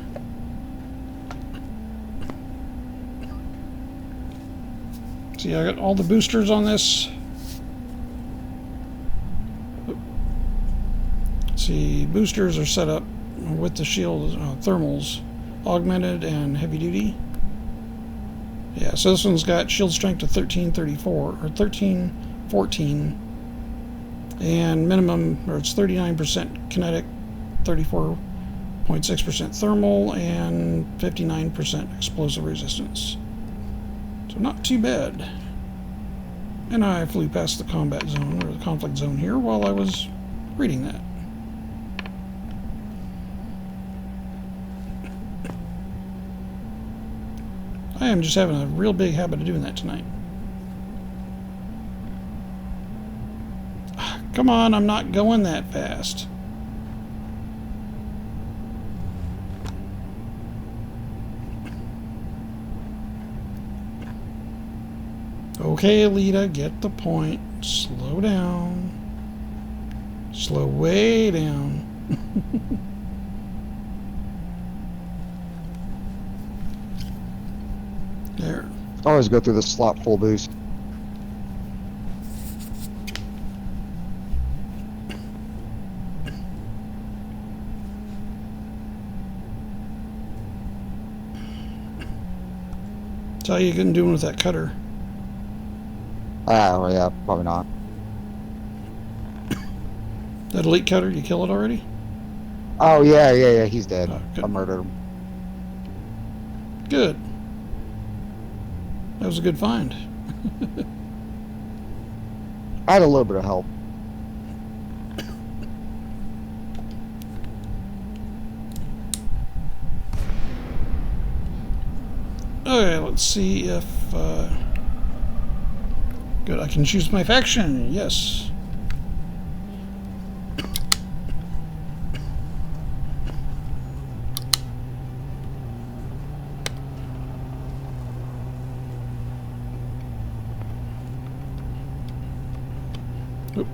See, I got all the boosters on this. See, boosters are set up with the shield thermals, augmented and heavy duty. Yeah, so this one's got shield strength of 1334 or 1314, and minimum, or it's 39% kinetic, 34.6% thermal, and 59% explosive resistance. So not too bad. And I flew past the combat zone, or the conflict zone here, while I was reading that. I am just having a real big habit of doing that tonight. Come on, I'm not going that fast. Okay, Alita, get the point. Slow down. Slow way down. There. Always go through the slot full boost. So how you doing with that cutter? Ah, well, yeah, probably not. That elite cutter, you kill it already? Oh, yeah, he's dead. Good. I murdered him. Good. That was a good find. I had a little bit of help. Okay, let's see if... Good, I can choose my faction. Yes. Oop.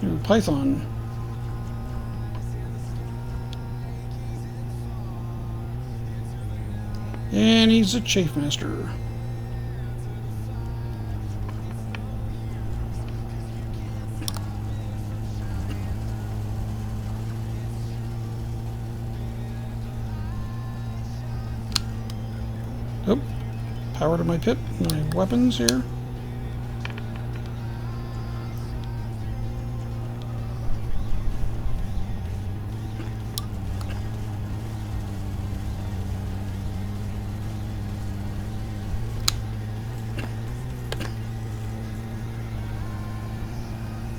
Ooh, Python. And he's a chafe master. Oh, power to my pip, my weapons here.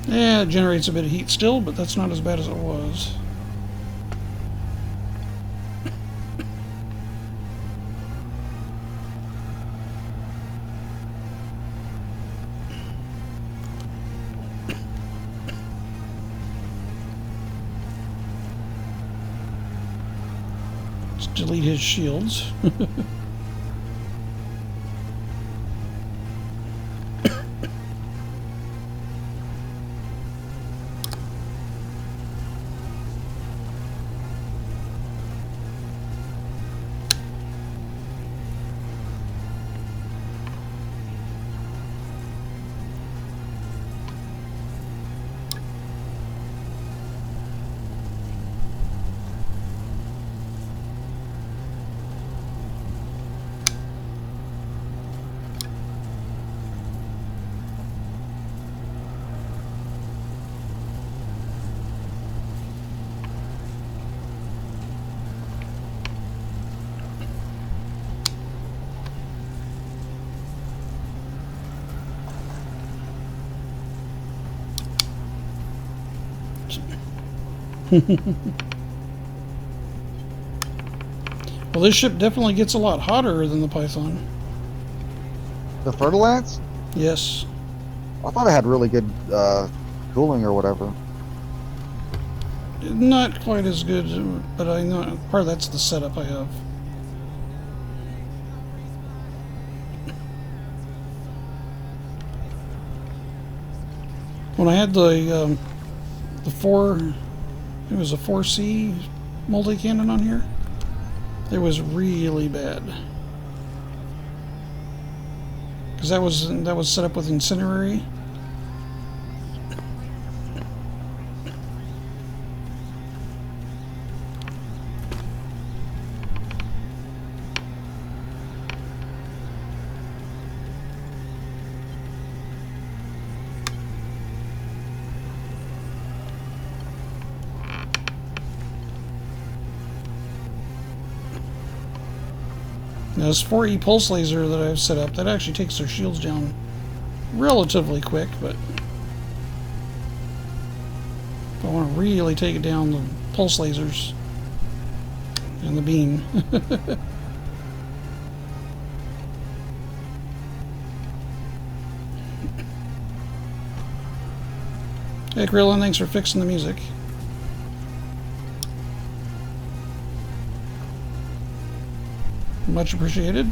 Yeah, it generates a bit of heat still, but that's not as bad as it was. Let's delete his shields. Well, this ship definitely gets a lot hotter than the Python. The Fertilance? Yes. I thought it had really good cooling or whatever. Not quite as good, but I know part of that's the setup I have. When I had the it was a 4C multi-canon on here, it was really bad. Because that was set up with incinerary. Now this 4E pulse laser that I've set up, that actually takes their shields down relatively quick, but if I want to really take it down, the pulse lasers and the beam. Hey Krillin, thanks for fixing the music. Much appreciated.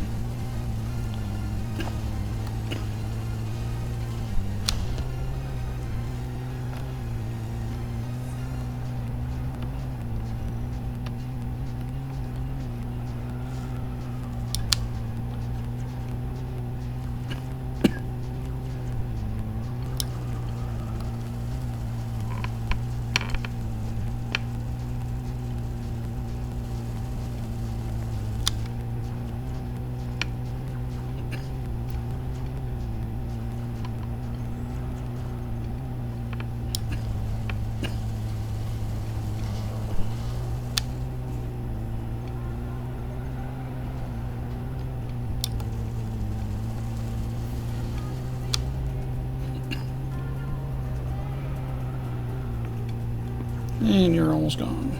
And you're almost gone.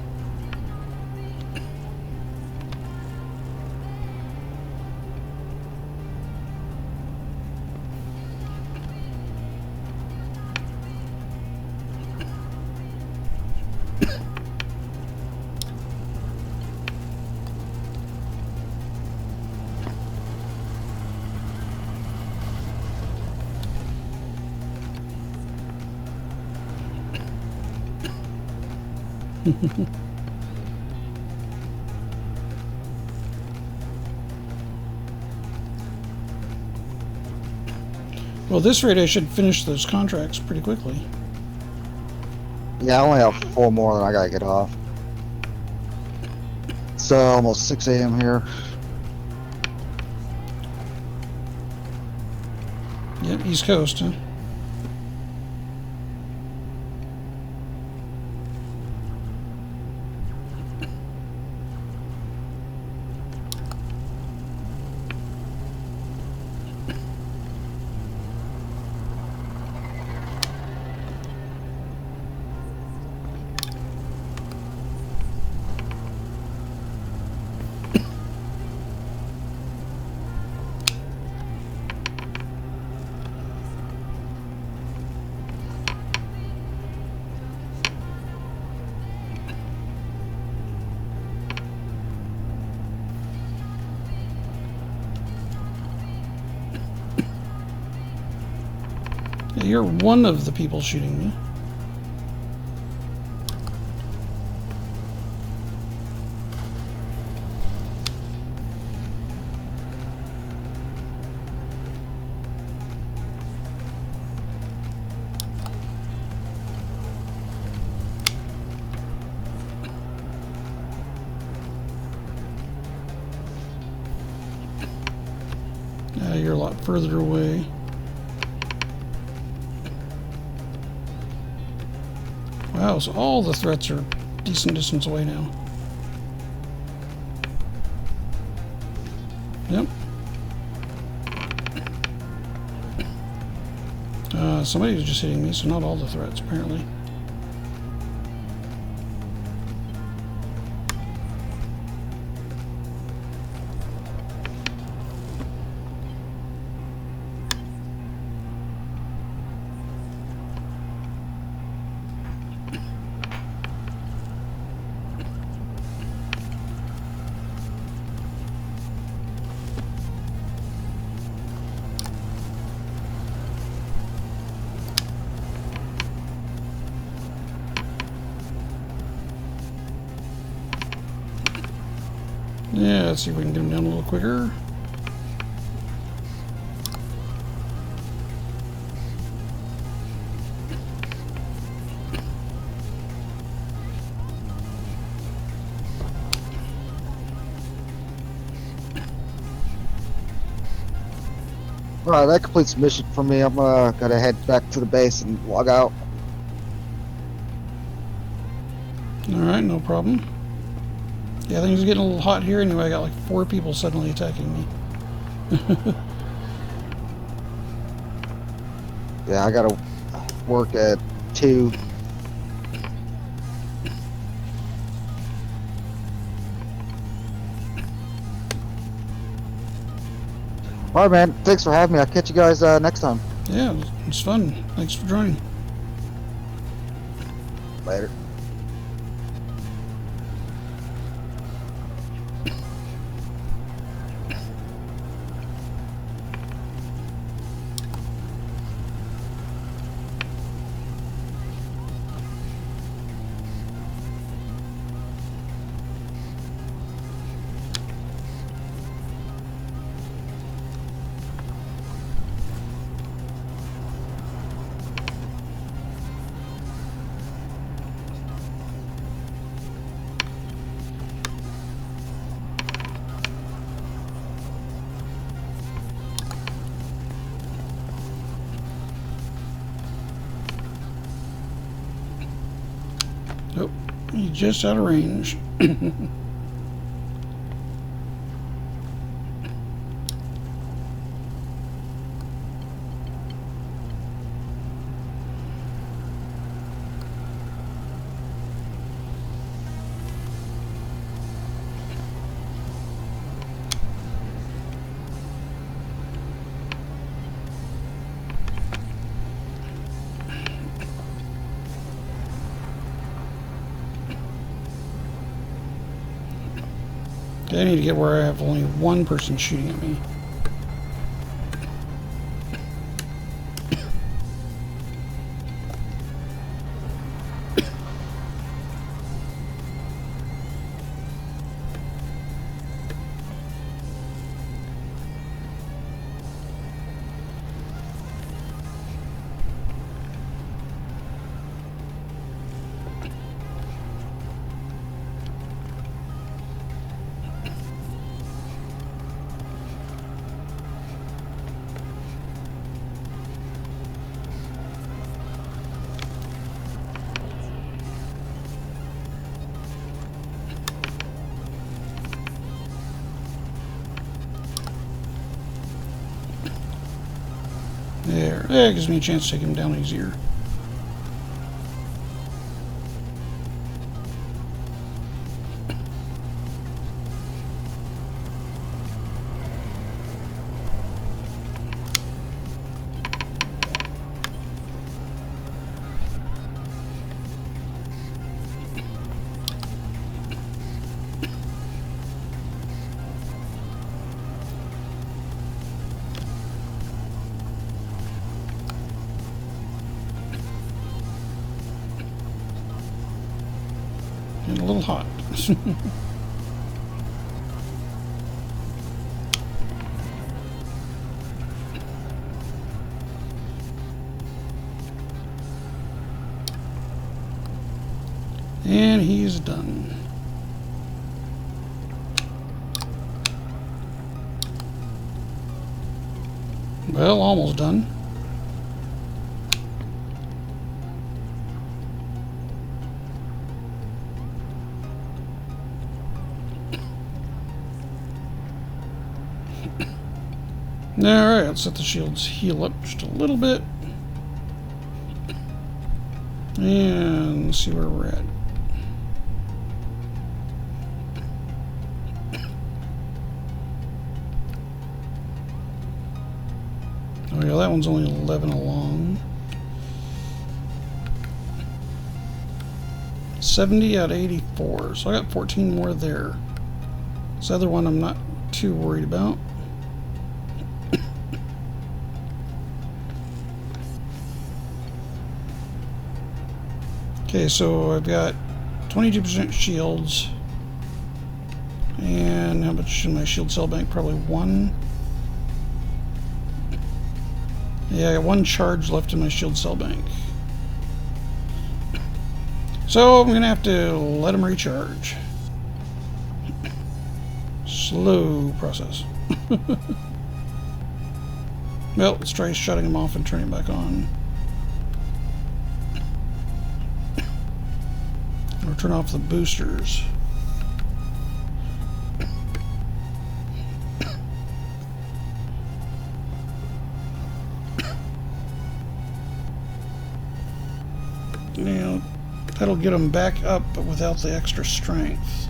Well, at this rate, I should finish those contracts pretty quickly. Yeah, I only have 4 more, then I gotta get off. It's almost 6 a.m. here. Yep, East Coast, huh? hear one of the people shooting me. You're a lot further away. Wow, so all the threats are decent distance away now. Yep. Somebody was just hitting me, so not all the threats, apparently. Yeah, let's see if we can get him down a little quicker. Alright, that completes the mission for me. I'm gotta head back to the base and log out. Alright, no problem. Yeah, things are getting a little hot here anyway. I got like 4 people suddenly attacking me. Yeah, I gotta work at 2. Alright, man. Thanks for having me. I'll catch you guys next time. Yeah, it's fun. Thanks for joining. Later. Oh, he's just out of range. I need to get where I have only one person shooting at me. There. That gives me a chance to take him down easier. And a little hot. And he's done. Well, almost done. Alright, let's let the shields heal up just a little bit. And let's see where we're at. Oh yeah, that one's only 11 along. 70 out of 84, so I got 14 more there. This other one I'm not too worried about. Okay, so I've got 22% shields. And how much in my shield cell bank? Probably 1. Yeah, I got 1 charge left in my shield cell bank. So I'm going to have to let them recharge. Slow process. Well, let's try shutting them off and turning it back on. Or turn off the boosters. Now, that'll get them back up, but without the extra strength.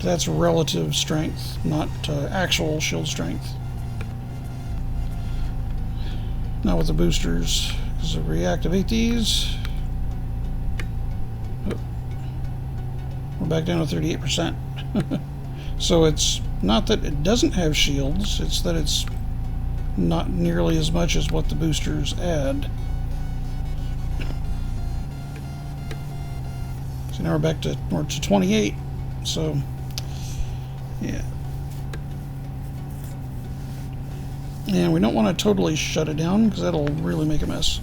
That's relative strength, not actual shield strength. Not with the boosters, because if we reactivate these, oh, we're back down to 38%. So it's not that it doesn't have shields, it's that it's not nearly as much as what the boosters add. So now we're back to 28, so yeah. And we don't want to totally shut it down because that'll really make a mess.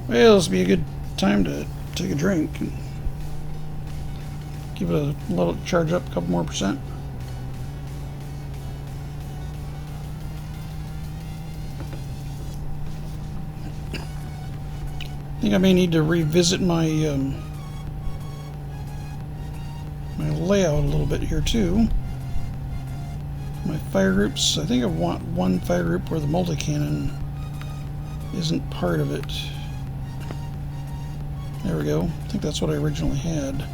Well, this will be a good time to take a drink and give it let it charge up a couple more percent. I think I may need to revisit my my layout a little bit here too. My fire groups, I think I want one fire group where the multi-canon isn't part of it. There we go. I think that's what I originally had.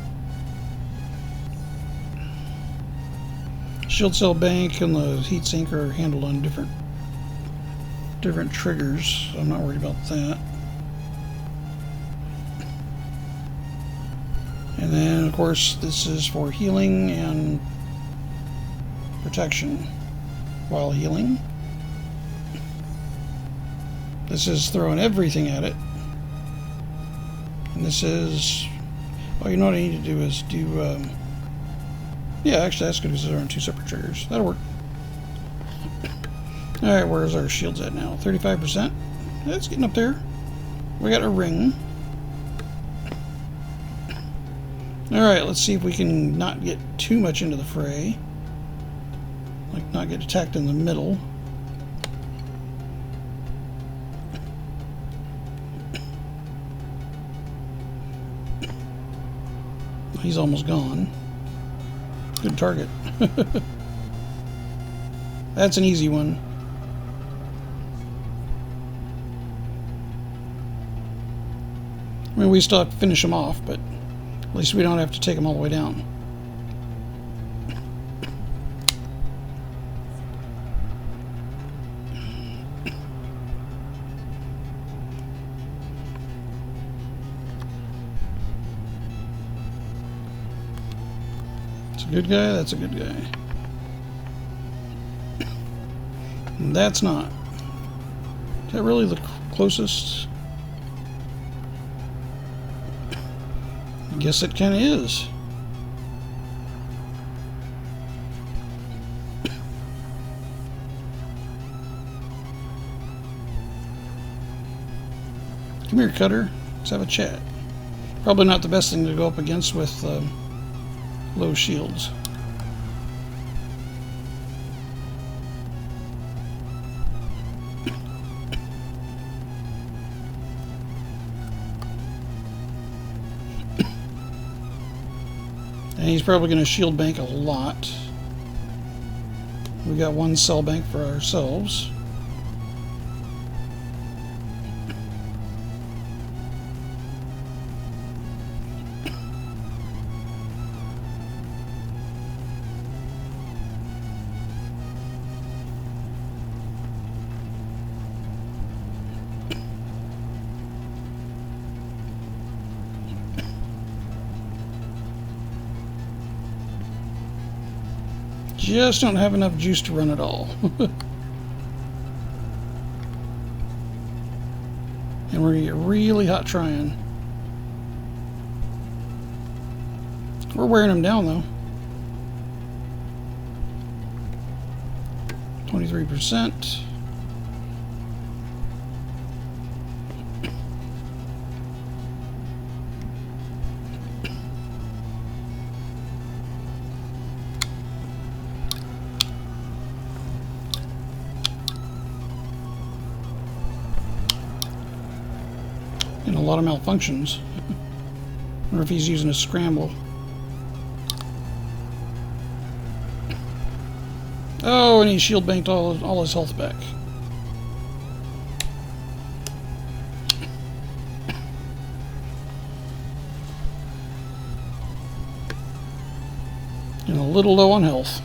Shield cell bank and the heatsink are handled on different triggers, so I'm not worried about that. And then, of course, this is for healing and protection while healing. This is throwing everything at it. And this is... Oh, you know what I need to do is do... yeah, actually, that's good because they're on 2 separate triggers. That'll work. Alright, where's our shields at now? 35%? That's getting up there. We got a ring. Alright, let's see if we can not get too much into the fray. Like, not get attacked in the middle. He's almost gone. Good target. That's an easy one. I mean, we still have to finish him off, but at least we don't have to take him all the way down. a good guy, that's a good guy. And that's not. Is that really the closest? I guess it kind of is. Come here, Cutter. Let's have a chat. Probably not the best thing to go up against with low shields. And he's probably going to shield bank a lot. We got one cell bank for ourselves. Just don't have enough juice to run it all. And we're gonna get really hot trying. We're wearing them down though. 23%. And a lot of malfunctions. Wonder if he's using a scramble. Oh, and he shield banked all his health back. And a little low on health.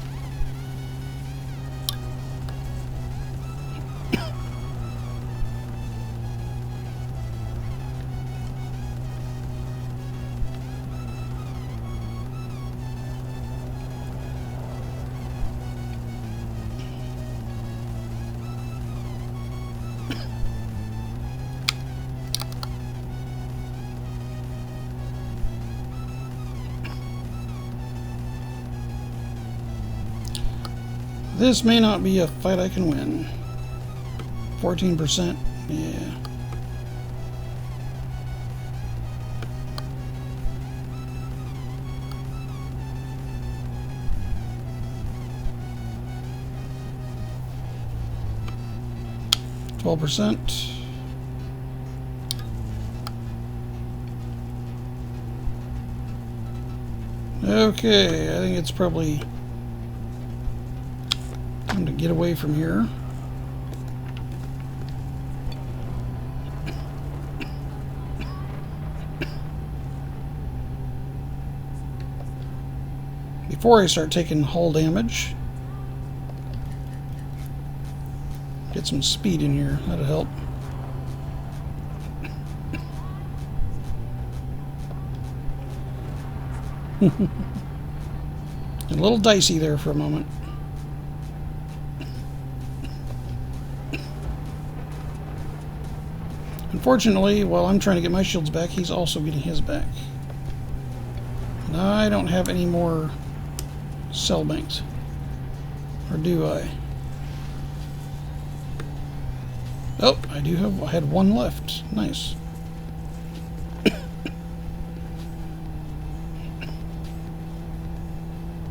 This may not be a fight I can win. 14%, yeah. %. Okay, I think it's probably time to get away from here. Before I start taking hull damage. Get some speed in here, that'll help. A little dicey there for a moment. Unfortunately, while I'm trying to get my shields back, he's also getting his back. And I don't have any more cell banks. Or do I? Oh, I do have. I had one left. Nice.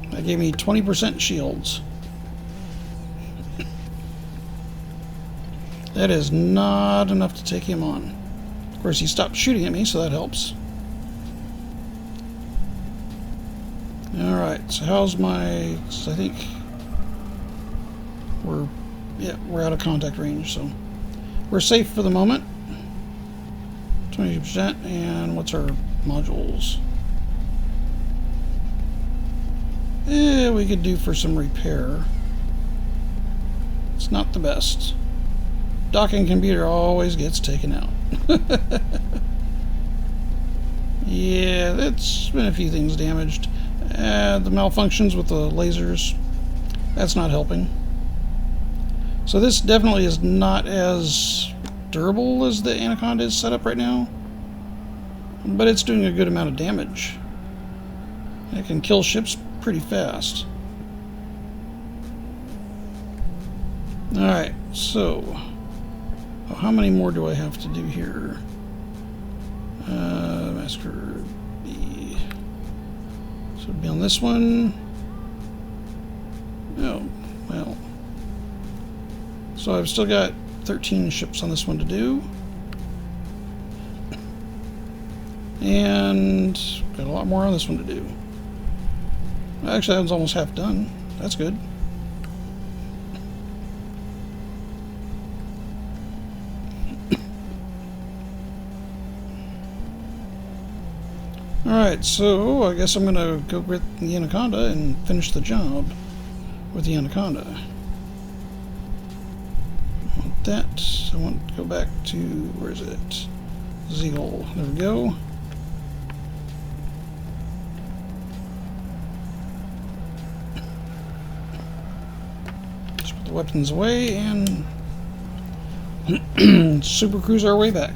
That gave me 20% shields. That is not enough to take him on. Of course, he stopped shooting at me, so that helps. Alright, so how's my... I think we're out of contact range, so we're safe for the moment. 20%, and what's our modules? We could do for some repair. It's not the best. Docking computer always gets taken out. Yeah, that's been a few things damaged. The malfunctions with the lasers, that's not helping. So this definitely is not as durable as the Anaconda is set up right now, but it's doing a good amount of damage. It can kill ships pretty fast. Alright, so how many more do I have to do here? Massacre B. So it'd be on this one. Oh, well. So I've still got 13 ships on this one to do. And got a lot more on this one to do. Actually, that one's almost half done. That's good. Alright, so I guess I'm going to go with the Anaconda and finish the job with the Anaconda. I want that. I want to go back to, where is it? Zeal. There we go. Just put the weapons away and super cruise our way back.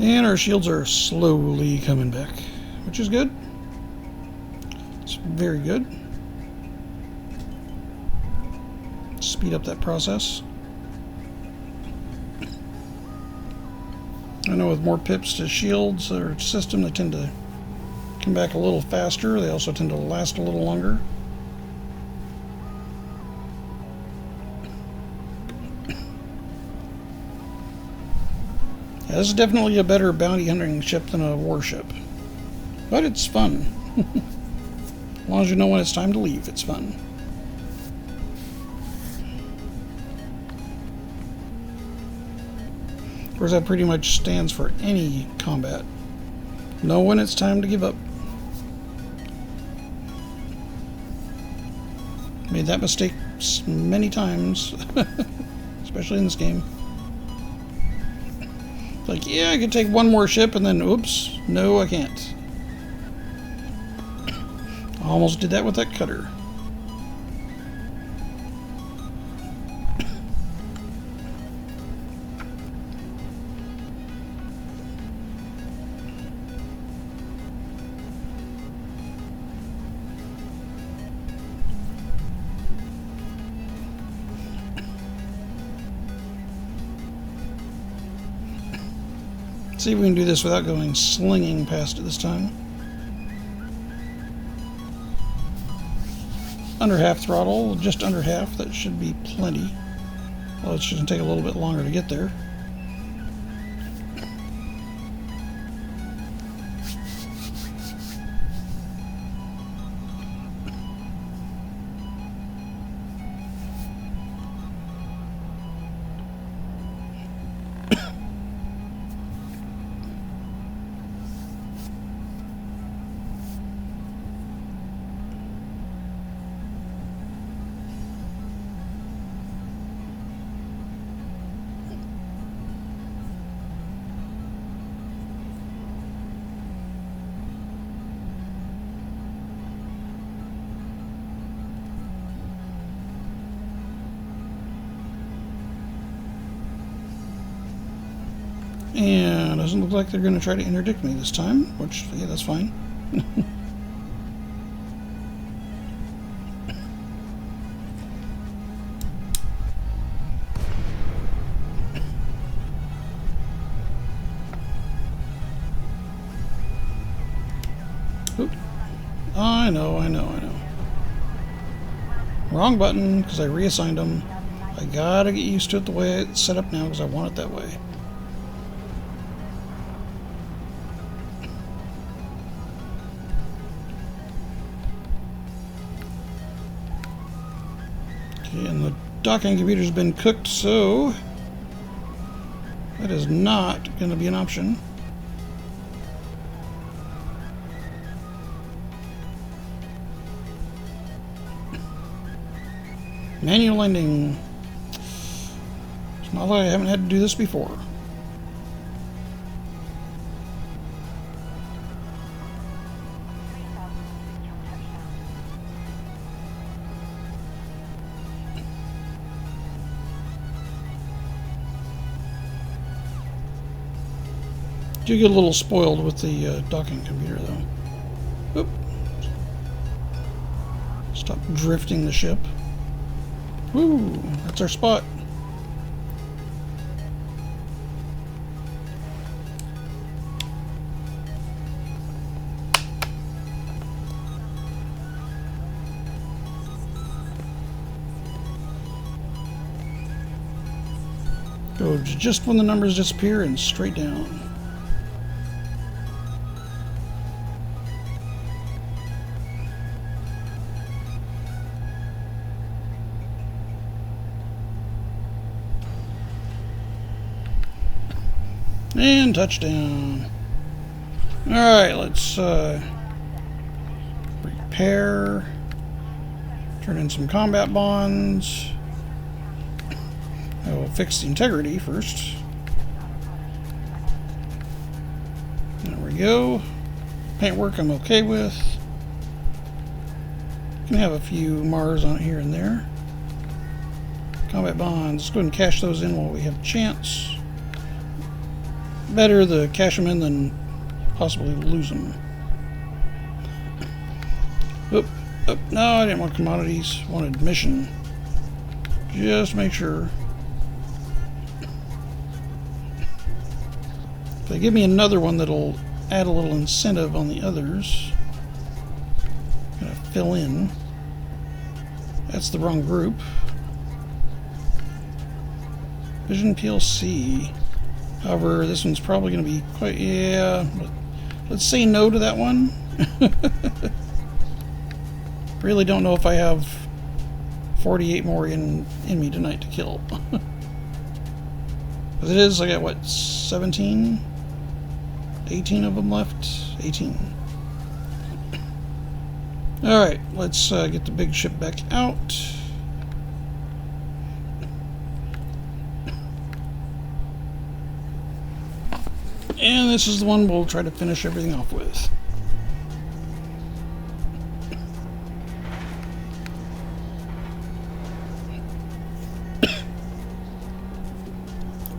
And our shields are slowly coming back, which is good. It's very good. Speed up that process. I know with more pips to shields or system, they tend to come back a little faster. They also tend to last a little longer. Yeah, this is definitely a better bounty hunting ship than a warship. But it's fun. As long as you know when it's time to leave, it's fun. Of course, that pretty much stands for any combat. Know when it's time to give up. Made that mistake many times, especially in this game. Like, yeah, I could take one more ship, and then, oops, no, I can't. I almost did that with that cutter. See if we can do this without going slinging past it this time. Under half throttle, just under half, that should be plenty. Well, it's just going to take a little bit longer to get there. And doesn't look like they're going to try to interdict me this time, which, yeah, that's fine. Oop. I know. Wrong button, because I reassigned them. I gotta get used to it the way it's set up now, because I want it that way. Okay, and the docking computer's been cooked, so that is not going to be an option. Manual landing. It's not like I haven't had to do this before. Do get a little spoiled with the docking computer, though. Oop. Stop drifting the ship. Woo! That's our spot. Go just when the numbers disappear and straight down. And touchdown. Alright, let's repair. Turn in some combat bonds. I will fix the integrity first. There we go. Paintwork I'm okay with. Can have a few Mars on it here and there. Combat bonds. Let's go ahead and cash those in while we have a chance. Better to cash them in than possibly lose them. Oop, oop, no, I didn't want commodities. I wanted mission. Just make sure. If they give me another one that'll add a little incentive on the others. I'm gonna fill in. That's the wrong group. Vision PLC. However, this one's probably going to be quite... Yeah, let's say no to that one. Really don't know if I have 48 more in me tonight to kill. As it is, I got, what, 17? 18 of them left? 18. Alright, let's get the big ship back out. And this is the one we'll try to finish everything off with.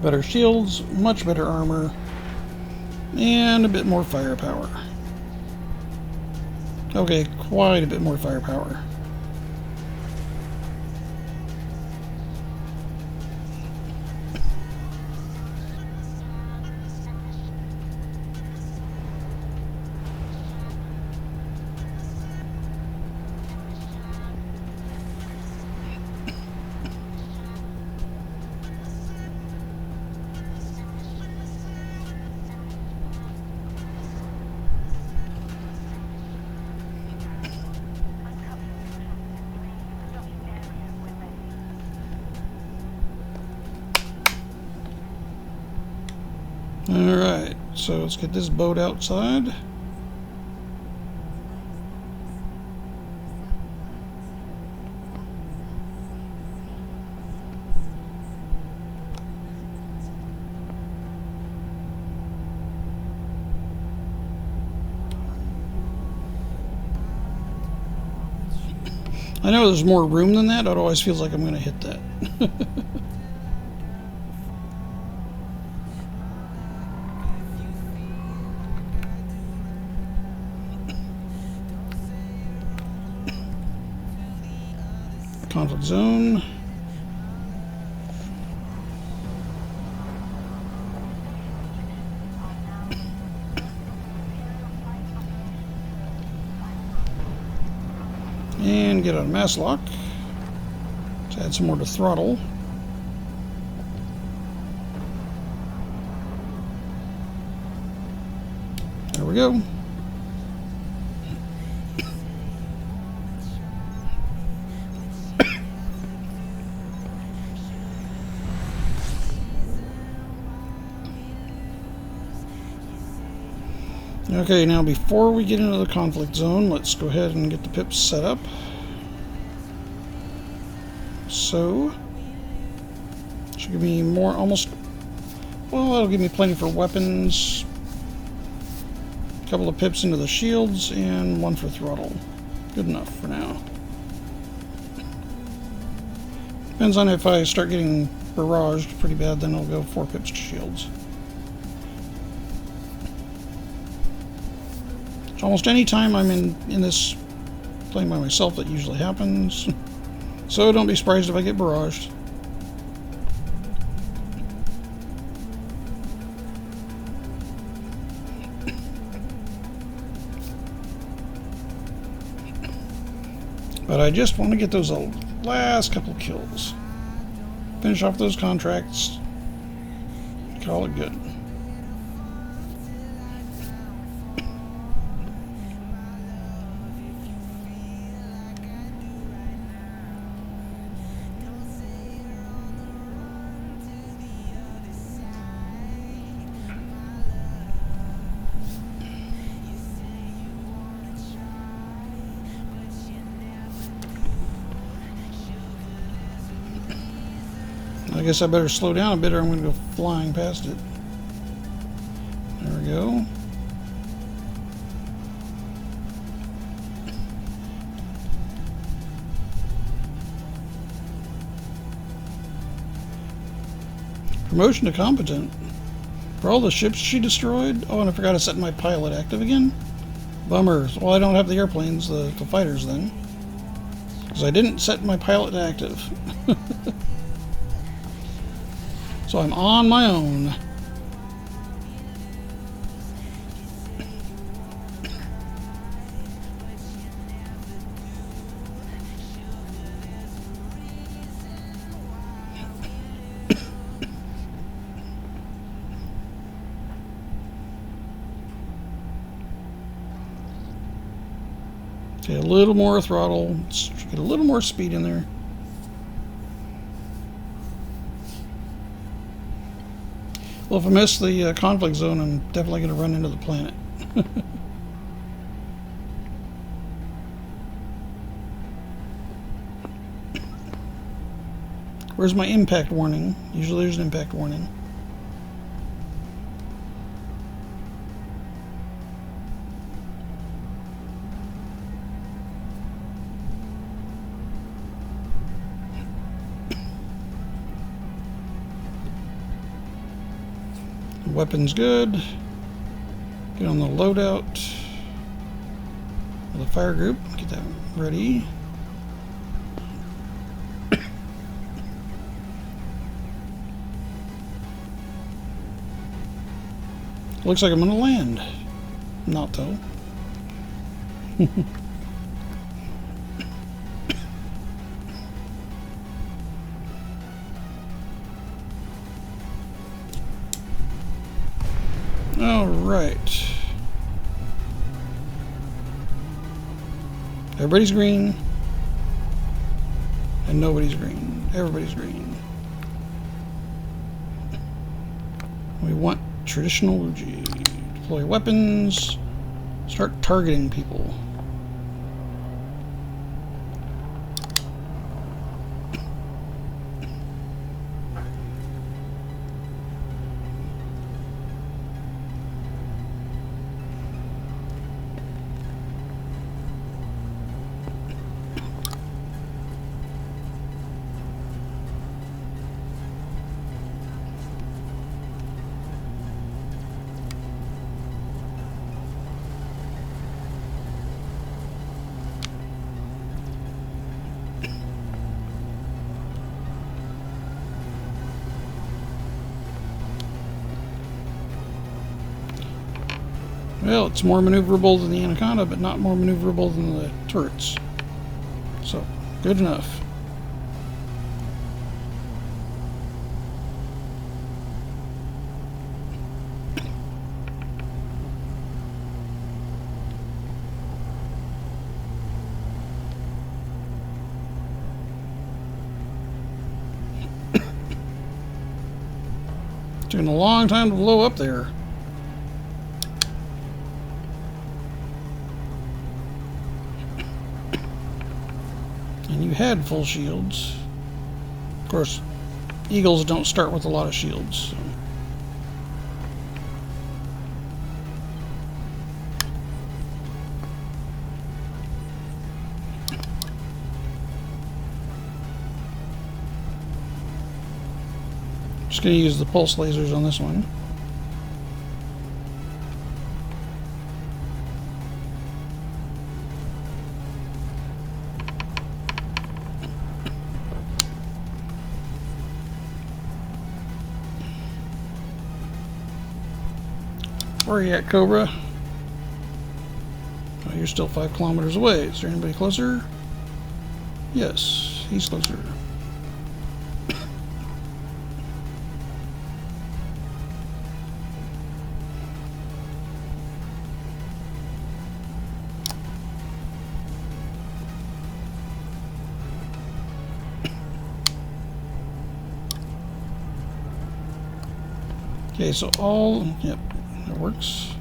Better shields, much better armor, and a bit more firepower. Okay, quite a bit more firepower. Alright, so let's get this boat outside. I know there's more room than that, it always feels like I'm going to hit that. Conflict zone. And get out of mass lock. Let's add some more to throttle. There we go. Okay, now before we get into the conflict zone, let's go ahead and get the pips set up. So, should give me more, almost, well, that'll give me plenty for weapons. A couple of pips into the shields, and one for throttle. Good enough for now. Depends on if I start getting barraged pretty bad, then I'll go 4 pips to shields. So almost any time I'm in this playing by myself, that usually happens. So don't be surprised if I get barraged. But I just want to get those last couple kills. Finish off those contracts. Call it good. I guess I better slow down a bit or I'm going to go flying past it. There we go. Promotion to competent. For all the ships she destroyed. Oh, and I forgot to set my pilot active again. Bummer. Well, I don't have the airplanes, the fighters then. Because I didn't set my pilot active. So I'm on my own. Okay, a little more throttle. Let's get a little more speed in there. Well, if I miss the conflict zone, I'm definitely going to run into the planet. Where's my impact warning? Usually there's an impact warning. Weapons good. Get on the loadout. The fire group. Get that ready. Looks like I'm gonna land. Not though. All right. Everybody's green. And nobody's green. Everybody's green. We want traditional Uji. Deploy weapons. Start targeting people. Well, it's more maneuverable than the Anaconda, but not more maneuverable than the turrets. So, good enough. Taking a long time to blow up there. And you had full shields. Of course, eagles don't start with a lot of shields. So. Just going to use the pulse lasers on this one. Where are you at, Cobra? Oh, you're still 5 kilometers away. Is there anybody closer? Yes, he's closer. Okay, so yep, that works.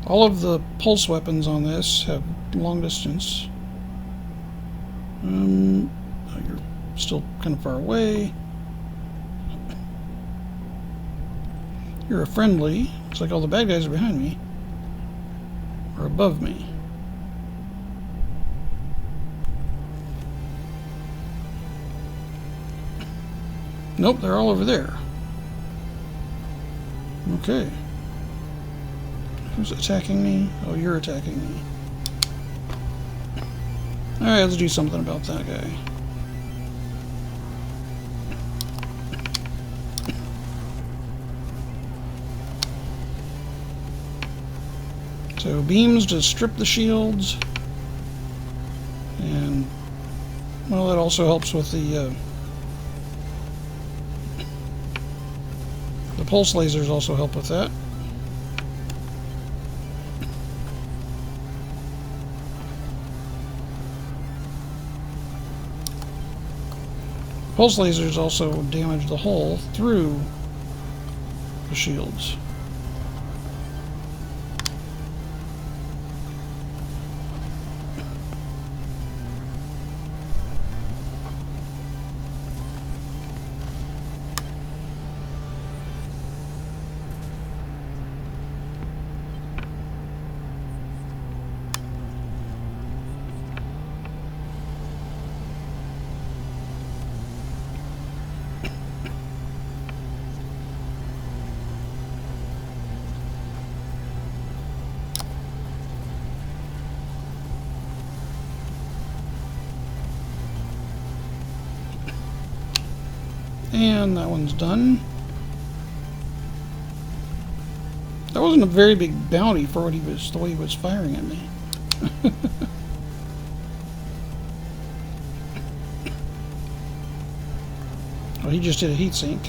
All of the pulse weapons on this have long distance. Oh, you're still kind of far away. You're a friendly. Looks like all the bad guys are behind me. Or above me. Nope, they're all over there. Okay. Who's attacking me? Oh, you're attacking me. Alright, let's do something about that guy. So beams to strip the shields. And, well, that also helps with the pulse lasers also help with that. Pulse lasers also damage the hull through the shields. And that one's done. That wasn't a very big bounty for what the way he was firing at me. Oh, he just did a heat sink.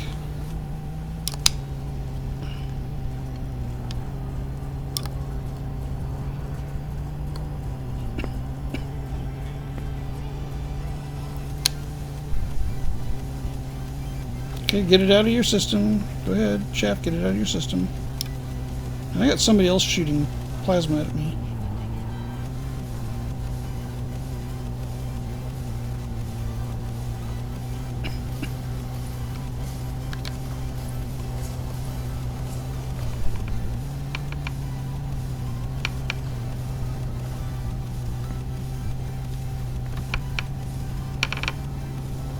Okay, get it out of your system. Go ahead, Shaft, get it out of your system. And I got somebody else shooting plasma at me.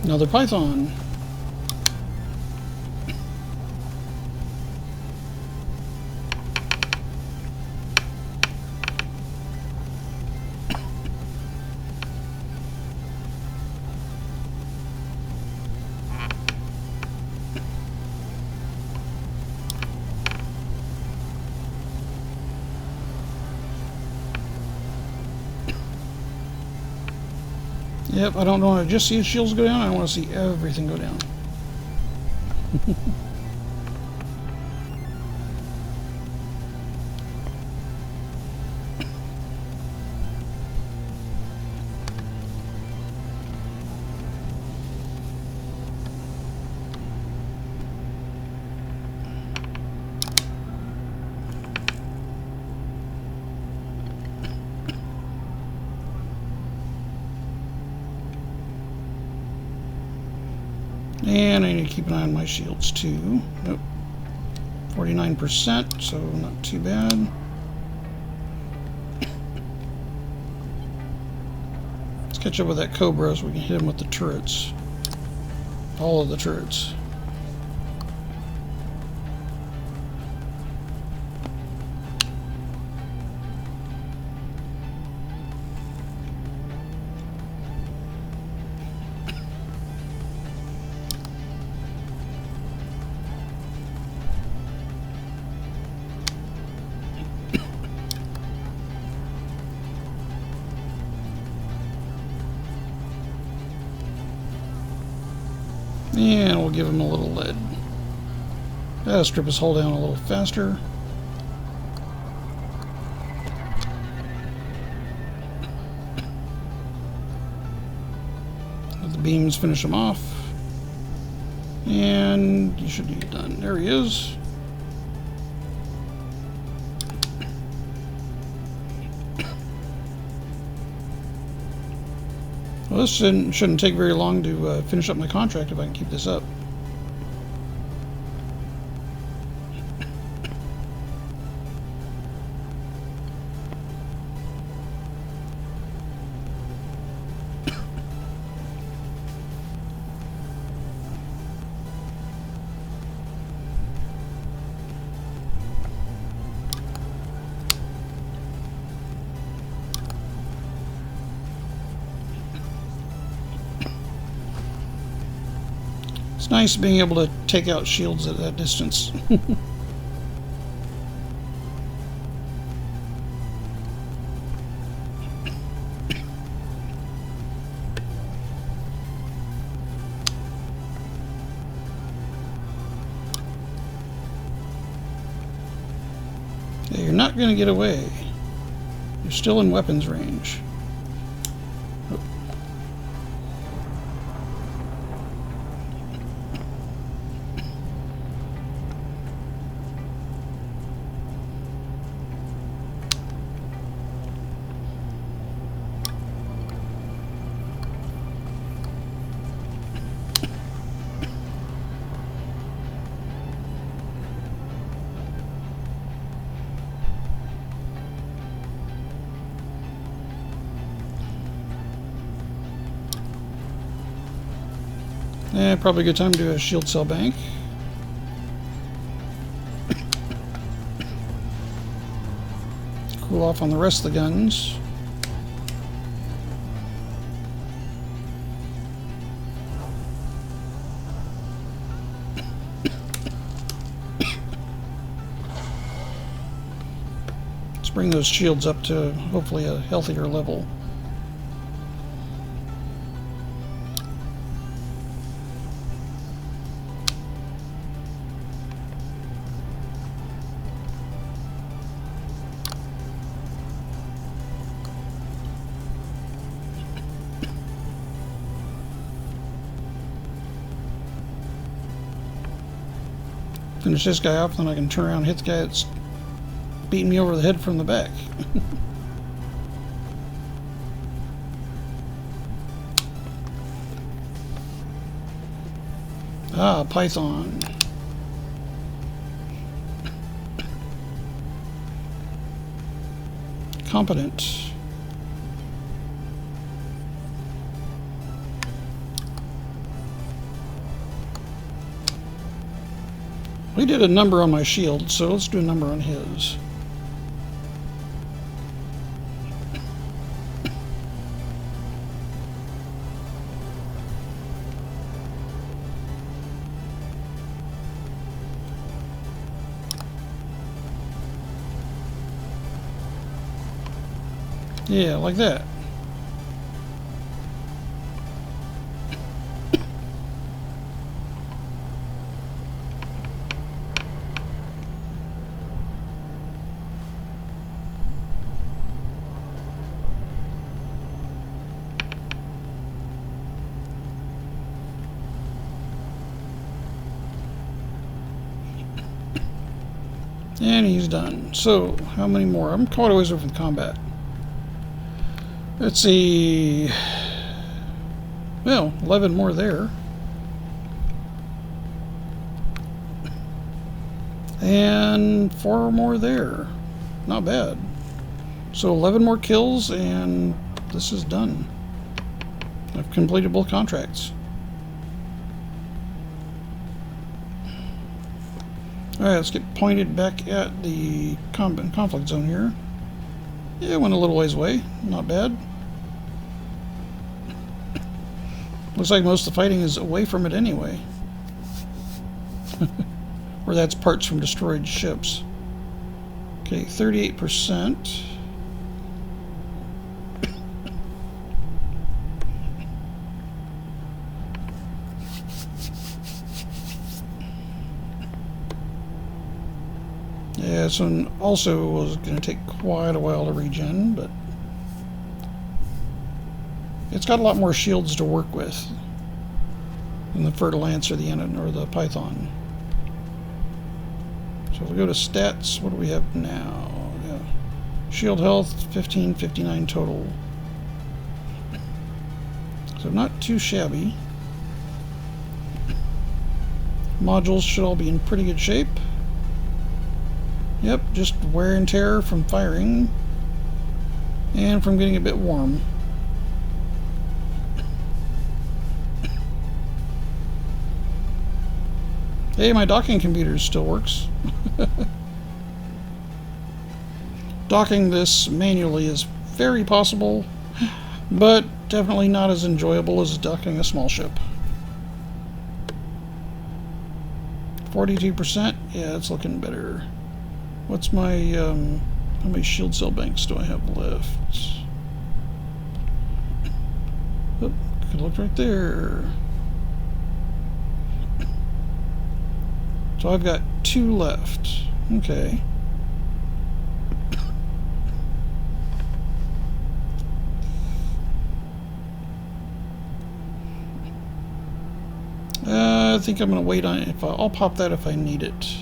Another python. Yep, I don't want to just see his shields go down, I want to see everything go down. And I need to keep an eye on my shields too. Nope. 49%, so not too bad. Let's catch up with that Cobra so we can hit him with the turrets. All of the turrets. And we'll give him a little lead. That'll strip his hull down a little faster. Let the beams finish him off. And you should be done. There he is. Well, this shouldn't take very long to finish up my contract if I can keep this up. It's nice being able to take out shields at that distance. Yeah, you're not going to get away. You're still in weapons range. Yeah, probably a good time to do a shield cell bank. Cool off on the rest of the guns. Let's bring those shields up to hopefully a healthier level. Finish this guy off, then I can turn around and hit the guy that's beating me over the head from the back. Ah, Python. Competent. We did a number on my shield, so let's do a number on his. Yeah, like that. And he's done. So, how many more? I'm quite a ways over from combat. Let's see. Well, 11 more there. And 4 more there. Not bad. So 11 more kills and this is done. I've completed both contracts. Alright, let's get pointed back at the conflict zone here. Yeah, went a little ways away. Not bad. Looks like most of the fighting is away from it anyway. Or that's parts from destroyed ships. Okay, 38%. Yeah, this one also was going to take quite a while to regen, but it's got a lot more shields to work with than the Fer-de-Lance or the Python. So if we go to stats, what do we have now? Yeah. Shield health, 1559 total. So not too shabby. Modules should all be in pretty good shape. Yep, just wear and tear from firing and from getting a bit warm. Hey, my docking computer still works. Docking this manually is very possible, but definitely not as enjoyable as docking a small ship. 42%? Yeah, it's looking better. What's my, how many shield cell banks do I have left? Oh, could look right there. So I've got 2 left. Okay. I think I'm going to wait on it. I'll pop that if I need it.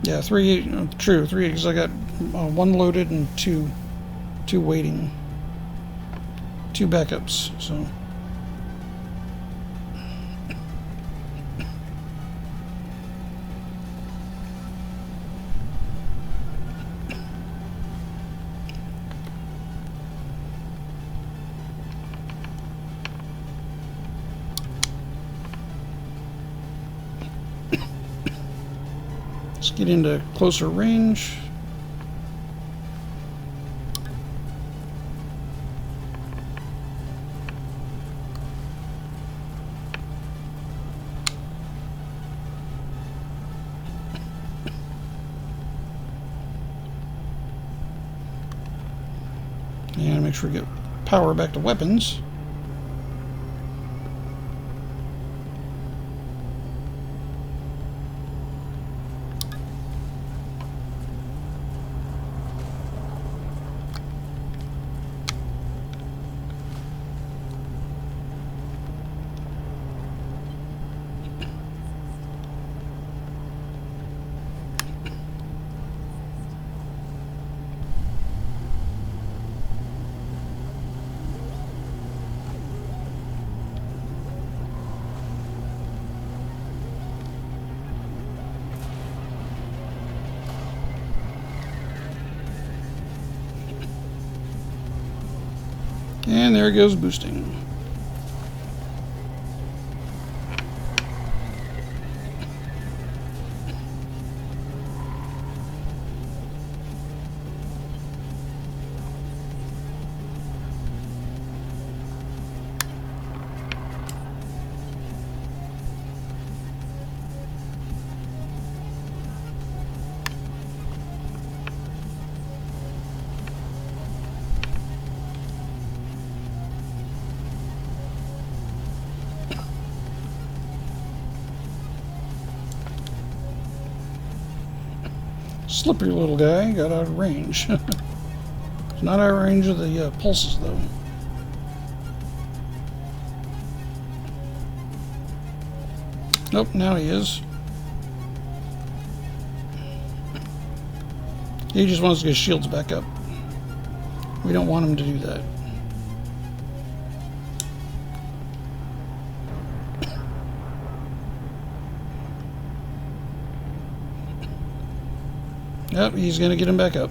Yeah, 3, true, 3, because I got 1 loaded and 2 waiting. 2 backups, so. Let's get into closer range. And make sure we get power back to weapons. And there goes boosting. Slippery little guy, got out of range. It's not out of range of the pulses, though. Nope, now he is. He just wants to get his shields back up. We don't want him to do that. Yep, he's going to get him back up.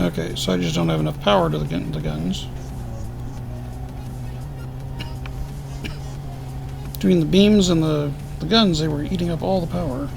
Okay, so I just don't have enough power to the guns. Between the beams and the guns, they were eating up all the power.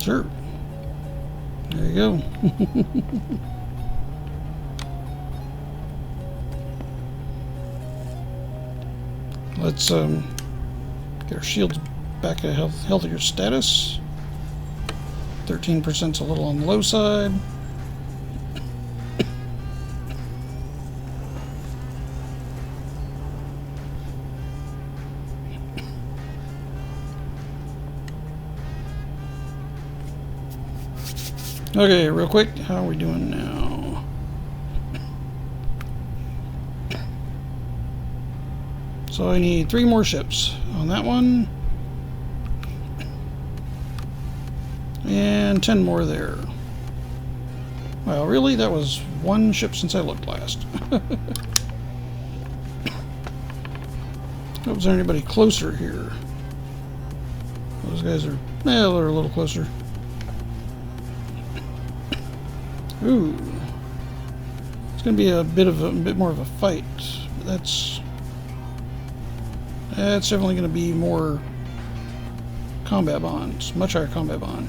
Sure. There you go. Let's get our shields back at healthier status. 13%'s a little on the low side. Okay, real quick, how are we doing now? So I need 3 more ships on that one. And 10 more there. Well, really, that was 1 ship since I looked last. Hope there anybody closer here. Those guys are, they're a little closer. Ooh, it's going to be a bit more of a fight. That's definitely going to be more combat bonds, much higher combat bond.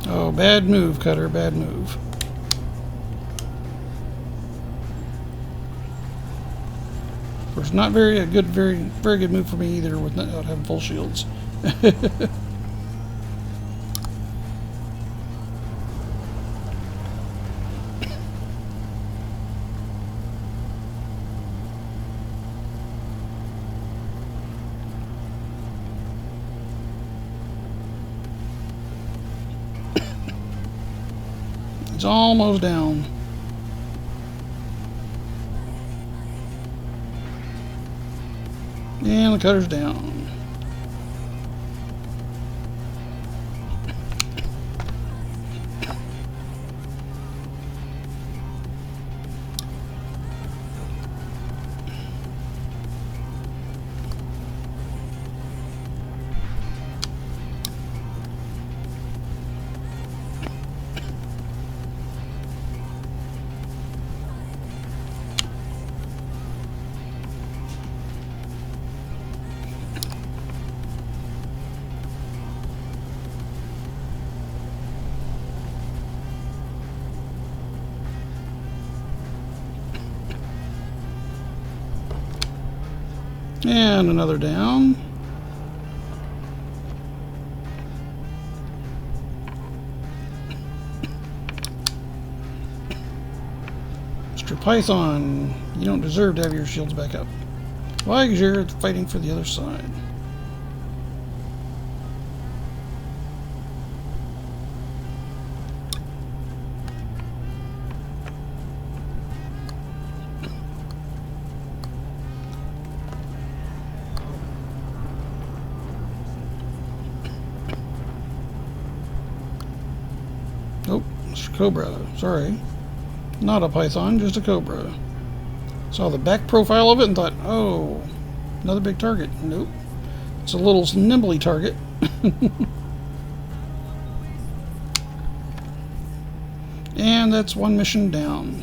Oh, bad move, Cutter, bad move. Of course, not very good move for me either without having full shields. It's almost down. And the cutter's down. And another down. Mr. Python, you don't deserve to have your shields back up. Why? Because you're fighting for the other side. Oh, Mr. Cobra. Sorry. Not a Python, just a Cobra. Saw the back profile of it and thought, oh, another big target. Nope. It's a little nimbly target. And that's one mission down.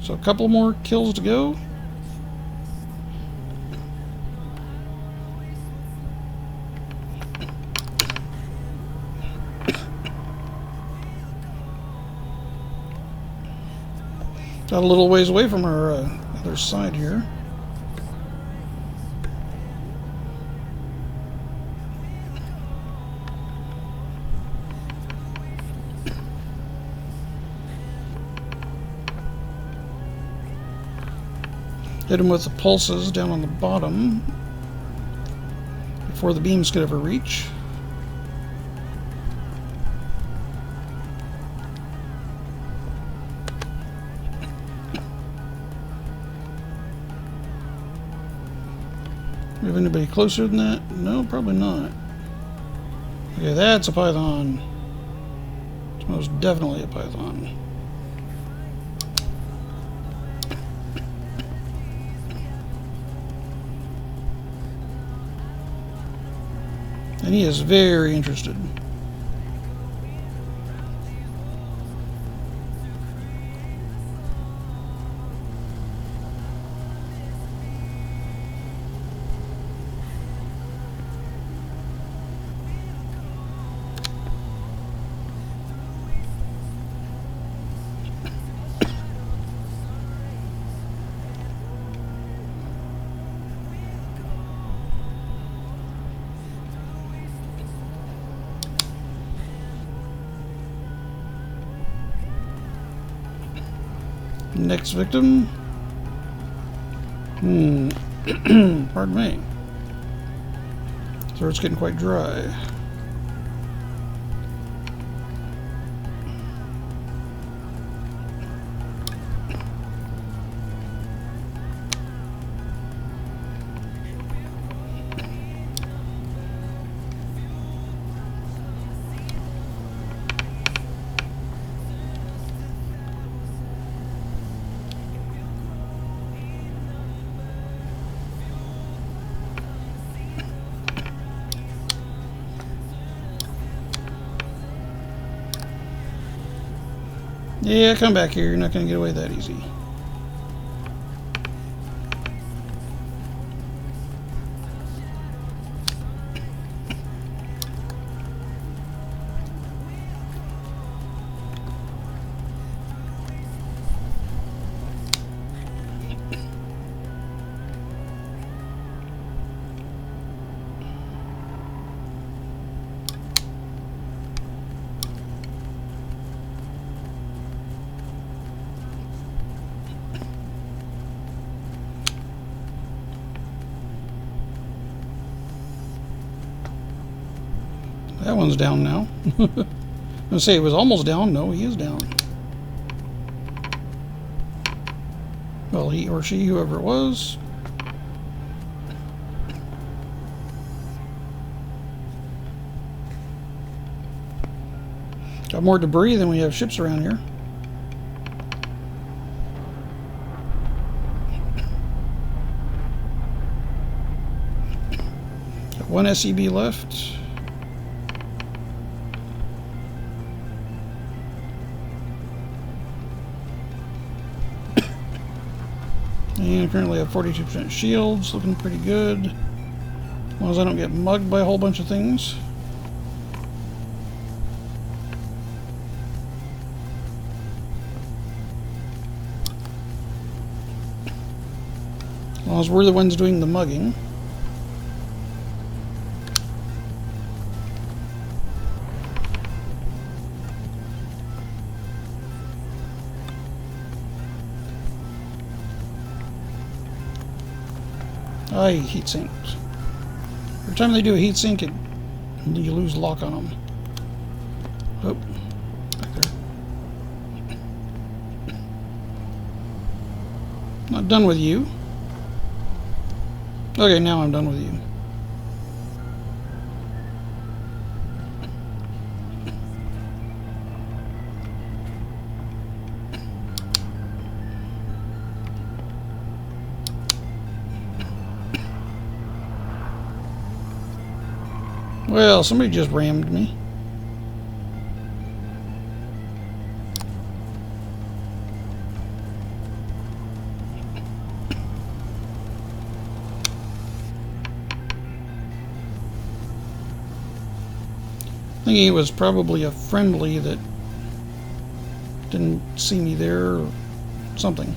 So a couple more kills to go. Got a little ways away from our other side here. Hit him with the pulses down on the bottom before the beams could ever reach. Do we have anybody closer than that? No, probably not. Okay, that's a Python. It's most definitely a Python. And he is very interested. Next victim. Pardon me. So it's getting quite dry. Yeah, come back here. You're not going to get away that easy. That one's down now. I was gonna say it was almost down. No, he is down. Well, he or she, whoever it was. Got more debris than we have ships around here. Got one SCB left. And currently have 42% shields, looking pretty good. As long as I don't get mugged by a whole bunch of things. Well, as we're the ones doing the mugging. I heat sinks. Every time they do a heat sink, you lose lock on them. Oh, back there. Not done with you. Okay, now I'm done with you. Well, somebody just rammed me. Thinking it was probably a friendly that didn't see me there or something.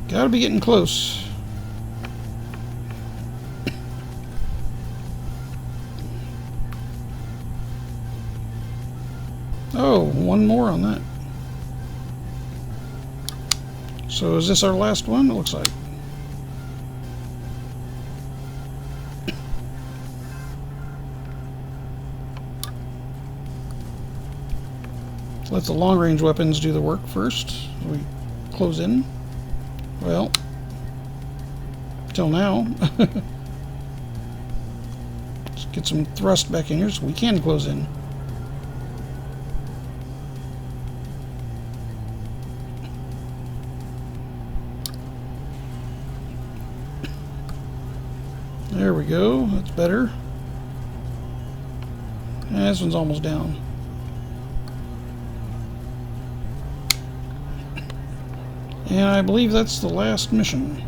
Gotta be getting close. Oh, one more on that. So is this our last one? It looks like. Let the long-range weapons do the work first. We close in. Well, till now. Let's get some thrust back in here so we can close in. There we go. That's better. Yeah, this one's almost down. And I believe that's the last mission.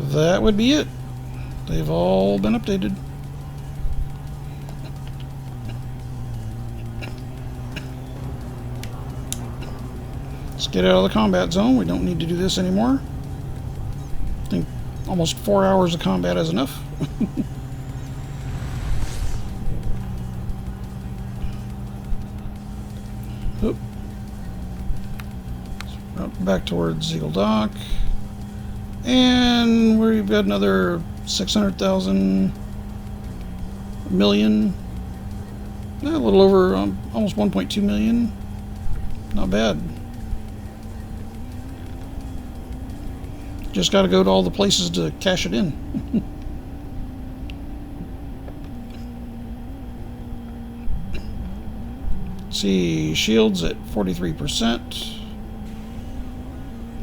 That would be it. They've all been updated. Let's get out of the combat zone. We don't need to do this anymore. I think almost 4 hours of combat is enough. Oop. Back towards Eagle Dock. And we've got another 600,000 million. A little over almost 1.2 million. Not bad. Just got to go to all the places to cash it in. See, shields at 43%.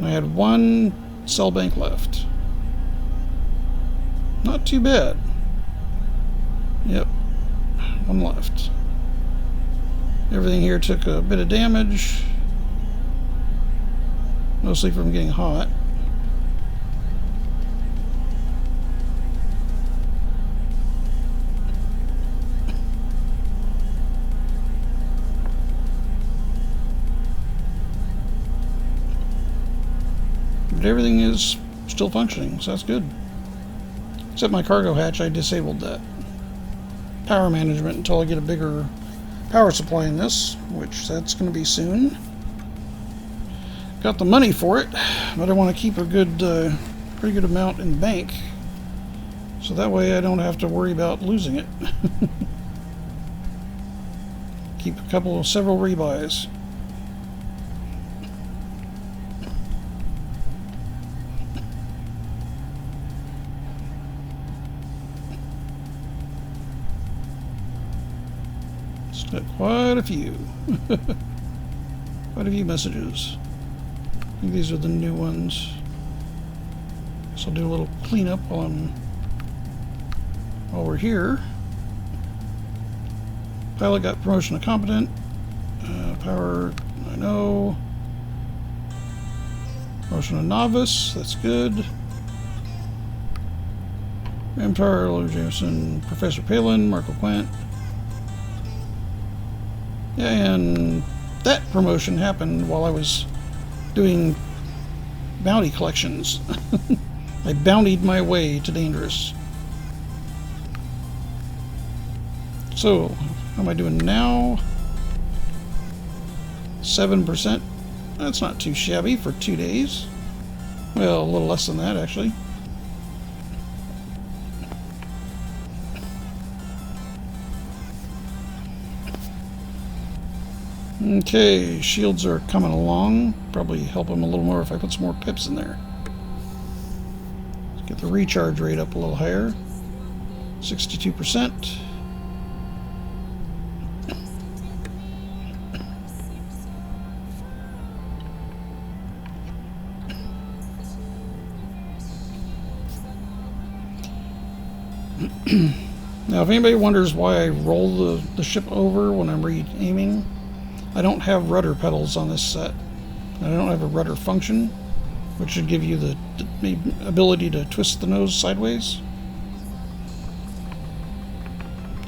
I had one cell bank left. Not too bad. Yep, one left. Everything here took a bit of damage, mostly from getting hot. But everything is still functioning, so that's good. Except my cargo hatch, I disabled that. Power management until I get a bigger power supply in this, which that's going to be soon. Got the money for it, but I want to keep a good, pretty good amount in the bank, so that way I don't have to worry about losing it. Keep several rebuys. Got quite a few. Quite a few messages. I think these are the new ones. So I'll do a little cleanup while we're here. Pilot got promotion to competent. Power, I know. Promotion to novice, that's good. Empire, Lord Jameson, Professor Palin, Marco Quant. Yeah, and that promotion happened while I was doing bounty collections. I bountied my way to dangerous. So, how am I doing now? 7%. That's not too shabby for 2 days. Well, a little less than that, actually. Okay, shields are coming along. Probably help them a little more if I put some more pips in there. Let's get the recharge rate up a little higher. 62%. Now, if anybody wonders why I roll the ship over when I'm re-aiming, I don't have rudder pedals on this set. I don't have a rudder function, which should give you the ability to twist the nose sideways.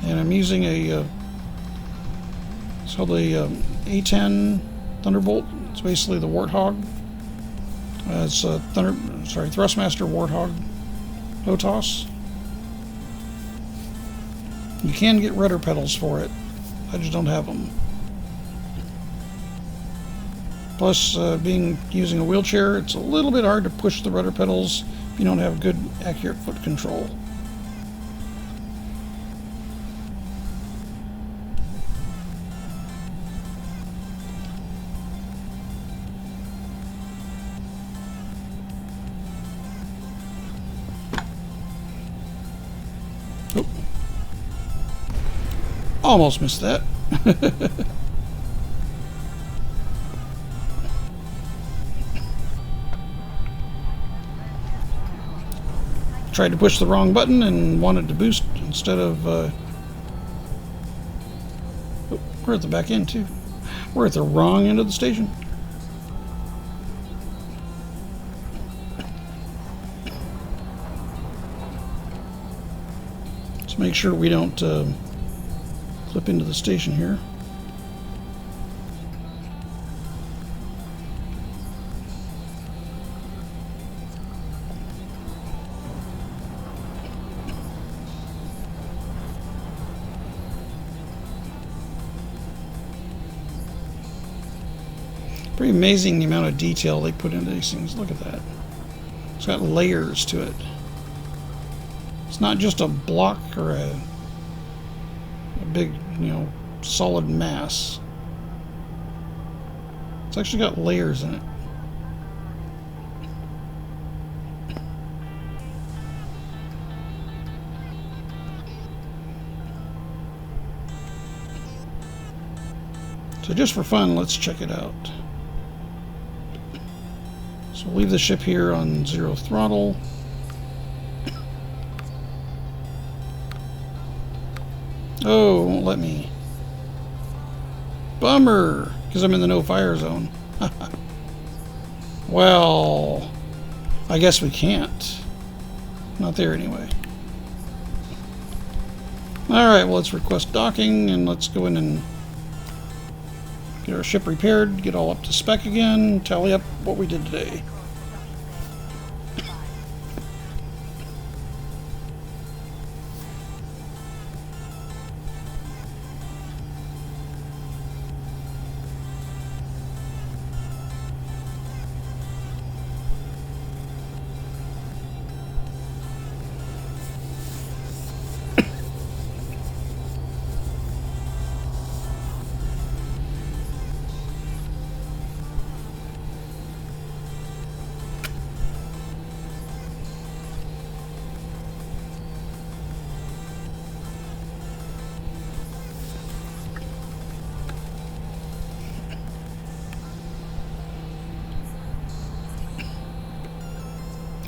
And I'm using it's called a A10 Thunderbolt. It's basically the Warthog. It's a Thrustmaster Warthog HOTAS. You can get rudder pedals for it. I just don't have them. Plus, using a wheelchair, it's a little bit hard to push the rudder pedals if you don't have good, accurate foot control. Oh. Almost missed that. Tried to push the wrong button and wanted to boost instead of we're at the back end too. We're at the wrong end of the station. Let's make sure we don't clip into the station here. Pretty amazing the amount of detail they put into these things. Look at that. It's got layers to it. It's not just a block or a big, solid mass. It's actually got layers in it. So just for fun, let's check it out. So we'll leave the ship here on 0 throttle. Oh, it won't let me. Bummer, because I'm in the no fire zone. Well, I guess we can't. Not there anyway. Alright, well, let's request docking and let's go in and get our ship repaired, get all up to spec again, tally up what we did today.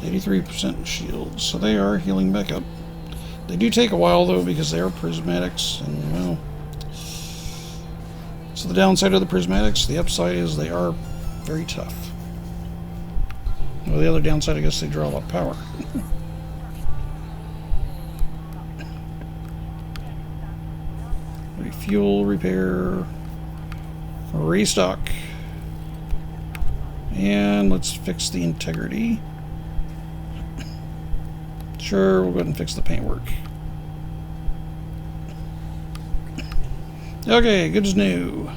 83% shield, so they are healing back up. They do take a while though because they are prismatics, and well, so the downside of the prismatics, the upside is they are very tough. Well, the other downside, I guess, they draw a lot of power. Refuel, repair, restock, and let's fix the integrity. Sure, we'll go ahead and fix the paintwork. Okay, good as new.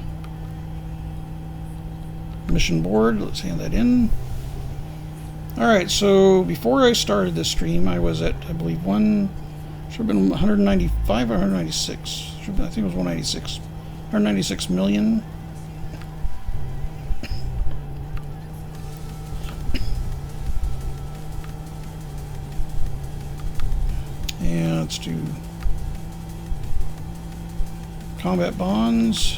Mission board, let's hand that in. Alright, so before I started this stream, I was at, I believe, should have been 195 or 196. I think it was 196. 196 million. And let's do combat bonds.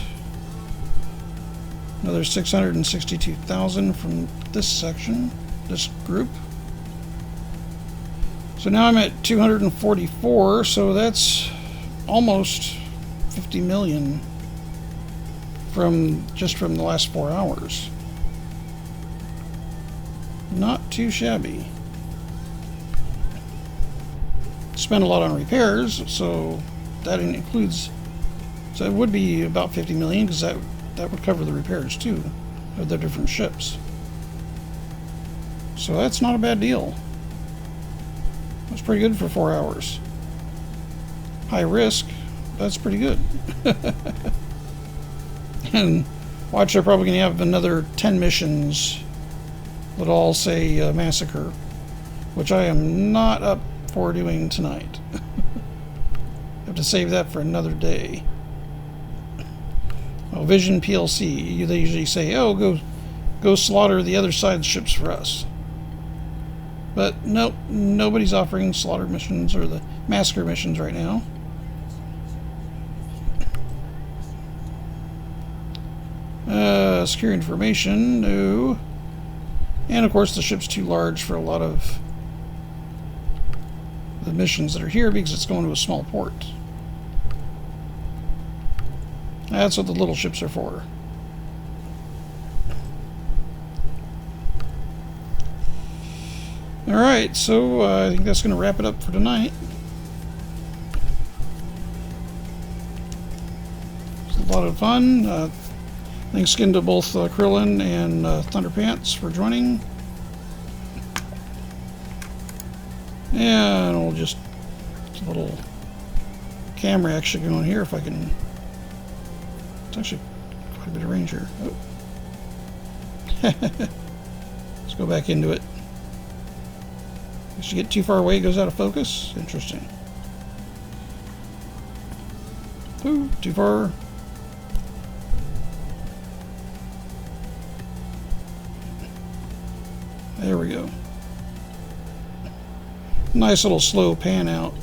Another 662,000 from this section, this group. So now I'm at 244, so that's almost 50 million from the last 4 hours. Not too shabby. Spent a lot on repairs, so that includes, so it would be about 50 million because that would cover the repairs too of the different ships. So that's not a bad deal. That's pretty good for 4 hours. High risk, that's pretty good. And watch, they're probably going to have another 10 missions that all say massacre, which I am not up for doing tonight. Have to save that for another day. Oh, Vision PLC, they usually say, oh, go slaughter the other side's ships for us. But nope, nobody's offering slaughter missions or the massacre missions right now. Secure information, no. And of course the ship's too large for a lot of the missions that are here because it's going to a small port. That's what the little ships are for. Alright, so I think that's going to wrap it up for tonight. It's a lot of fun. Thanks again to both Krillin and Thunderpants for joining. And we'll just get a little camera action going here if I can. It's actually quite a bit of range here. Oh. Let's go back into it. If you get too far away, it goes out of focus. Interesting. Ooh, too far. There we go. Nice little slow pan out.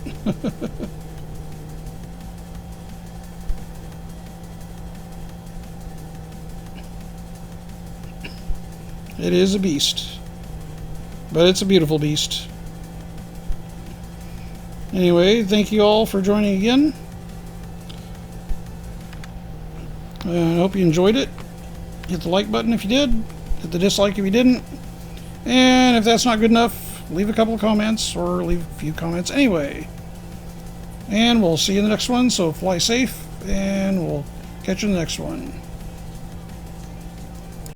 It is a beast. But it's a beautiful beast. Anyway, thank you all for joining again. I hope you enjoyed it. Hit the like button if you did. Hit the dislike if you didn't. And if that's not good enough, leave a couple of comments or leave a few comments anyway. And we'll see you in the next one, so fly safe, and we'll catch you in the next one.